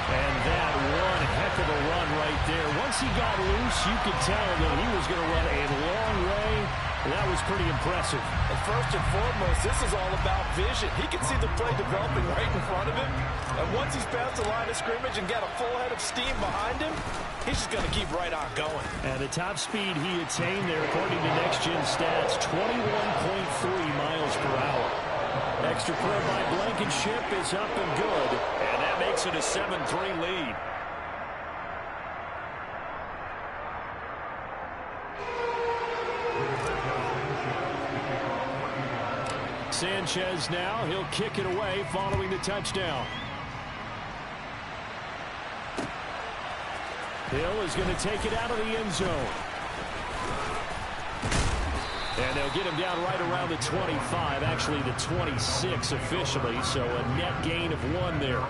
And that one heck of a run right there. Once he got loose, you could tell that he was going to run a long way. And that was pretty impressive. And first and foremost, this is all about vision. He can see the play developing right in front of him. And once he's past the line of scrimmage and got a full head of steam behind him, he's just going to keep right on going. And the top speed he attained there, according to Next Gen Stats, 21.3 miles per hour. Extra point by Blankenship is up and good. And that makes it a 7-3 lead. Sanchez now, he'll kick it away following the touchdown. Hill is going to take it out of the end zone. And they'll get him down right around the 25, actually the 26 officially, so a net gain of 1 there.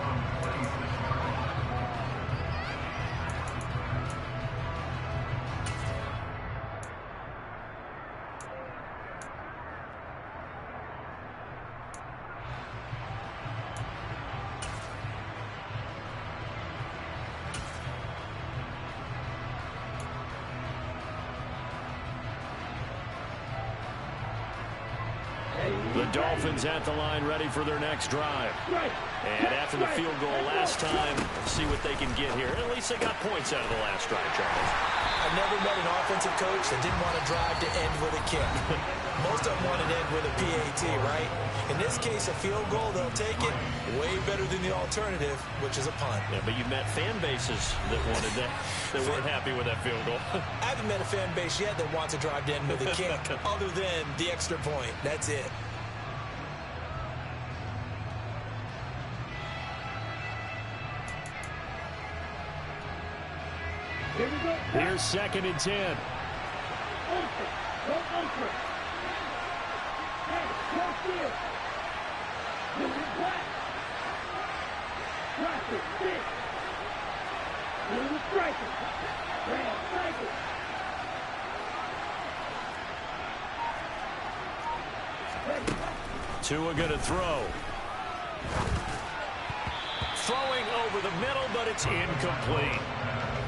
The Dolphins at the line ready for their next drive. And after the field goal last time, see what they can get here. At least they got points out of the last drive, Charles. I've never met an offensive coach that didn't want to drive to end with a kick. Most of them want to end with a PAT, right? In this case, a field goal, they'll take it. Way better than the alternative, which is a punt. Yeah, but you've met fan bases that wanted that, that weren't happy with that field goal. I haven't met a fan base yet that wants to drive to end with a kick, other than the extra point. That's it. Here's 2nd and 10. Tua going to throw. Throwing over the middle, but it's incomplete.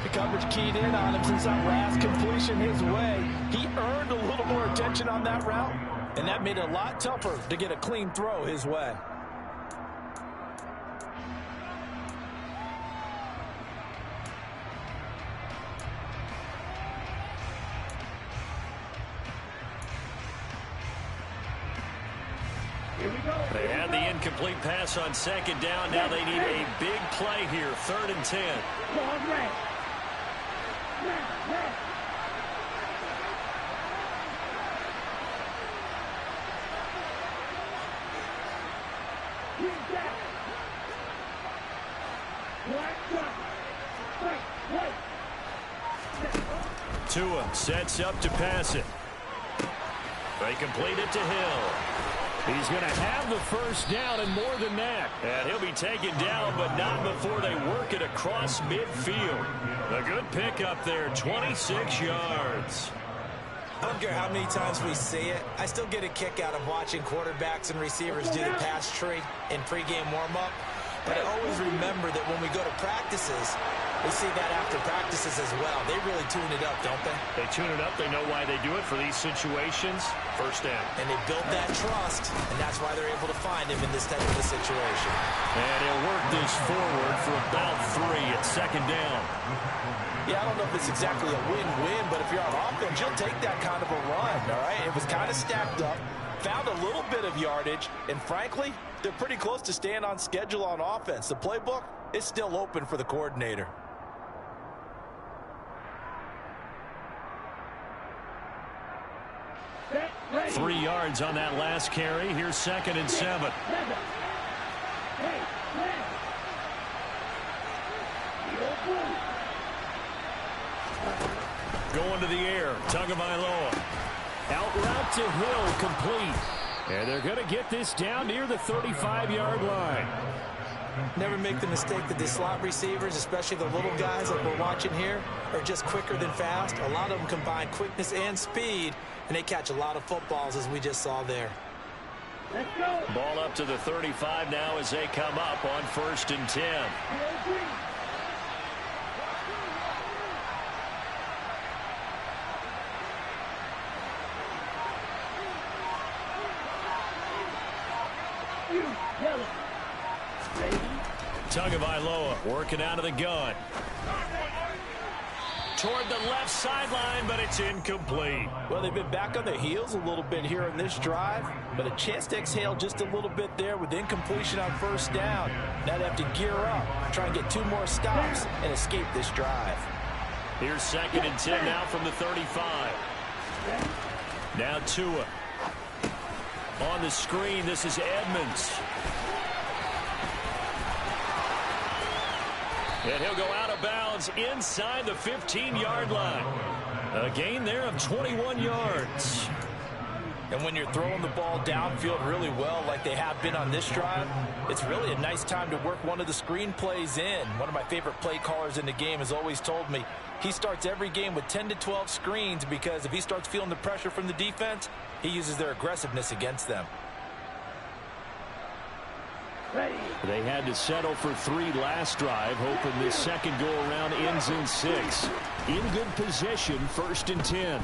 The coverage keyed in on him since that last completion his way. He earned a little more attention on that route, and that made it a lot tougher to get a clean throw his way. They had the incomplete pass on 2nd down. Now they need a big play here. 3rd and 10. Tua sets up to pass it. They complete it to Hill. He's going to have the first down and more than that. And he'll be taken down, but not before they work it across midfield. A good pickup there, 26 yards. I don't care how many times we see it. I still get a kick out of watching quarterbacks and receivers do the pass tree in pregame warm-up. But I always remember that when we go to practices, we see that after practices as well. They really tune it up, don't they? They tune it up. They know why they do it for these situations. First down. And they build that trust, and that's why they're able to find him in this type of a situation. And he'll work this forward for about 3 at 2nd down. Yeah, I don't know if it's exactly a win-win, but if you're on offense, you'll take that kind of a run, all right? It was kind of stacked up, found a little bit of yardage, and frankly, they're pretty close to staying on schedule on offense. The playbook is still open for the coordinator. 3 yards on that last carry. Here's 2nd and 7. Going to the air. Tagovailoa. Out route to Hill, complete. And they're going to get this down near the 35-yard line. Never make the mistake that the slot receivers, especially the little guys like we're watching here, are just quicker than fast. A lot of them combine quickness and speed, and they catch a lot of footballs, as we just saw there. Let's go. Ball up to the 35 now as they come up on 1st and 10. Tagovailoa working out of the gun. Toward the left sideline, but it's incomplete. Well, they've been back on their heels a little bit here on this drive, but a chance to exhale just a little bit there with incompletion on 1st down. Now they have to gear up, try and get 2 more stops, and escape this drive. Here's 2nd and 10 now from the 35. Now Tua. On the screen, this is Edmonds. And he'll go out of bounds inside the 15-yard line. A gain there of 21 yards. And when you're throwing the ball downfield really well like they have been on this drive, it's really a nice time to work one of the screen plays in. One of my favorite play callers in the game has always told me he starts every game with 10 to 12 screens because if he starts feeling the pressure from the defense, he uses their aggressiveness against them. They had to settle for 3 last drive, hoping this second go-around ends in 6. In good position, 1st and 10.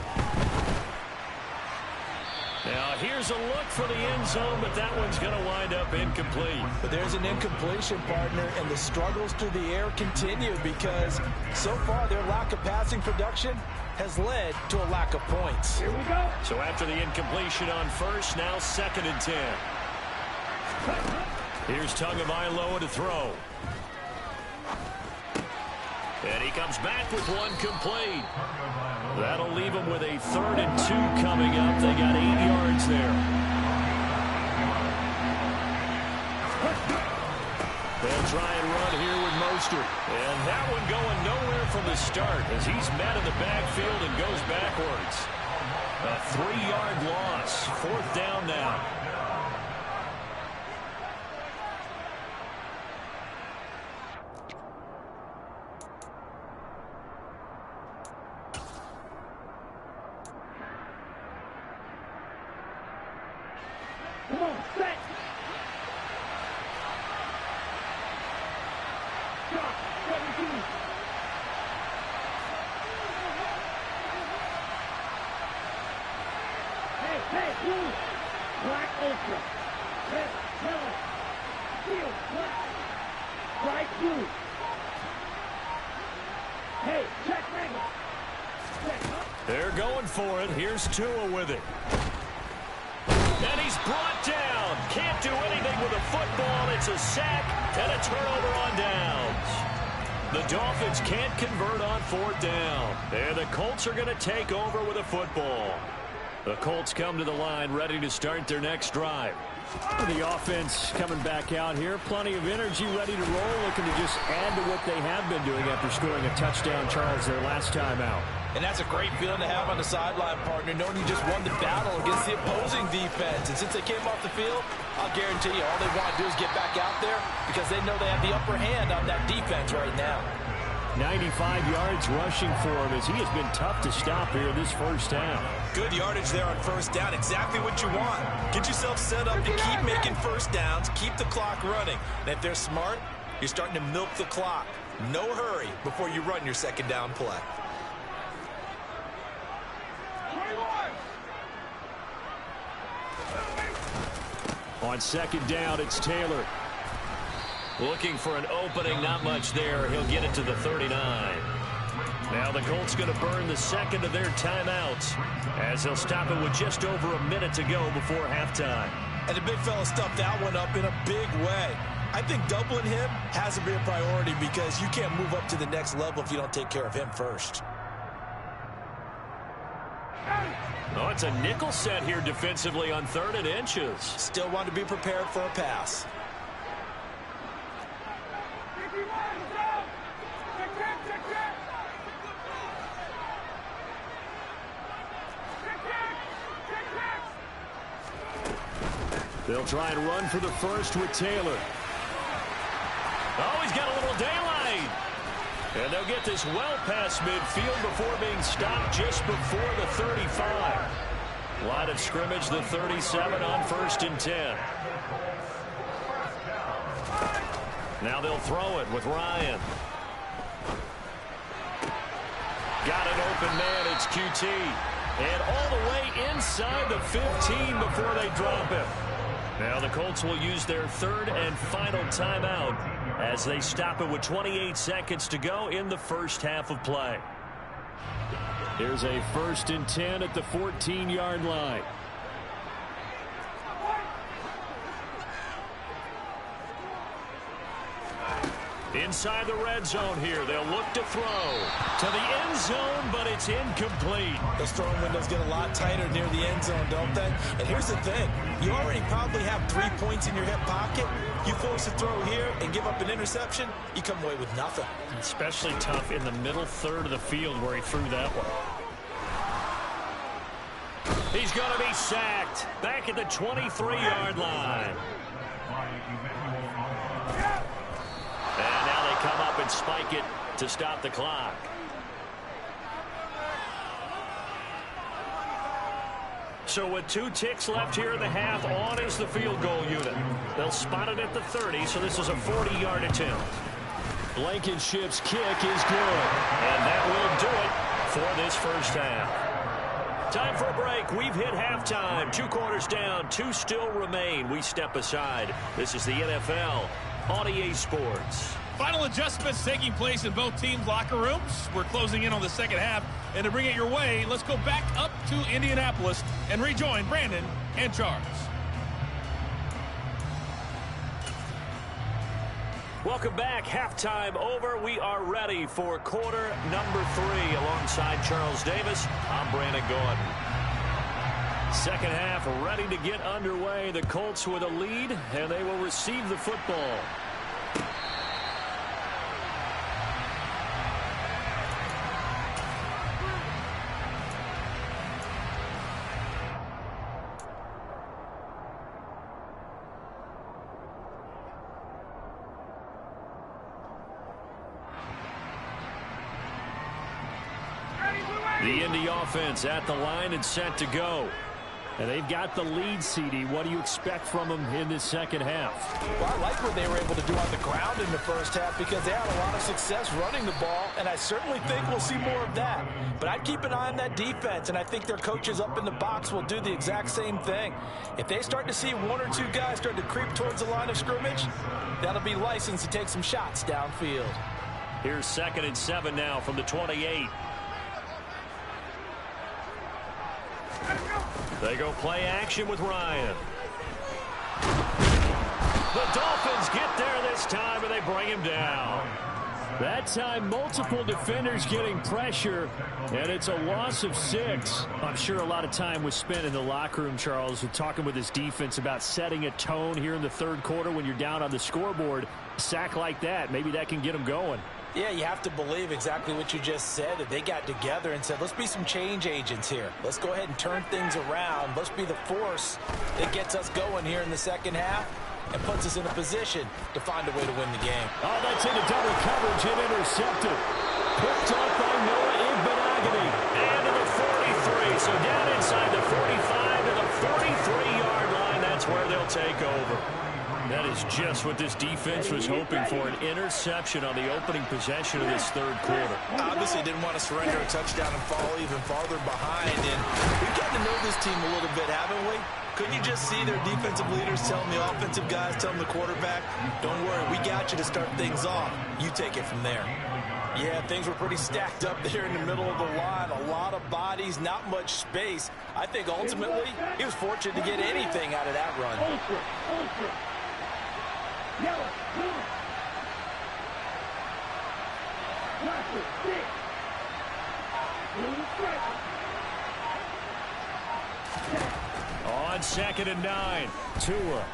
Now, here's a look for the end zone, but that one's going to wind up incomplete. But there's an incompletion, partner, and the struggles through the air continue because so far their lack of passing production has led to a lack of points. Here we go. So after the incompletion on 1st, now 2nd and 10. Here's Tagovailoa to throw. And he comes back with one complete. That'll leave him with a 3rd and 2 coming up. They got 8 yards there. They'll try and run here with Mostert. And that one going nowhere from the start as he's met in the backfield and goes backwards. A 3-yard loss. 4th down now. Come on, set. Drop, 17. Hey, blue. Black ultra. Red, yellow. Steel, black. Bright blue. Hey, check regular. They're going for it. Here's Tua with it. And he's brought down. Can't do anything with a football. It's a sack and a turnover on downs. The Dolphins can't convert on 4th down. And the Colts are going to take over with a football. The Colts come to the line ready to start their next drive. The offense coming back out here. Plenty of energy, ready to roll. Looking to just add to what they have been doing after scoring a touchdown, Charles, their last time out. And that's a great feeling to have on the sideline, partner, knowing you just won the battle against the opposing defense. And since they came off the field, I'll guarantee you all they want to do is get back out there because they know they have the upper hand on that defense right now. 95 yards rushing for him as he has been tough to stop here this 1st down. Good yardage there on 1st down. Exactly what you want. Get yourself set up to keep making 1st downs, keep the clock running. And if they're smart, you're starting to milk the clock. No hurry before you run your 2nd down play. On 2nd down, it's Taylor. Looking for an opening, not much there. He'll get it to the 39. Now the Colts going to burn the 2nd of their timeouts as they'll stop it with just over a minute to go before halftime. And the big fella stuffed that one up in a big way. I think doubling him has to be a priority because you can't move up to the next level if you don't take care of him first. Oh, it's a nickel set here defensively on 3rd and inches. Still want to be prepared for a pass. They'll try and run for the first with Taylor. Oh, he's got a little daylight. And they'll get this well past midfield before being stopped just before the 35. Line of scrimmage, the 37 on 1st and 10. Now they'll throw it with Ryan. Got an open man, it's QT. And all the way inside the 15 before they drop him. Now the Colts will use their 3rd and final timeout as they stop it with 28 seconds to go in the first half of play. Here's a 1st and 10 at the 14-yard line. Inside the red zone here. They'll look to throw to the end zone, but it's incomplete. Those throwing windows get a lot tighter near the end zone, don't they? And here's the thing. You already probably have 3 points in your hip pocket. You force a throw here and give up an interception, you come away with nothing. Especially tough in the middle 3rd of the field where he threw that one. He's going to be sacked back at the 23-yard line. And now they come up and spike it to stop the clock. So with 2 ticks left here in the half, on is the field goal unit. They'll spot it at the 30, so this is a 40-yard attempt. Blankenship's kick is good. And that will do it for this first half. Time for a break. We've hit halftime. 2 quarters down, 2 still remain. We step aside. This is the NFL on EA Sports. Final adjustments taking place in both teams' locker rooms. We're closing in on the second half. And to bring it your way, let's go back up to Indianapolis and rejoin Brandon and Charles. Welcome back. Halftime over. We are ready for quarter number 3 alongside Charles Davis. I'm Brandon Gordon. Second half ready to get underway. The Colts with a lead, and they will receive the football. The Indy offense at the line and set to go. And they've got the lead, CD. What do you expect from them in this second half? Well, I like what they were able to do on the ground in the first half because they had a lot of success running the ball, and I certainly think we'll see more of that. But I'd keep an eye on that defense, and I think their coaches up in the box will do the exact same thing. If they start to see 1 or 2 guys start to creep towards the line of scrimmage, that'll be licensed to take some shots downfield. Here's 2nd and 7 now from the 28. They go play action with Ryan. The Dolphins get there this time, and they bring him down. That time, multiple defenders getting pressure, and it's a loss of 6. I'm sure a lot of time was spent in the locker room, Charles, with talking with his defense about setting a tone here in the 3rd quarter when you're down on the scoreboard. A sack like that, maybe that can get them going. Yeah, you have to believe exactly what you just said, that they got together and said, let's be some change agents here. Let's go ahead and turn things around. Let's be the force that gets us going here in the second half and puts us in a position to find a way to win the game. Oh, that's into double coverage and intercepted. Picked up by Noah Igbenogany. And to the 43. So down inside the 45 to the 43-yard line. That's where they'll take over. That is just what this defense was hoping for, an interception on the opening possession of this 3rd quarter. Obviously didn't want to surrender a touchdown and fall even farther behind. And we've gotten to know this team a little bit, haven't we? Couldn't you just see their defensive leaders telling the offensive guys, telling the quarterback, don't worry, we got you to start things off. You take it from there. Yeah, things were pretty stacked up there in the middle of the line. A lot of bodies, not much space. I think ultimately he was fortunate to get anything out of that run. on 2nd and 9. Tua.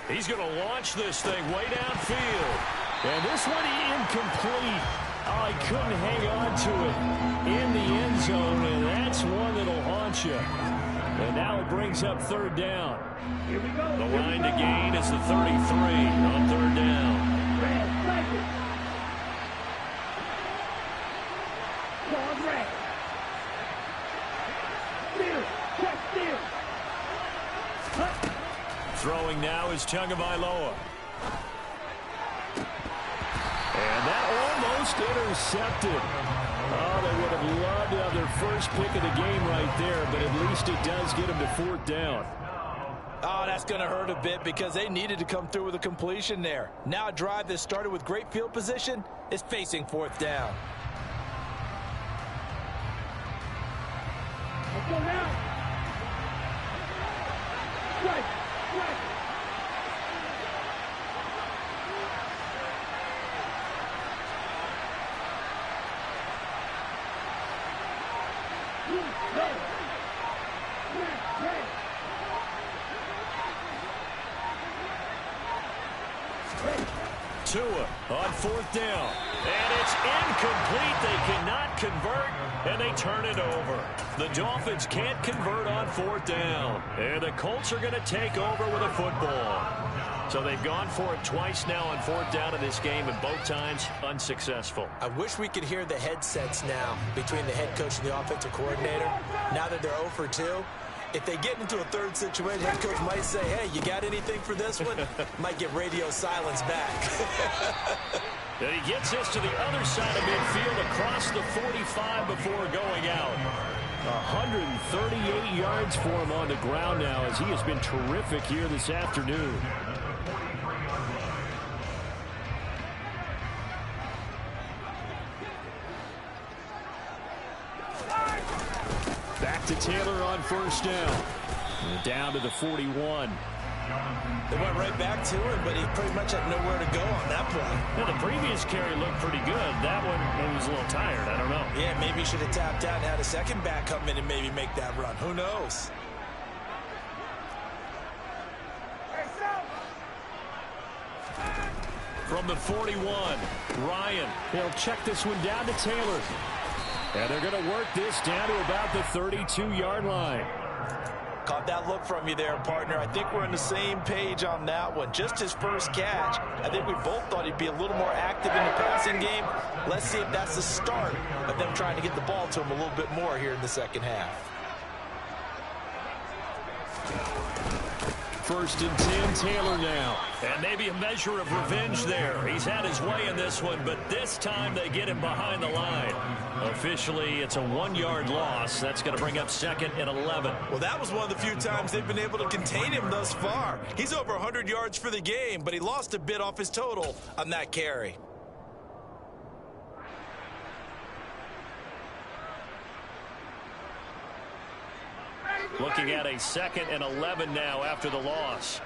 He's going to launch this thing way downfield. And this one incomplete. Oh, he couldn't hang on to it in the end zone, and that's one that'll haunt you. And now it brings up 3rd down. Here we go. The line to gain is the 33 on 3rd down. Sean Ray. Steal. Check steal. Throwing now is Tagovailoa. And that almost intercepted. Oh, they would have loved to have their first pick of the game right there, but at least it does get them to 4th down. Oh, that's going to hurt a bit because they needed to come through with a completion there. Now a drive that started with great field position is facing 4th down. Let's go now. Strike. Strike. Tua on 4th down. And it's incomplete. They cannot convert, and they turn it over. The Dolphins can't convert on 4th down. And the Colts are going to take over with a football. So they've gone for it twice now on 4th down in this game, and both times unsuccessful. I wish we could hear the headsets now between the head coach and the offensive coordinator. Now that they're 0 for 2, if they get into a 3rd situation, head coach might say, hey, you got anything for this one? Might get radio silence back. And he gets this to the other side of midfield across the 45 before going out. 138 yards for him on the ground now as he has been terrific here this afternoon. Back to Taylor on 1st down. And down to the 41. They went right back to him, but he pretty much had nowhere to go on that play. Now, the previous carry looked pretty good. That one, he was a little tired. I don't know. Yeah, maybe he should have tapped out and had a second back come in and maybe make that run. Who knows? From the 41, Ryan. He'll check this one down to Taylor. And they're going to work this down to about the 32-yard line. Caught that look from you there, partner. I think we're on the same page on that one. Just his first catch. I think we both thought he'd be a little more active in the passing game. Let's see if that's the start of them trying to get the ball to him a little bit more here in the second half. 1st and 10, Taylor now. And maybe a measure of revenge there. He's had his way in this one, but this time they get him behind the line. Officially, it's a 1-yard loss. That's going to bring up 2nd and 11. Well, that was one of the few times they've been able to contain him thus far. He's over 100 yards for the game, but he lost a bit off his total on that carry. Looking at a 2nd and 11 now after the loss.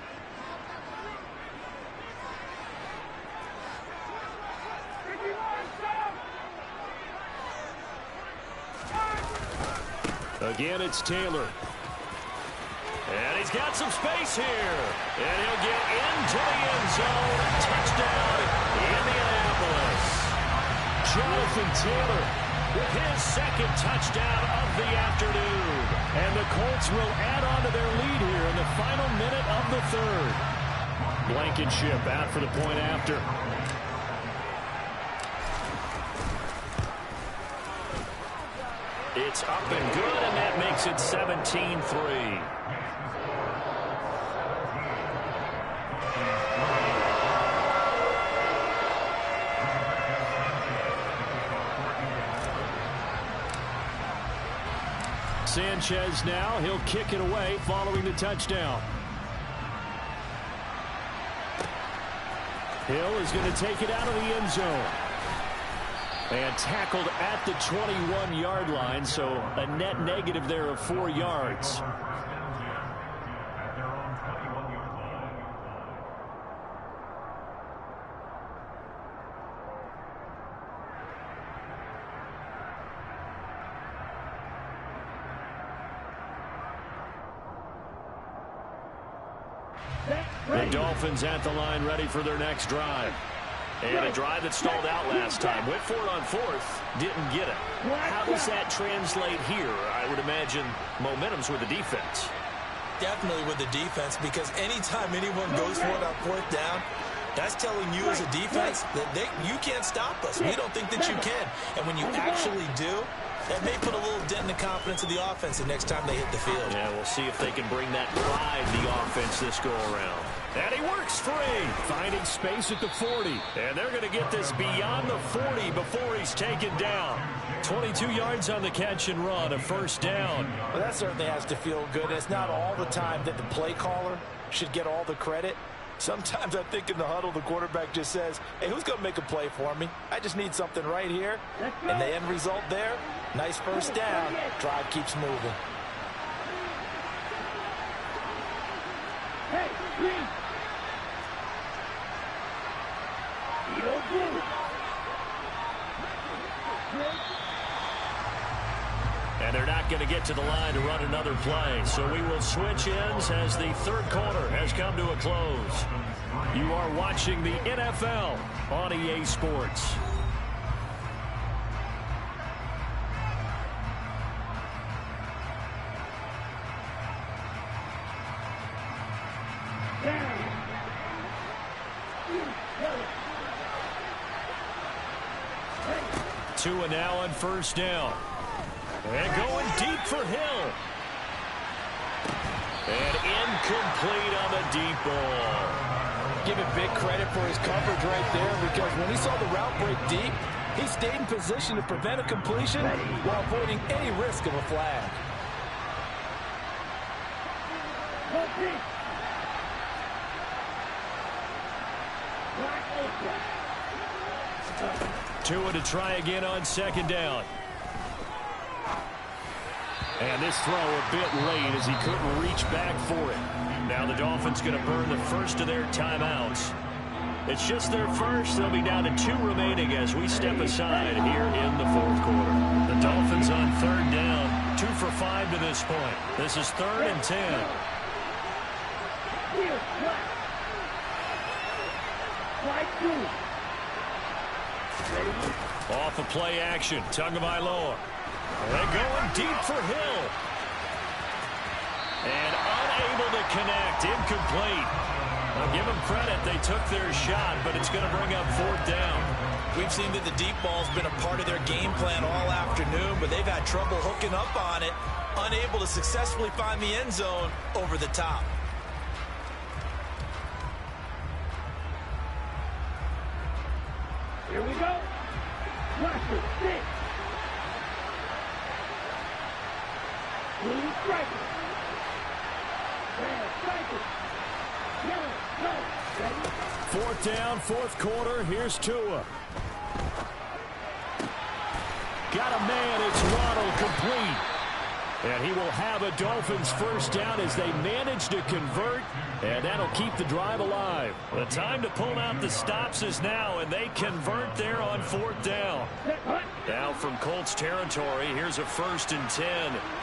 Again, it's Taylor. And he's got some space here. And he'll get into the end zone. Touchdown, Indianapolis. Jonathan Taylor with his 2nd touchdown of the afternoon. And the Colts will add on to their lead here in the final minute of the 3rd. Blankenship out for the point after. It's up and good, and that makes it 17-3. Sanchez now, he'll kick it away following the touchdown. Hill is going to take it out of the end zone. And tackled at the 21-yard line, so a net negative there of 4 yards. The Dolphins at the line ready for their next drive. And a drive that stalled out last time. Went for it on fourth. Didn't get it. How does that translate here? I would imagine momentum's with the defense. Definitely with the defense, because anytime anyone goes for it on fourth down, that's telling you as a defense that you can't stop us. We don't think that you can. And when you actually do, that may put a little dent in the confidence of the offense the next time they hit the field. Yeah, we'll see if they can bring that pride to the offense this go-around. And he works free, finding space at the 40. And they're going to get this beyond the 40 before he's taken down. 22 yards on the catch and run, a first down. Well, that certainly has to feel good. It's not all the time that the play caller should get all the credit. Sometimes I think in the huddle, the quarterback just says, hey, who's going to make a play for me? I just need something right here. And the end result there, nice first down. Drive keeps moving. Hey, green. Yo, blue. And they're not going to get to the line to run another play. So we will switch ends as the third quarter has come to a close. You are watching the NFL on EA Sports. Tua now on first down. And going deep for Hill. And incomplete on the deep ball. Give him big credit for his coverage right there, because when he saw the route break deep, he stayed in position to prevent a completion while avoiding any risk of a flag. Tua to try again on second down. And this throw a bit late as he couldn't reach back for it. Now the Dolphins going to burn the first of their timeouts. It's just their first. They'll be down to 2 remaining as we step aside here in the fourth quarter. The Dolphins on third down, 2 for 5 to this point. This is 3rd and 10. Off of play action, Tagovailoa. They're going deep for Hill. And unable to connect, incomplete. I'll give them credit, they took their shot, but it's going to bring up 4th down. We've seen that the deep ball's been a part of their game plan all afternoon, but they've had trouble hooking up on it, unable to successfully find the end zone over the top. Here we go. Watch it, 6. Blue striker. Red striker. Yellow, no. Ready? 4th down, 4th quarter. Here's Tua. Got a man. It's Waddle, complete. And he will have a Dolphins first down as they manage to convert. And that'll keep the drive alive. The time to pull out the stops is now, and they convert there on 4th down. Now from Colts territory, here's a 1st and 10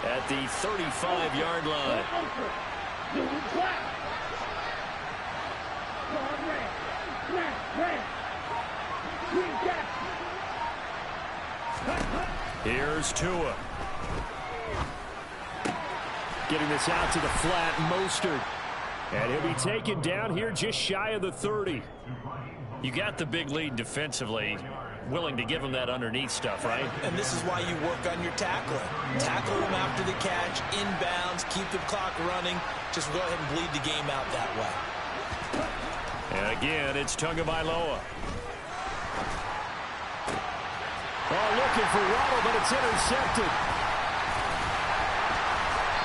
at the 35-yard line. Here's Tua. Getting this out to the flat, Mostert. And he'll be taken down here just shy of the 30. You got the big lead defensively. Willing to give him that underneath stuff, right? And this is why you work on your tackling. Tackle him after the catch, inbounds, keep the clock running. Just go ahead and bleed the game out that way. And again, it's Tagovailoa. Oh, looking for Waddle, but it's intercepted.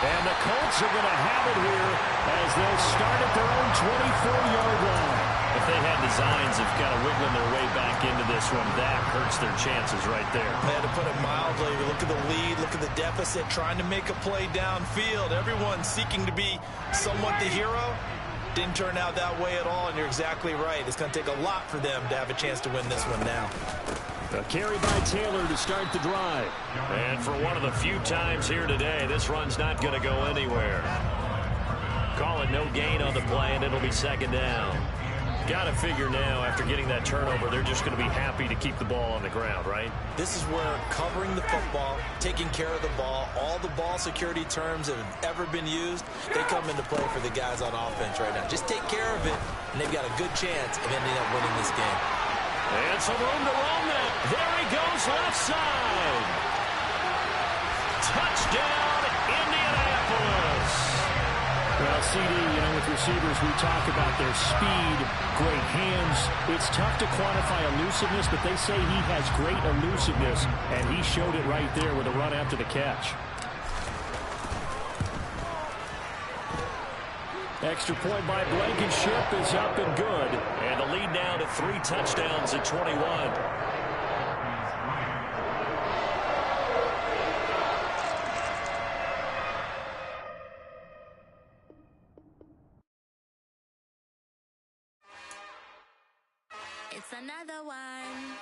And the Colts are going to have it here as they'll start at their own 24-yard line. If they had designs of kind of wiggling their way back into this one, that hurts their chances right there. Man, to put it mildly, look at the lead, look at the deficit, trying to make a play downfield. Everyone seeking to be somewhat the hero. Didn't turn out that way at all, and you're exactly right. It's going to take a lot for them to have a chance to win this one now. A carry by Taylor to start the drive. And for one of the few times here today, this run's not going to go anywhere. call it no gain on the play, and it'll be second down. Got to figure now, after getting that turnover, they're just going to be happy to keep the ball on the ground, right? This is where covering the football, taking care of the ball, all the ball security terms that have ever been used, they come into play for the guys on offense right now. Just take care of it, and they've got a good chance of ending up winning this game. And some room to roam now. There he goes, left side. Touchdown, Indianapolis. Well, CD, with receivers, we talk about their speed, great hands. It's tough to quantify elusiveness, but they say he has great elusiveness, and he showed it right there with a run after the catch. Extra point by Blankenship is up and good. And the lead now to 3 touchdowns at 21. It's another one.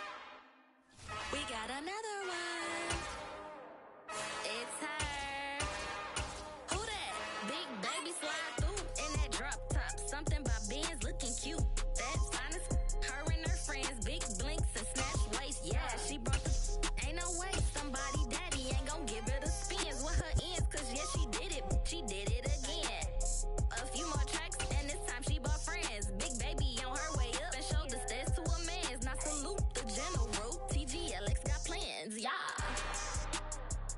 We got another one. It's her. Who that? Big baby slide through in that drop top. Something by Benz looking cute. That's honest. Her and her friends, big blinks and snatch waist. Yeah, she brought the. Ain't no way somebody daddy ain't gon' give her the spins with her ends. Cause yeah, she did it. She did it again. A few more tracks and this time she bought friends. Big baby on her way up and showed the stairs to a man's. Now salute the general. TGLX got plans, yeah.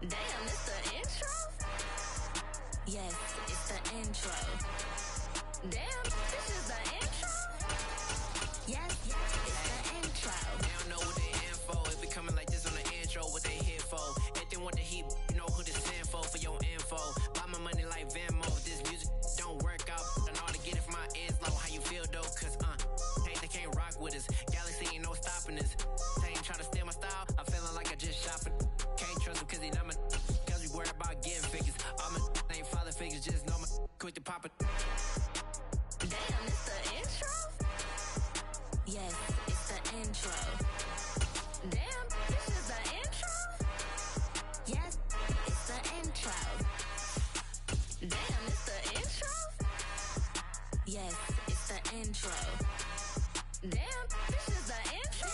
Damn, it's the intro? Yes, it's the intro. Damn, this is the intro? Yes, it's the intro. They don't know what they in for. If it coming like this on the intro, what they here for? If they want the heat, you know who to send for your info. Buy my money like Venmo. If this music don't work out, I know how to get it from my ends low. How you feel though? Cause hey, they can't rock with us. Galaxy ain't no stopping us. They ain't trying to steal my style. I'm feeling like I just shopping. Can't trust them cause they not my. Cause we worried about getting figures. All my ain't father figures, just know my quick to pop it. Damn, it's the intro? Yes, it's the intro. Damn, this is the intro? Yes, it's the intro. Damn, it's the intro? Yes, it's the intro. Damn, this is the intro?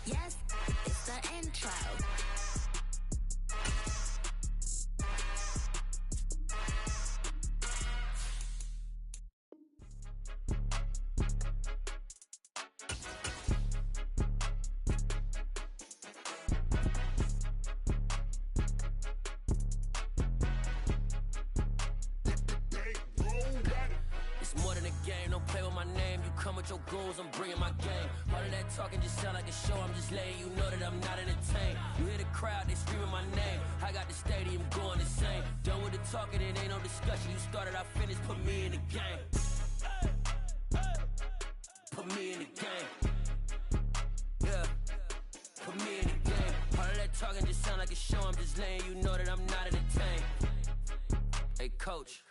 Yes, it's the intro. It's more than a game, don't play with my name. You come with your goons, I'm bringing my game. All of that talking just sound like a show, I'm just letting you know that I'm not entertained. You hear the crowd, they screaming my name. I got the stadium going insane. Done with the talking, it ain't no discussion. You started, I finished, put me in the game. Put me in the game. Yeah, put me in the game. All of that talking just sound like a show, I'm just letting you know that I'm not entertained. Hey coach,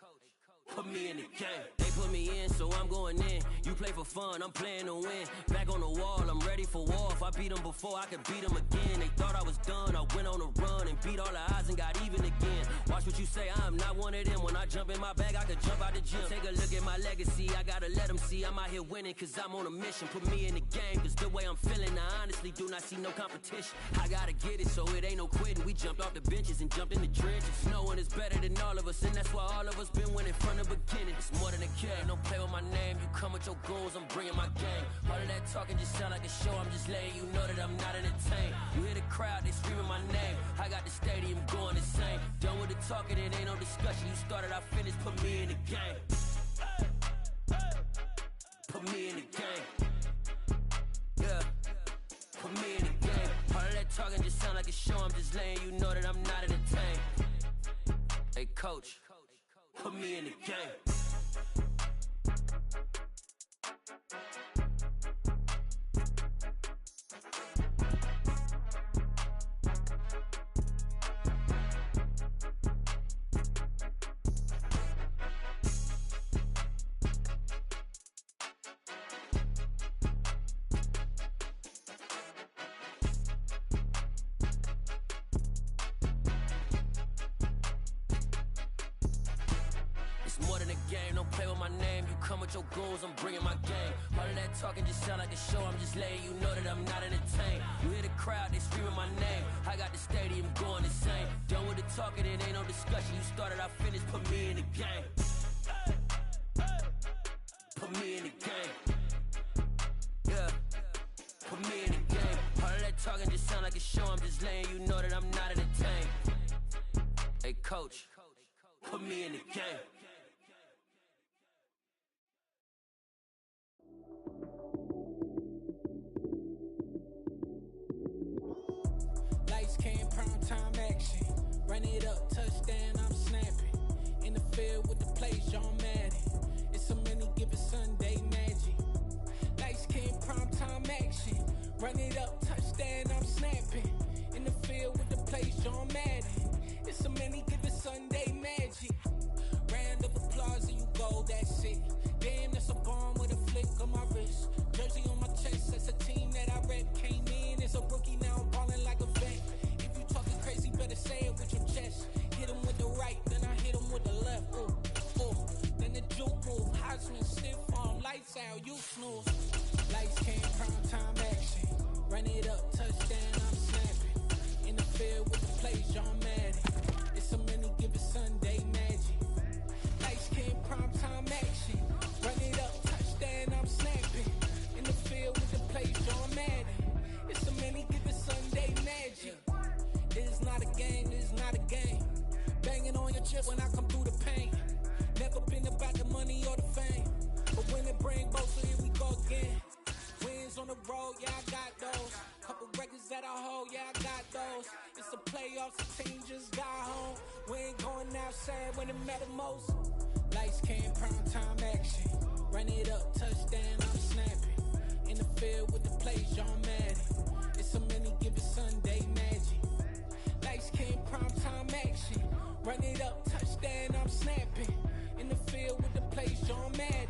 put me in the game. They put me in, so I'm going in. You play for fun, I'm playing to win. Back on the wall, I'm ready for war. If I beat them before, I could beat them again. They thought I was done, I went on a run and beat all the odds and got even again. Watch what you say, I'm not one of them. When I jump in my bag, I could jump out the gym. Take a look at my legacy, I gotta let them see I'm out here winning, cause I'm on a mission. Put me in the game, cause the way I'm feeling, I honestly do not see no competition. I gotta get it, so it ain't no quitting. We jumped off the benches and jumped in the trenches. No one is better than all of us, and that's why all of us been winning from the beginning. It's more than a game, don't play with my name. You come with your goons, I'm bringing my game. All of that talking just sound like a show, I'm just letting you know that I'm not entertained. You hear the crowd, they screaming my name. I got the stadium going insane. Done with the talking, it ain't no discussion. You started, I finished, put me in the game. Put me in the game. Yeah, put me in the game. All of that talking just sound like a show, I'm just letting you know that I'm not entertained. Hey coach, put me in the game. It's more than a game, don't play with my name. You come with your goons, I'm bringing my game. All of that talking just sound like a show, I'm just letting you know that I'm not entertained. You hear the crowd, they screaming my name. I got the stadium going insane. Done with the talking, it ain't no discussion. You started, I finished, put me in the game. Put me in the game. Yeah, put me in the game. All of that talking just sound like a show, I'm just letting you know that I'm not entertained. Hey coach, put me in the game. Lights, cam, prime time action. Run it up, touchdown, I'm snapping. In the field with the plays, John Madden. It's so many given Sunday magic. Lights, cam, prime time action. Run it up, touchdown, I'm snapping. In the field with the plays, John Madden. It's so many given Sunday magic. Round of applause and you go, that's it. Damn, that's a bomb with a flick on my wrist. Jersey on my chest, that's a team that I rep. Came in as a rookie, now I'm balling like a vet. If you talking crazy, better say it with your chest. Hit him with the right, then I hit him with the left. Ooh, ooh. Then the juke move, Heisman stiff arm, lights out, you snooze. Lights came, prime time action. Run it up, touchdown, I'm snapping. In the field with the plays, John Madden. It's so many given Sunday magic. Lights came, prime time action. Run it up, touchdown, I'm snapping. In the field with the plays, John Madden. It's so many given Sunday magic. This is not a game, this is not a game. Banging on your chip when I come through the pain. Never been about the money or the fame. But when it bring both, so here we go again. Wins on the road, yeah, I got those. Couple records that I hold, yeah, I got those. It's the playoffs, the team just got home. We ain't going outside when it matter most. Lights came, prime time action. Run it up, touchdown, I'm snapping. In the field with the plays, John Madden. It's so many given Sunday magic. Lights came, prime time action. Run it up, touchdown, I'm snapping. In the field with the plays, John Madden.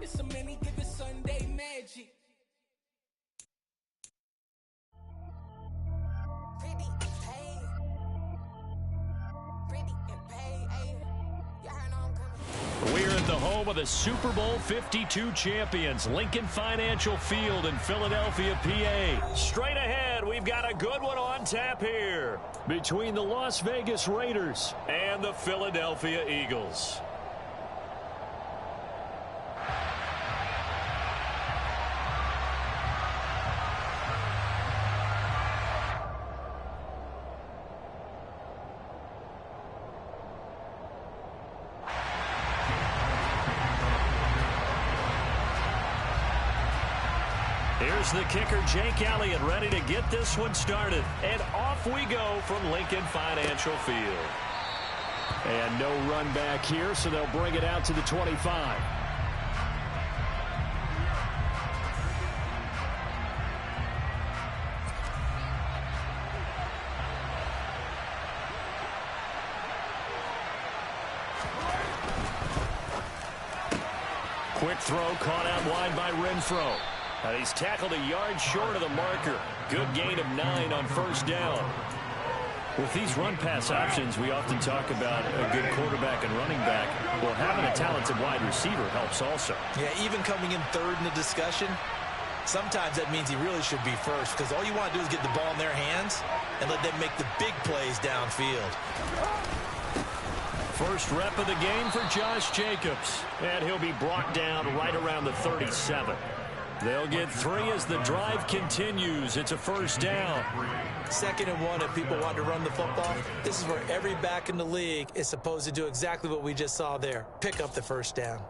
It's so many given Sunday magic. Pretty and paid. Pretty and paid. Y'all heard I'm coming. We're at the home of the Super Bowl 52 champions, Lincoln Financial Field in Philadelphia, PA. Straight ahead, we've got a good one on tap here between the Las Vegas Raiders and the Philadelphia Eagles. Here's the kicker, Jake Elliott, ready to get this one started. And off we go from Lincoln Financial Field. And no run back here, so they'll bring it out to the 25. Quick throw caught out wide by Renfro. And he's tackled a yard short of the marker. Good gain of 9 on first down. With these run-pass options, we often talk about a good quarterback and running back. Well, having a talented wide receiver helps also. Yeah, even coming in third in the discussion, sometimes that means he really should be first, because all you want to do is get the ball in their hands and let them make the big plays downfield. First rep of the game for Josh Jacobs. And he'll be brought down right around the 37. They'll get 3 as the drive continues. It's a first down. 2nd and 1 if people want to run the football. This is where every back in the league is supposed to do exactly what we just saw there. Pick up the first down.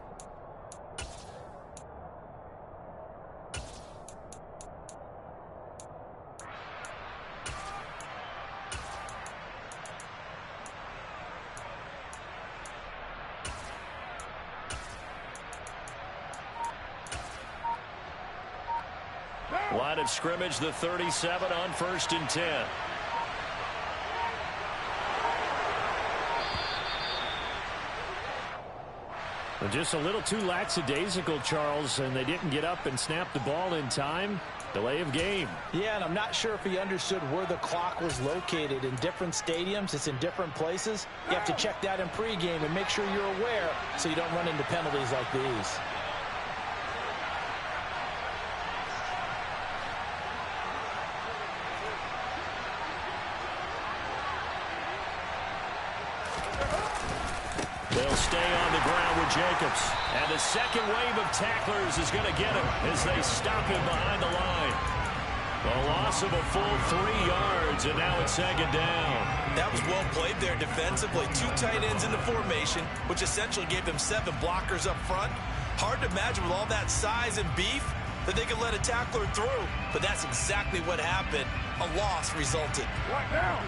Line of scrimmage, the 37 on 1st and 10. Just a little too lackadaisical, Charles, and they didn't get up and snap the ball in time. Delay of game. Yeah, and I'm not sure if he understood where the clock was located. In different stadiums, it's in different places. You have to check that in pregame and make sure you're aware so you don't run into penalties like these. They'll stay on the ground with Jacobs. And the second wave of tacklers is going to get him as they stop him behind the line. A loss of a full 3 yards, and now it's second down. That was well played there defensively. 2 tight ends in the formation, which essentially gave them 7 blockers up front. Hard to imagine with all that size and beef that they could let a tackler through. But that's exactly what happened. A loss resulted. Right now.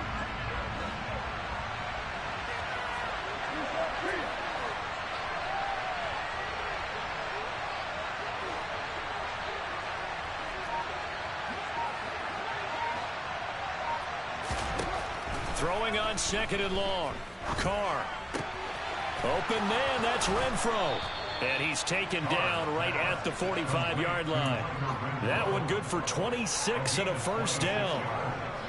Throwing on second and long. Carr. Open man, that's Renfro. And he's taken down right at the 45-yard line. That one good for 26 and a first down.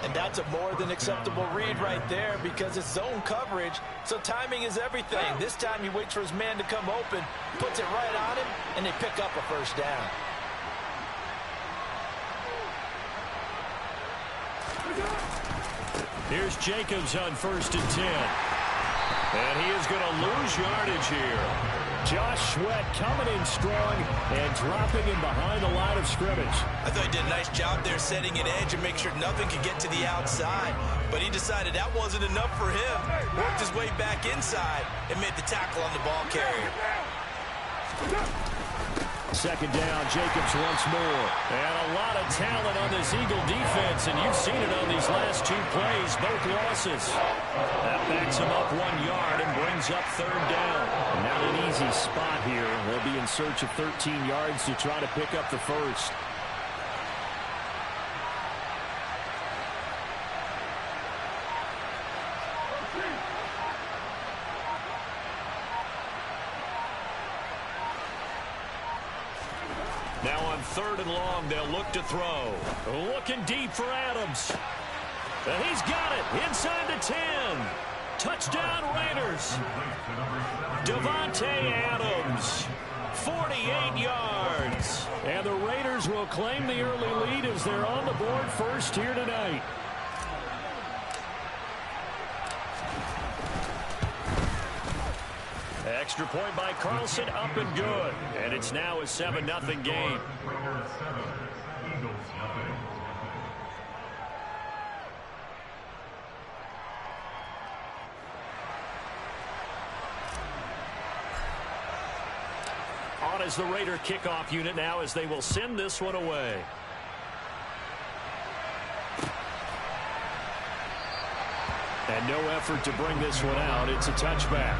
And that's a more than acceptable read right there because it's zone coverage, so timing is everything. This time he waits for his man to come open, puts it right on him, and they pick up a first down. Here's Jacobs on 1st and 10. And he is going to lose yardage here. Josh Sweat coming in strong and dropping him behind the line of scrimmage. I thought he did a nice job there setting an edge and make sure nothing could get to the outside. But he decided that wasn't enough for him. Worked his way back inside and made the tackle on the ball carrier. Second down, Jacobs once more. And a lot of talent on this Eagle defense, and you've seen it on these last 2 plays, both losses. That backs him up 1 yard and brings up 3rd down. Not an easy spot here. They'll be in search of 13 yards to try to pick up the first. Now on 3rd and long, they'll look to throw. Looking deep for Adams. And he's got it inside the 10. Touchdown Raiders. Devontae Adams, 48 yards. And the Raiders will claim the early lead as they're on the board first here tonight. Extra point by Carlson, up and good. And it's now a 7-0 game. On is the Raider kickoff unit now as they will send this one away. And no effort to bring this one out. It's a touchback.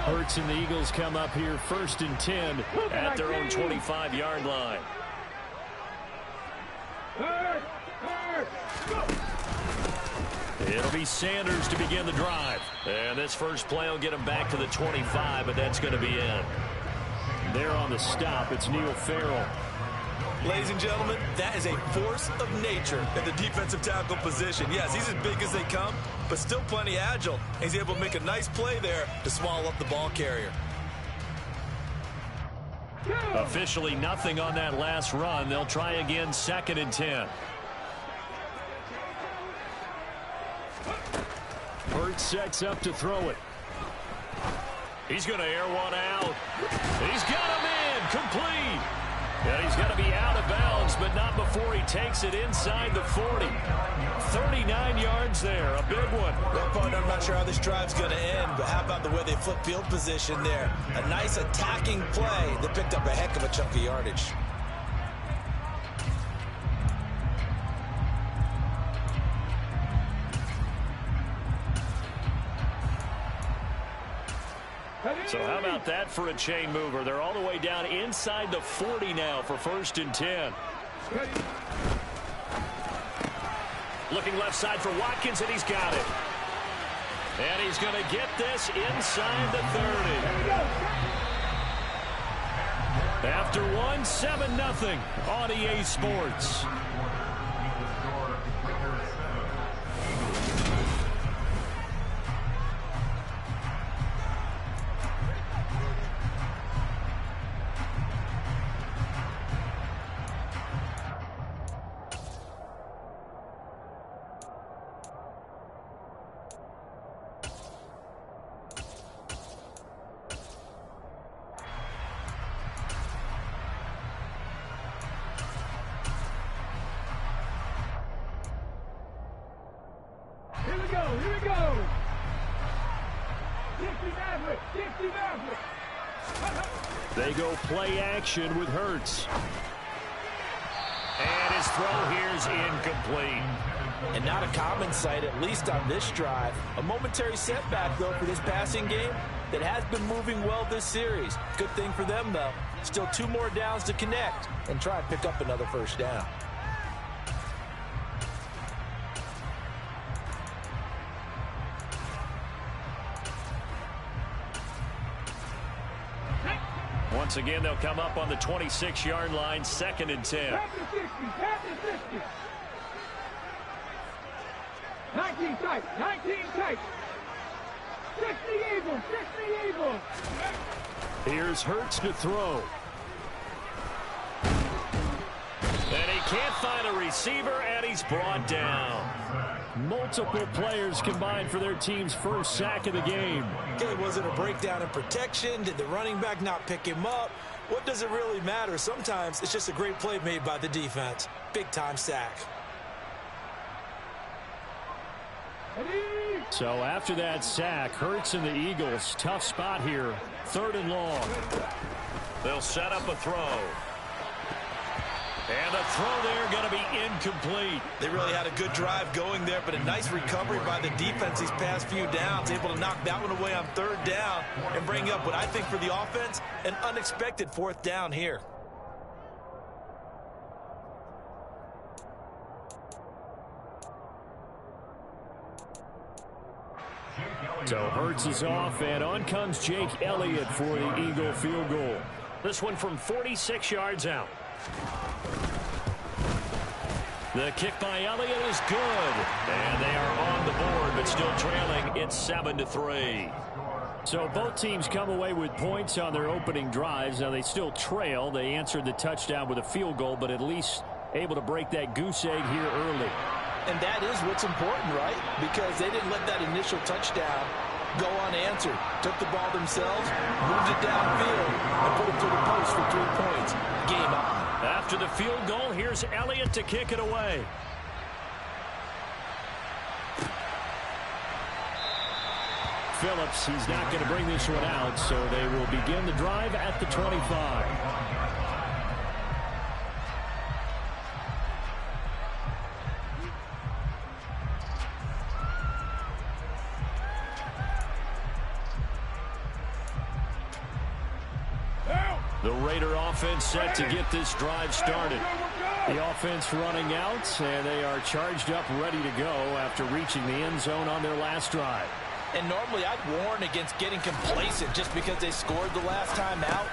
Hurts and the Eagles come up here 1st and 10 at their own 25-yard line. It'll be Sanders to begin the drive. And this first play will get him back to the 25, but that's going to be it. There on the stop, it's Neil Farrell. Ladies and gentlemen, that is a force of nature in the defensive tackle position. Yes, he's as big as they come, but still plenty agile. He's able to make a nice play there to swallow up the ball carrier. Officially nothing on that last run. They'll try again 2nd and 10. Hurts sets up to throw it. He's going to air one out. He's got him in. Complete. And he's got to be out of bounds, but not before he takes it inside the 40. 39 yards there, a big one. Well, partner, I'm not sure how this drive's going to end, but how about the way they flip field position there? A nice attacking play that picked up a heck of a chunk of yardage. So how about that for a chain mover? They're all the way down inside the 40 now for 1st and 10. Looking left side for Watkins, and he's got it. And he's going to get this inside the 30. After one, 7-0 on EA Sports. Here we go. Dixie Maverick. They go play action with Hurts. And his throw here's incomplete. And not a common sight, at least on this drive. A momentary setback, though, for this passing game that has been moving well this series. Good thing for them, though. Still 2 more downs to connect and try and pick up another first down. Once again, they'll come up on the 26-yard line, 2nd and 10. 19 tight. 60 Eagles. Here's Hurts to throw. And he can't find a receiver, and he's brought down. Multiple players combined for their team's first sack of the game. Okay, was it a breakdown in protection? Did the running back not pick him up? What does it really matter? Sometimes it's just a great play made by the defense. Big-time sack. So after that sack, Hurts and the Eagles, tough spot here. 3rd and long. They'll set up a throw. And the throw there going to be incomplete. They really had a good drive going there, but a nice recovery by the defense these past few downs. Able to knock that one away on 3rd down and bring up what I think for the offense, an unexpected 4th down here. So Hurts is off, and on comes Jake Elliott for the Eagle field goal. This one from 46 yards out. The kick by Elliott is good. And they are on the board, but still trailing. It's 7-3. So both teams come away with points on their opening drives. Now they still trail. They answered the touchdown with a field goal, but at least able to break that goose egg here early. And that is what's important, right? Because they didn't let that initial touchdown go unanswered. Took the ball themselves, moved it downfield, and put it to the post for 3 points. Game on. After the field goal, here's Elliott to kick it away. Phillips, he's not going to bring this one out, so they will begin the drive at the 25. The Raider offense set to get this drive started. The offense running out, and they are charged up, ready to go after reaching the end zone on their last drive. And normally I'd warn against getting complacent just because they scored the last time out.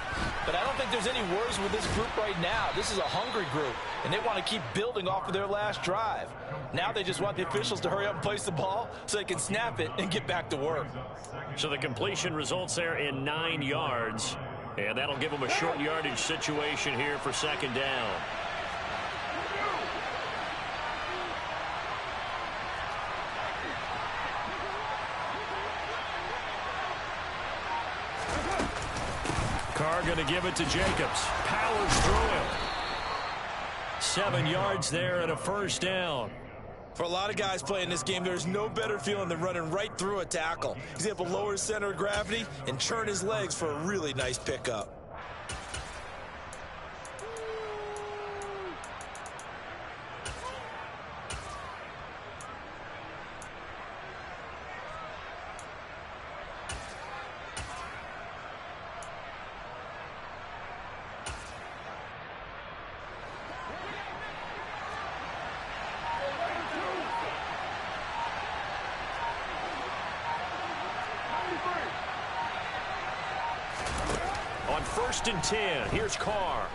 But I don't think there's any worries with this group right now. This is a hungry group, and they want to keep building off of their last drive. Now they just want the officials to hurry up and place the ball so they can snap it and get back to work. So the completion results there in 9 yards. And that'll give them a short yardage situation here for 2nd down. Carr going to give it to Jacobs. Powers through him. 7 yards there and a 1st down. For a lot of guys playing this game, there's no better feeling than running right through a tackle. He's able to lower his center of gravity and churn his legs for a really nice pickup. on 1st and 10. Here's Carr.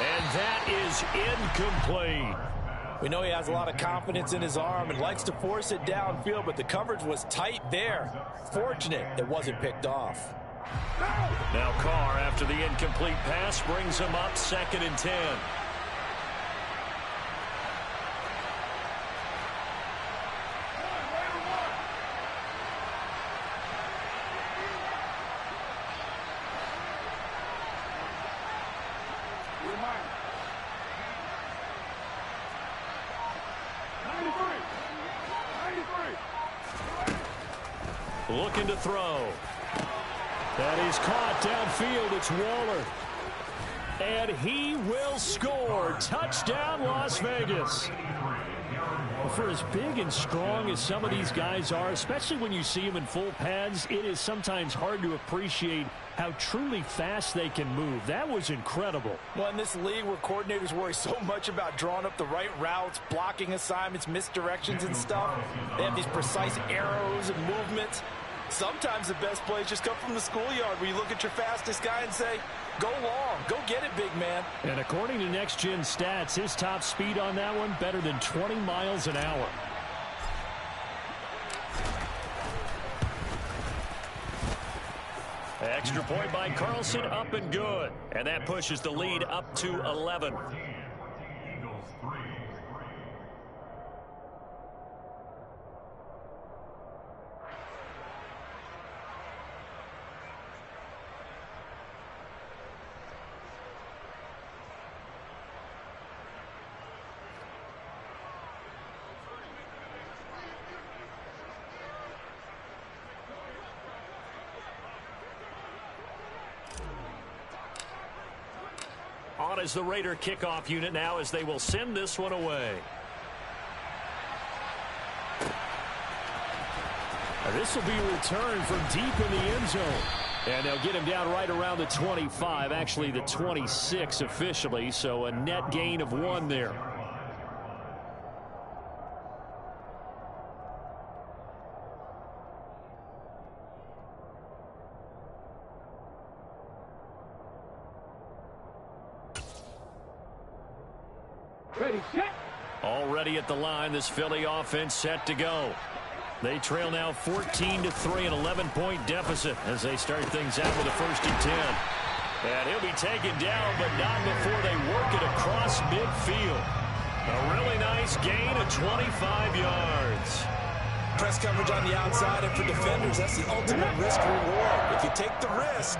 And that is incomplete. We know he has a lot of confidence in his arm and likes to force it downfield, but the coverage was tight there. Fortunate it wasn't picked off. Now Carr, after the incomplete pass, brings him up 2nd and 10. Looking to throw. That is caught downfield. It's Waller. And he will score. Touchdown, Las Vegas. Well, for as big and strong as some of these guys are, especially when you see them in full pads, it is sometimes hard to appreciate how truly fast they can move. That was incredible. Well, in this league where coordinators worry so much about drawing up the right routes, blocking assignments, misdirections and stuff, they have these precise arrows and movements. Sometimes the best plays just come from the schoolyard where you look at your fastest guy and say, go long, go get it, big man. And according to Next Gen Stats, his top speed on that one, better than 20 miles an hour. Extra point by Carlson, up and good. And that pushes the lead up to 11. On is the Raider kickoff unit now as they will send this one away. This will be a return from deep in the end zone. And they'll get him down right around the 25, actually the 26 officially, so a net gain of 1 there. Ready, set. Already at the line, this Philly offense set to go. They trail now 14-3, an 11-point deficit as they start things out with a 1st and 10. And he'll be taken down, but not before they work it across midfield. A really nice gain of 25 yards. Press coverage on the outside, and for defenders, that's the ultimate risk-reward. If you take the risk,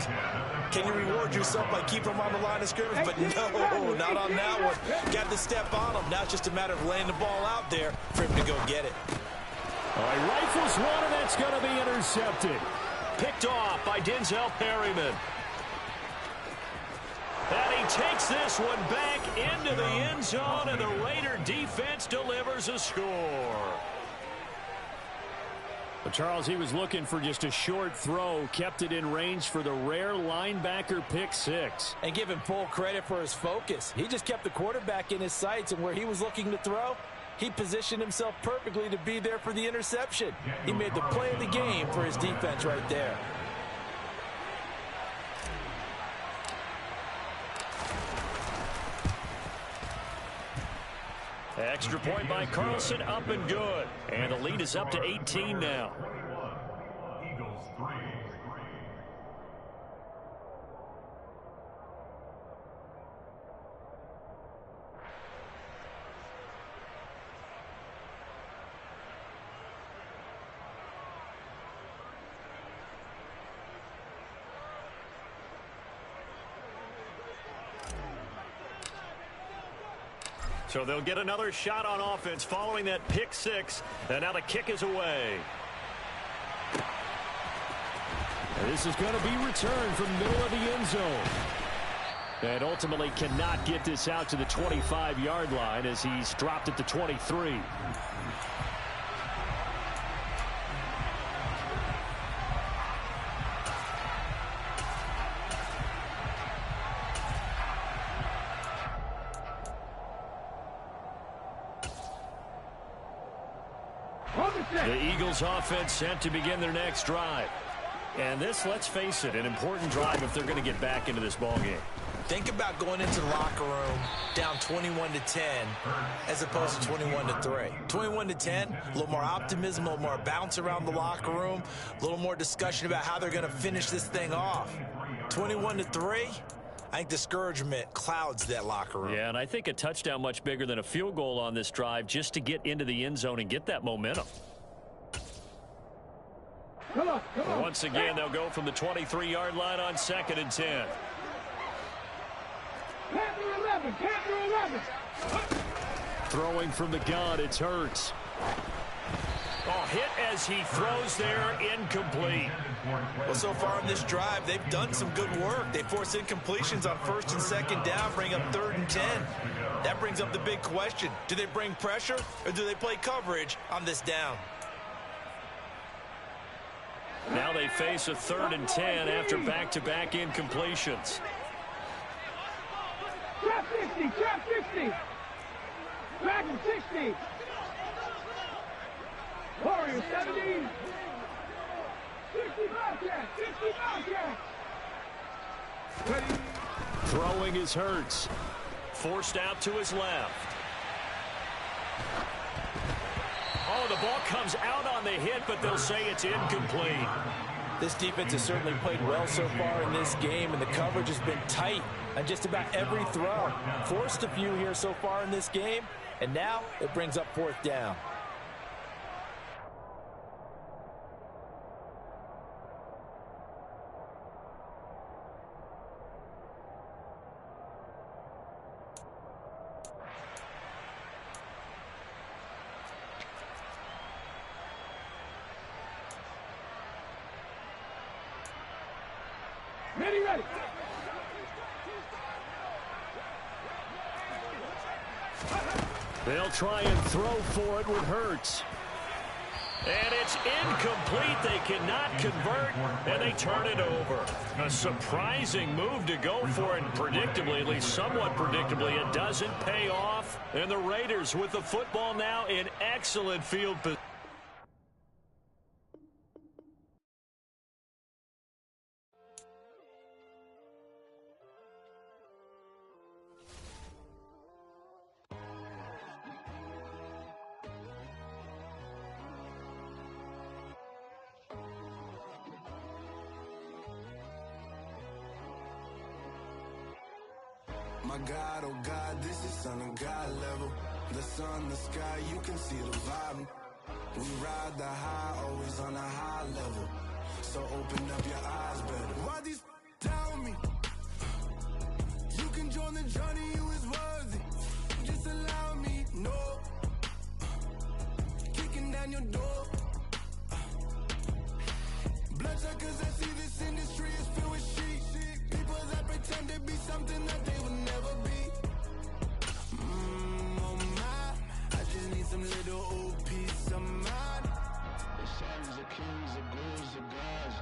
can you reward yourself by keeping them on the line of scrimmage? But no, not on that one. Got to step on them. Now it's just a matter of laying the ball out there for him to go get it. All right, rifles one, and that's going to be intercepted. Picked off by Denzel Perryman. And he takes this one back into the end zone, and the Raider defense delivers a score. But Charles, he was looking for just a short throw, kept it in range for the rare linebacker pick 6. And give him full credit for his focus. He just kept the quarterback in his sights, and where he was looking to throw, he positioned himself perfectly to be there for the interception. He made the play of the game for his defense right there. Extra point by Carlson, up and good. And the lead is up to 18 now. Eagles 3. So they'll get another shot on offense following that pick 6. And now the kick is away. And this is going to be returned from the middle of the end zone. And ultimately cannot get this out to the 25-yard line as he's dropped at the 23. The Eagles offense set to begin their next drive. And this, let's face it, an important drive if they're going to get back into this ballgame. Think about going into the locker room down 21-10 as opposed to 21-3. 21-10, a little more optimism, a little more bounce around the locker room, a little more discussion about how they're going to finish this thing off. 21-3, I think discouragement clouds that locker room. Yeah, and I think a touchdown much bigger than a field goal on this drive just to get into the end zone and get that momentum. Come on. Once again, they'll go from the 23-yard line on 2nd and 10. Panther 11. Throwing from the gun, it's Hurts. Oh, hit as he throws there, incomplete. Well, so far in this drive, they've done some good work. They force incompletions on 1st and 2nd down, bring up 3rd and 10. That brings up the big question. Do they bring pressure or do they play coverage on this down? Now they face a 3rd and 10 after back-to-back incompletions. Trap 50. Back and 60. Warriors 70. 60 Bobcat. Throwing is Hurts. Forced out to his left. Oh, the ball comes out on the hit, but they'll say it's incomplete. This defense has certainly played well so far in this game, and the coverage has been tight on just about every throw. Forced a few here so far in this game, and now it brings up 4th down. Ready. They'll try and throw for it with Hurts. And it's incomplete. They cannot convert, and they turn it over. A surprising move to go for it, and predictably, at least somewhat predictably, it doesn't pay off. And the Raiders with the football now in excellent field position. My God, oh God, this is Son of God level. The sun, the sky, you can see the vibe. We ride the high, always on a high level. So open up your eyes better. Why these tell me? You can join the journey, you is worthy. Just allow me, no. Kicking down your door. Bloodshot, cause I see this industry is filled with sheep. People that pretend to be something that they will never be. Oh my, I just need some little old peace of mind. The sons of kings, the ghouls, the gods.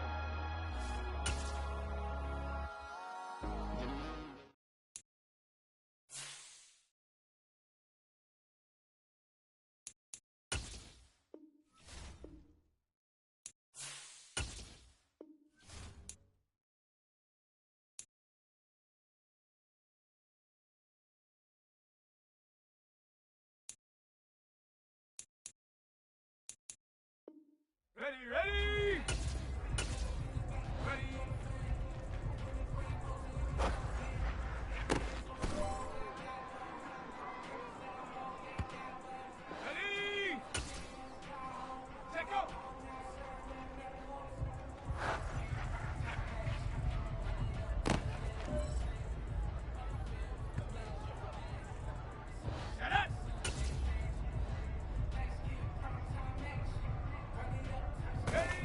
Ready. Take off. Ready.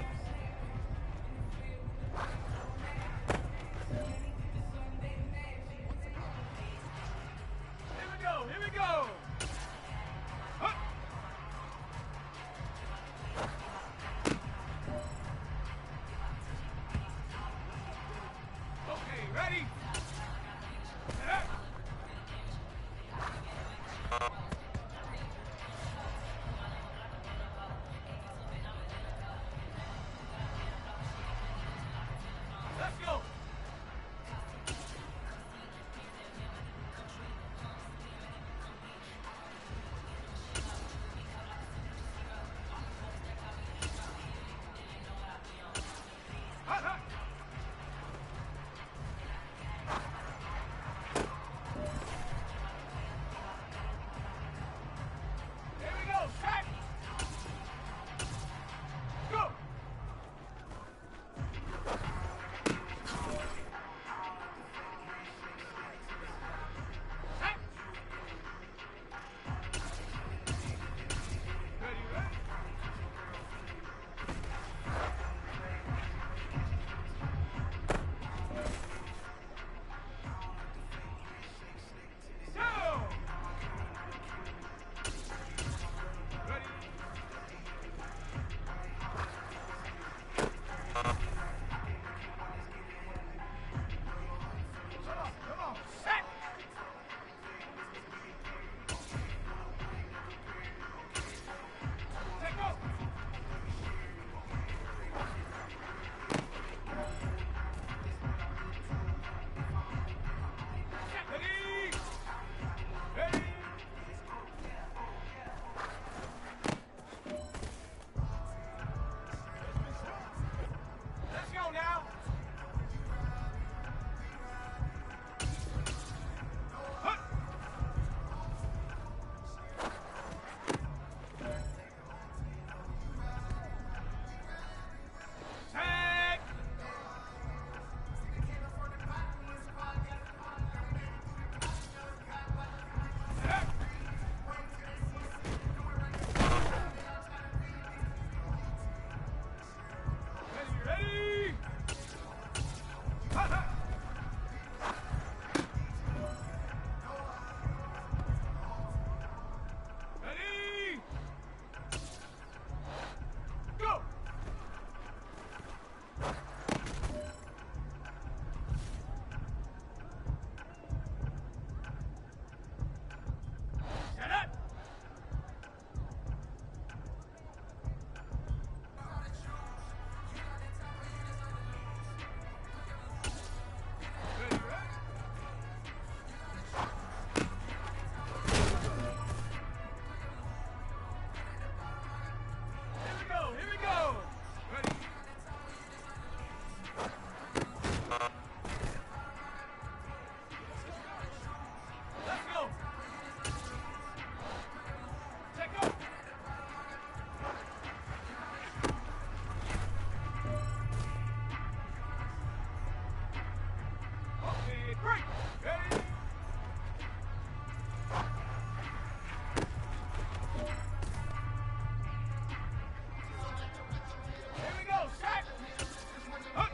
break. Ready? Here we go, set. Up.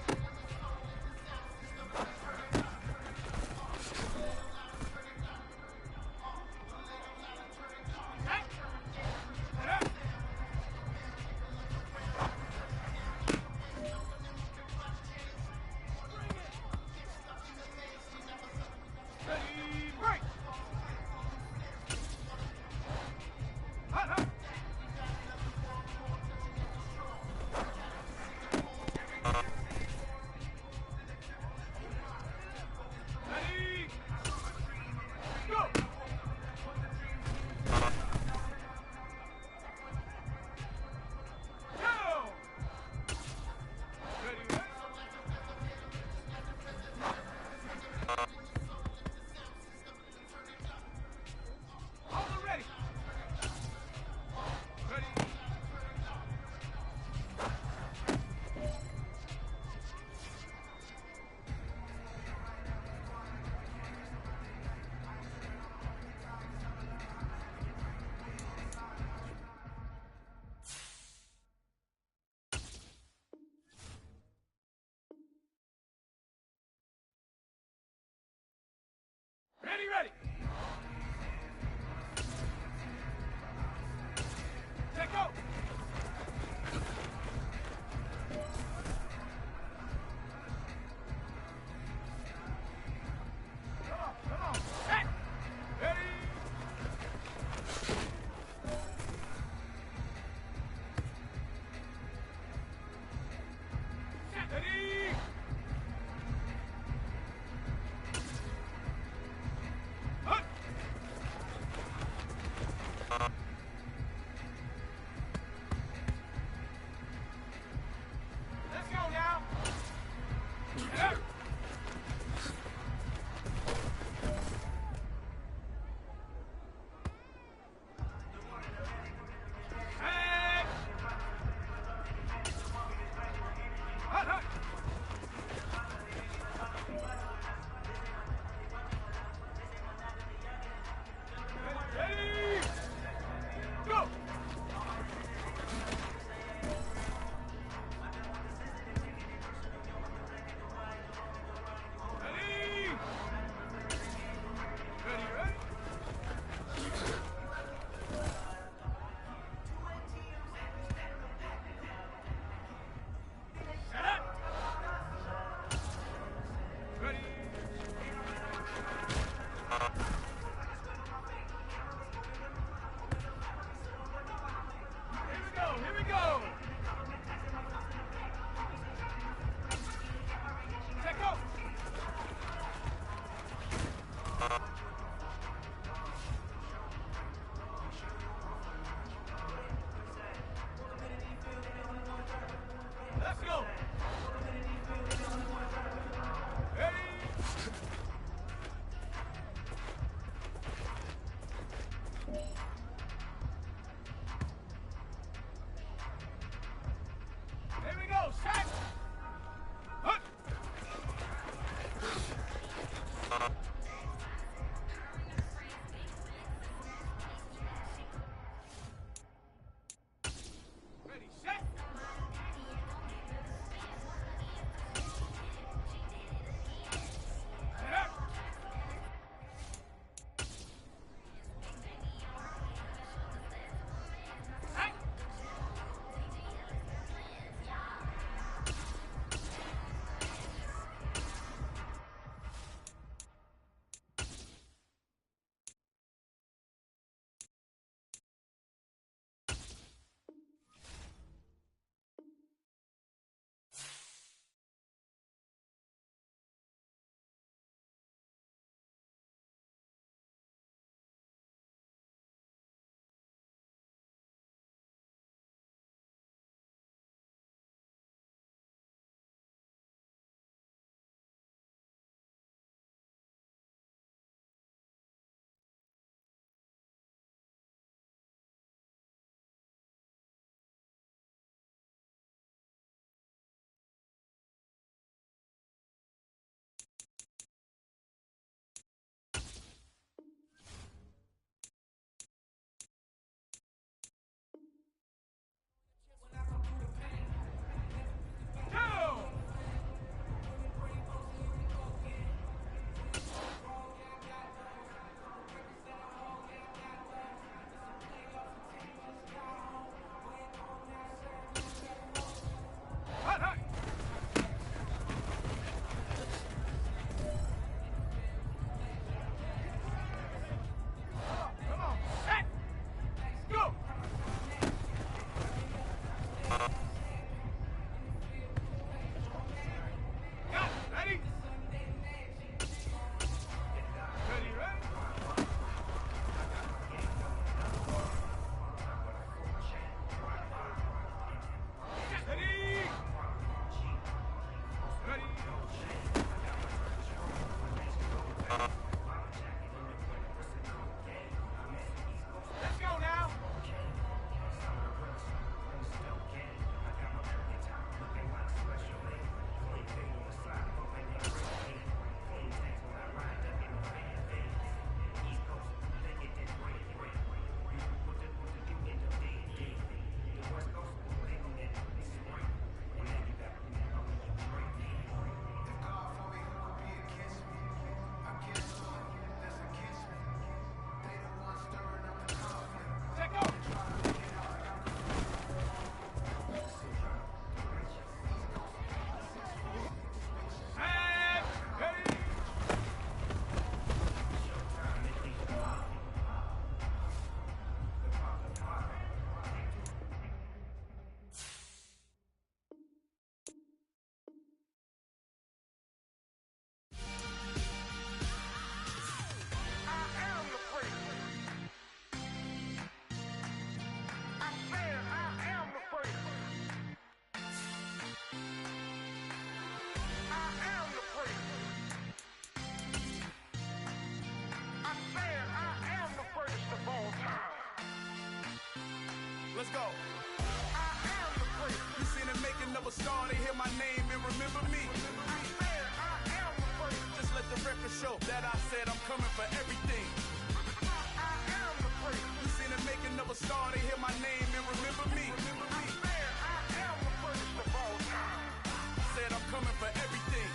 Ready. Let go. Come on. Hey. Ready. Ready. star, they hear my name and remember me. Just let the record show that I said I'm coming for everything. You seen the making of a star, they hear my name and remember me. Said I'm coming for everything.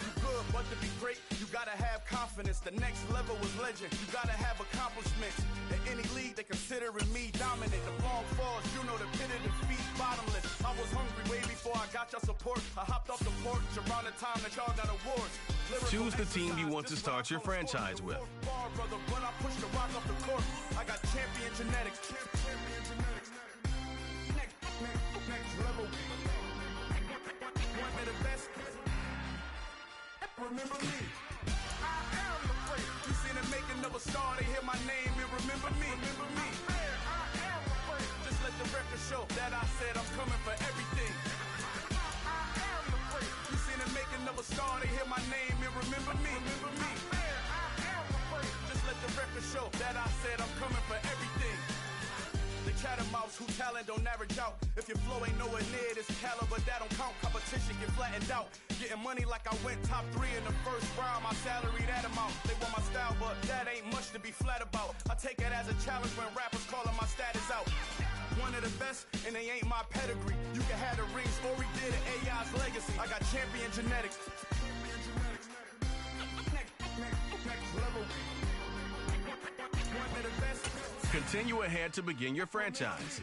You good, but to be great, you gotta have confidence. The next level was legend. You gotta have accomplishments. In any league, they considering me dominant. The long falls, you know the pit of defeat, bottomless. I was hungry way before I got your support. I hopped off the porch around the time that y'all got awards. Choose the team you want to start your franchise with. When I push the rock off the court, I got champion genetics. Next level. One of the best. Remember me. I am the great. You seen the making of a star, they hear my name and remember me. Remember me. I am the great. Just let the record show that I said I'm coming for everything. I am the great. You seen the making of a star, they hear my name and remember me. Remember me. I am the great. Just let the record show that I said I'm coming for everything. The chattermouths who talent don't average out. If your flow ain't nowhere near this caliber, that don't count. Competition get flattened out. Getting money like I went top 3 in the first round. My salary that amount. They want my style, but that ain't much to be flat about. I take it as a challenge when rappers calling my status out. One of the best, and they ain't my pedigree. You can have the rings, or we did it, AI's legacy. I got champion genetics. Next level. One of the best. Continue ahead to begin your franchise.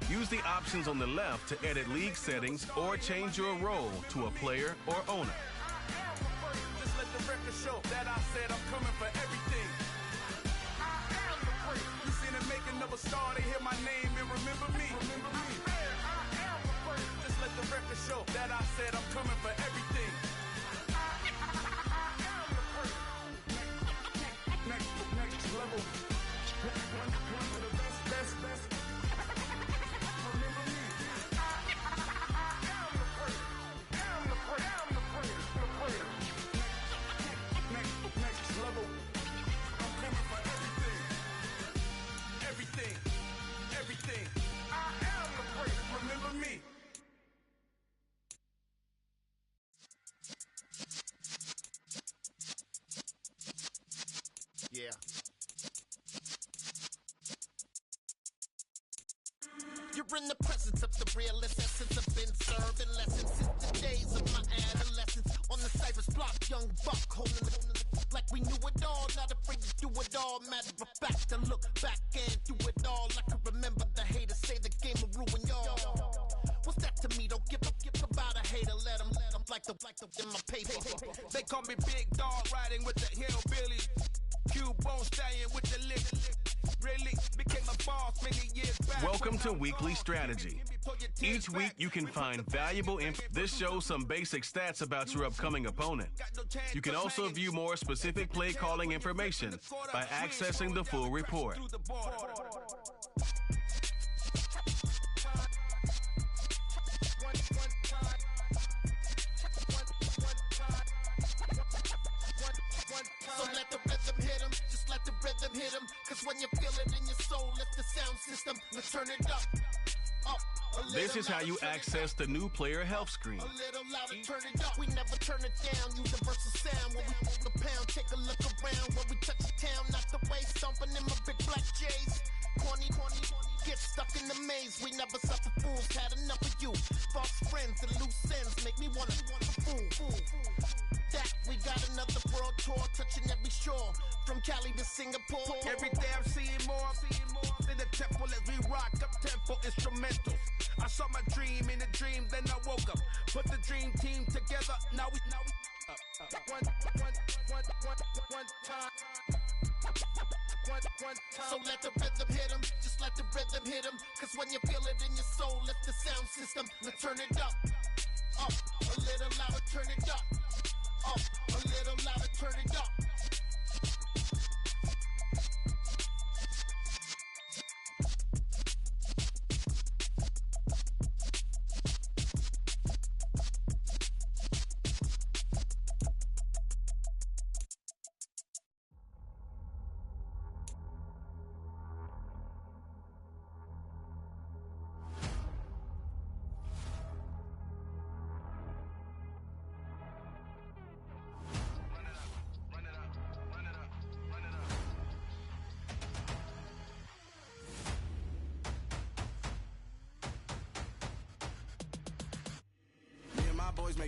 Use the options on the left to edit league settings or change your role to a player or owner. Just let the record show that I said I'm coming for everything. I am the great. You seen the making of a star, they hear my name and remember me. Remember me. I am the great. Just let the record show that I said I'm coming for everything. I am the great. Next level. One of the best. Remember me. I am the great. I'm the great. Next level. I'm coming for everything. I am the great. Remember me. Yeah. You're in the presence of the realest essence. I've been serving lessons since the days of my adolescence. On the Cypress block, young buck holding the like we knew it all. Not afraid to do it all. Matter of fact, I look back and do it all. I can remember the haters say the game will ruin y'all. What's that to me? Don't give about a hater. Let them like the in my paper. They call me Big Dog, riding with the hillbillies. Q-Bone stallion with the lick. Really became a boss many years back. Welcome to Weekly Strategy. Each week you can find valuable info. This shows some basic stats about your upcoming opponent. You can also view more specific play calling information by accessing the full report. So let the rhythm hit him, just let the rhythm hit him. Cause when you feel it in your soul, lift the sound system, let's turn it up. This is how you access the new player health screen. A little louder, turn it up. We never turn it down. Universal sound when we move the pound. Take a look around when we touch the town. Not the way stomping in my big black J's. Corny, get stuck in the maze. We never suffer fools. Had enough of you. False friends and loose ends make me wanna fool. That we got another world tour touching every shore. From Cali to Singapore. Every day I'm seeing more in the temple as we rock up tempo instrumentals. I saw my dream in a dream, then I woke up. Put the dream team together. Now we one time. So let the rhythm hit him, just let the rhythm hit him. Cause when you feel it in your soul, lift the sound system, let's turn it up. Up, a little louder, turn it up. Up, a little louder, turn it up.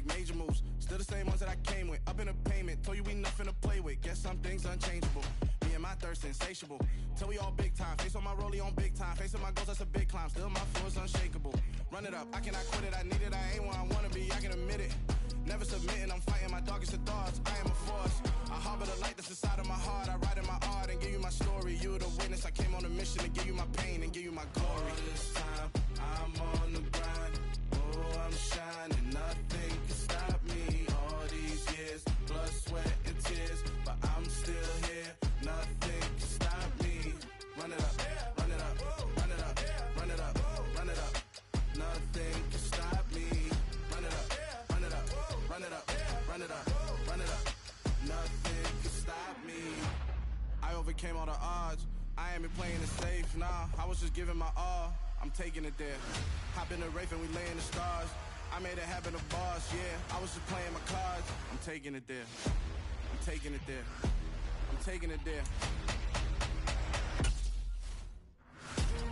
major moves. Still the same ones that I came with. Up in a payment, told you we nothing to play with. Guess some things unchangeable. Me and my thirst insatiable. Till we all big time. Face on my rollie on big time. Facing my goals, that's a big climb. Still my flow is unshakable. Run it up, I cannot quit it. I need it, I ain't where I wanna be, I can admit it. Never submitting, I'm fighting my darkest of thoughts. I am a force. I harbor the light that's inside of my heart. I write in my art and give you my story. You the witness. I came on a mission to give you my pain and give you my glory. All this time, I'm on the grind. Oh, I'm shining. Nothing can stop me. All these years, blood, sweat, and tears. But I'm still here. Nothing can stop me. Run it up, run it up, run it up, run it up, run it up. Nothing can stop me. Run it up, run it up, run it up, run it up, run it up. Nothing can stop me. I overcame all the odds. I ain't been playing it safe, nah. I was just giving my all. I'm taking it there. Hop in the Wraith and we lay in the stars. I made it happen, the boss, yeah. I was just playing my cards. I'm taking it there. I'm taking it there. I'm taking it there.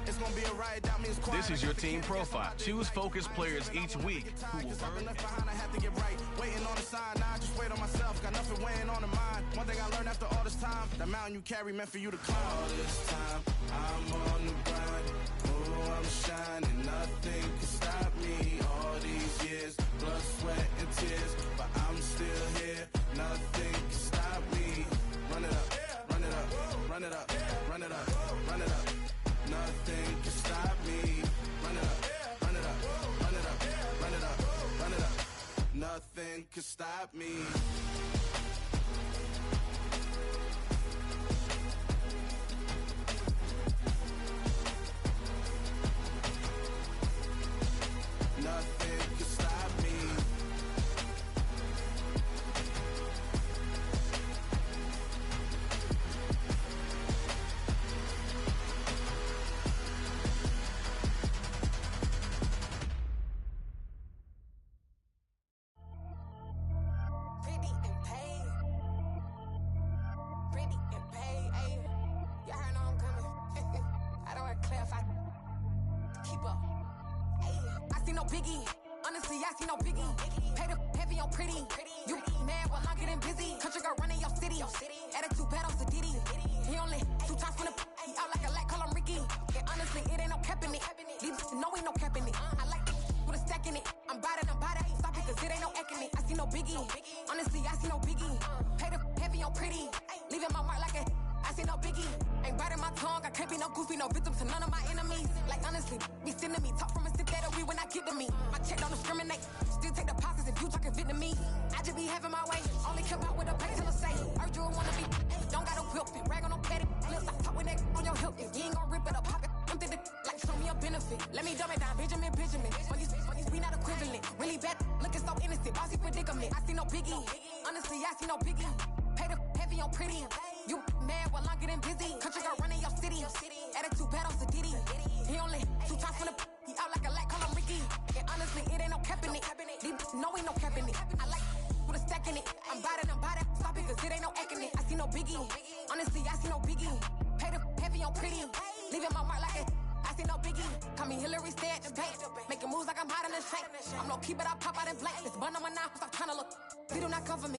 It's gonna be a riot, that means quiet. This is your team profile. Choose focused players each week who will earn. Left behind, I have to get right. Waiting on the sign, now I just wait on myself. Got nothing weighing on the mind. One thing I learned after all this time, the mountain you carry meant for you to climb. All this time, I'm on the grind. Oh, I'm shining. Nothing can stop me. All these years, blood, sweat, and tears. But I'm still here. Nothing can stop me. Run it up, run it up, run it up, run it up, run it up. Nothing can stop me. Run it up, run it up, run it up, run it up, run it up. Nothing can stop me. Nothing can stop me. Pretty and paid. Pretty and paid, ayy. Y'all heard I'm coming. I don't want to clarify. Keep up. Ayy. I see no biggie. Honestly, I see no biggie. Pay the heavy on pretty. You mad while I'm getting busy. Country girl running your city. Attitude bad on Sadiddy. He only 2 times from the he out like a light, call him Ricky. And honestly, it ain't no cap in it. Leave no ain't no cap in it. I like with a stack in it. I'm bad, ain't stop it, cause it ain't no eck in it. I see no biggie. Honestly, I see no biggie. Pay the heavy on pretty. Leaving my mark like a I see no biggie. Ain't biting my tongue. I can't be no goofy, no victim to none of my enemies. Like honestly, be sending me talk from a sip that we when I get to me. My check don't discriminate. Still take deposits if you talking Vietnamese. I just be having my way. Only come out with a pay till I say. Heard you wanna be. Don't got no whip it. Rag on no petty. Flips. I talk with that on your hip. If you ain't gon' rip it up, pop it. I'm thinking like show me a benefit. Let me dumb it down, Benjamin. We not equivalent. Really bad. Looking so innocent. Bossy predicament. I see no biggie. Honestly, I see no biggie. Pay the heavy on pretty. You mad while I'm getting busy. Country girl running your city. Attitude bad on Sadiddy. He only 2 times from the he out like a light, call him Ricky. And honestly, it ain't no cap in it. No ain't no cap in it. I like with a stack in it. I'm bad, stop it, cause it ain't no eck in it. I see no biggie. Honestly, I see no biggie. Pay the heavy on pretty. Leaving my mark like it. I see no biggie. Call me Hillary, stay at the bank. Making moves like I'm hiding the shank. I'm low key, but I pop out in blank. This bun on my knife, stop trying to look. They do not cover me.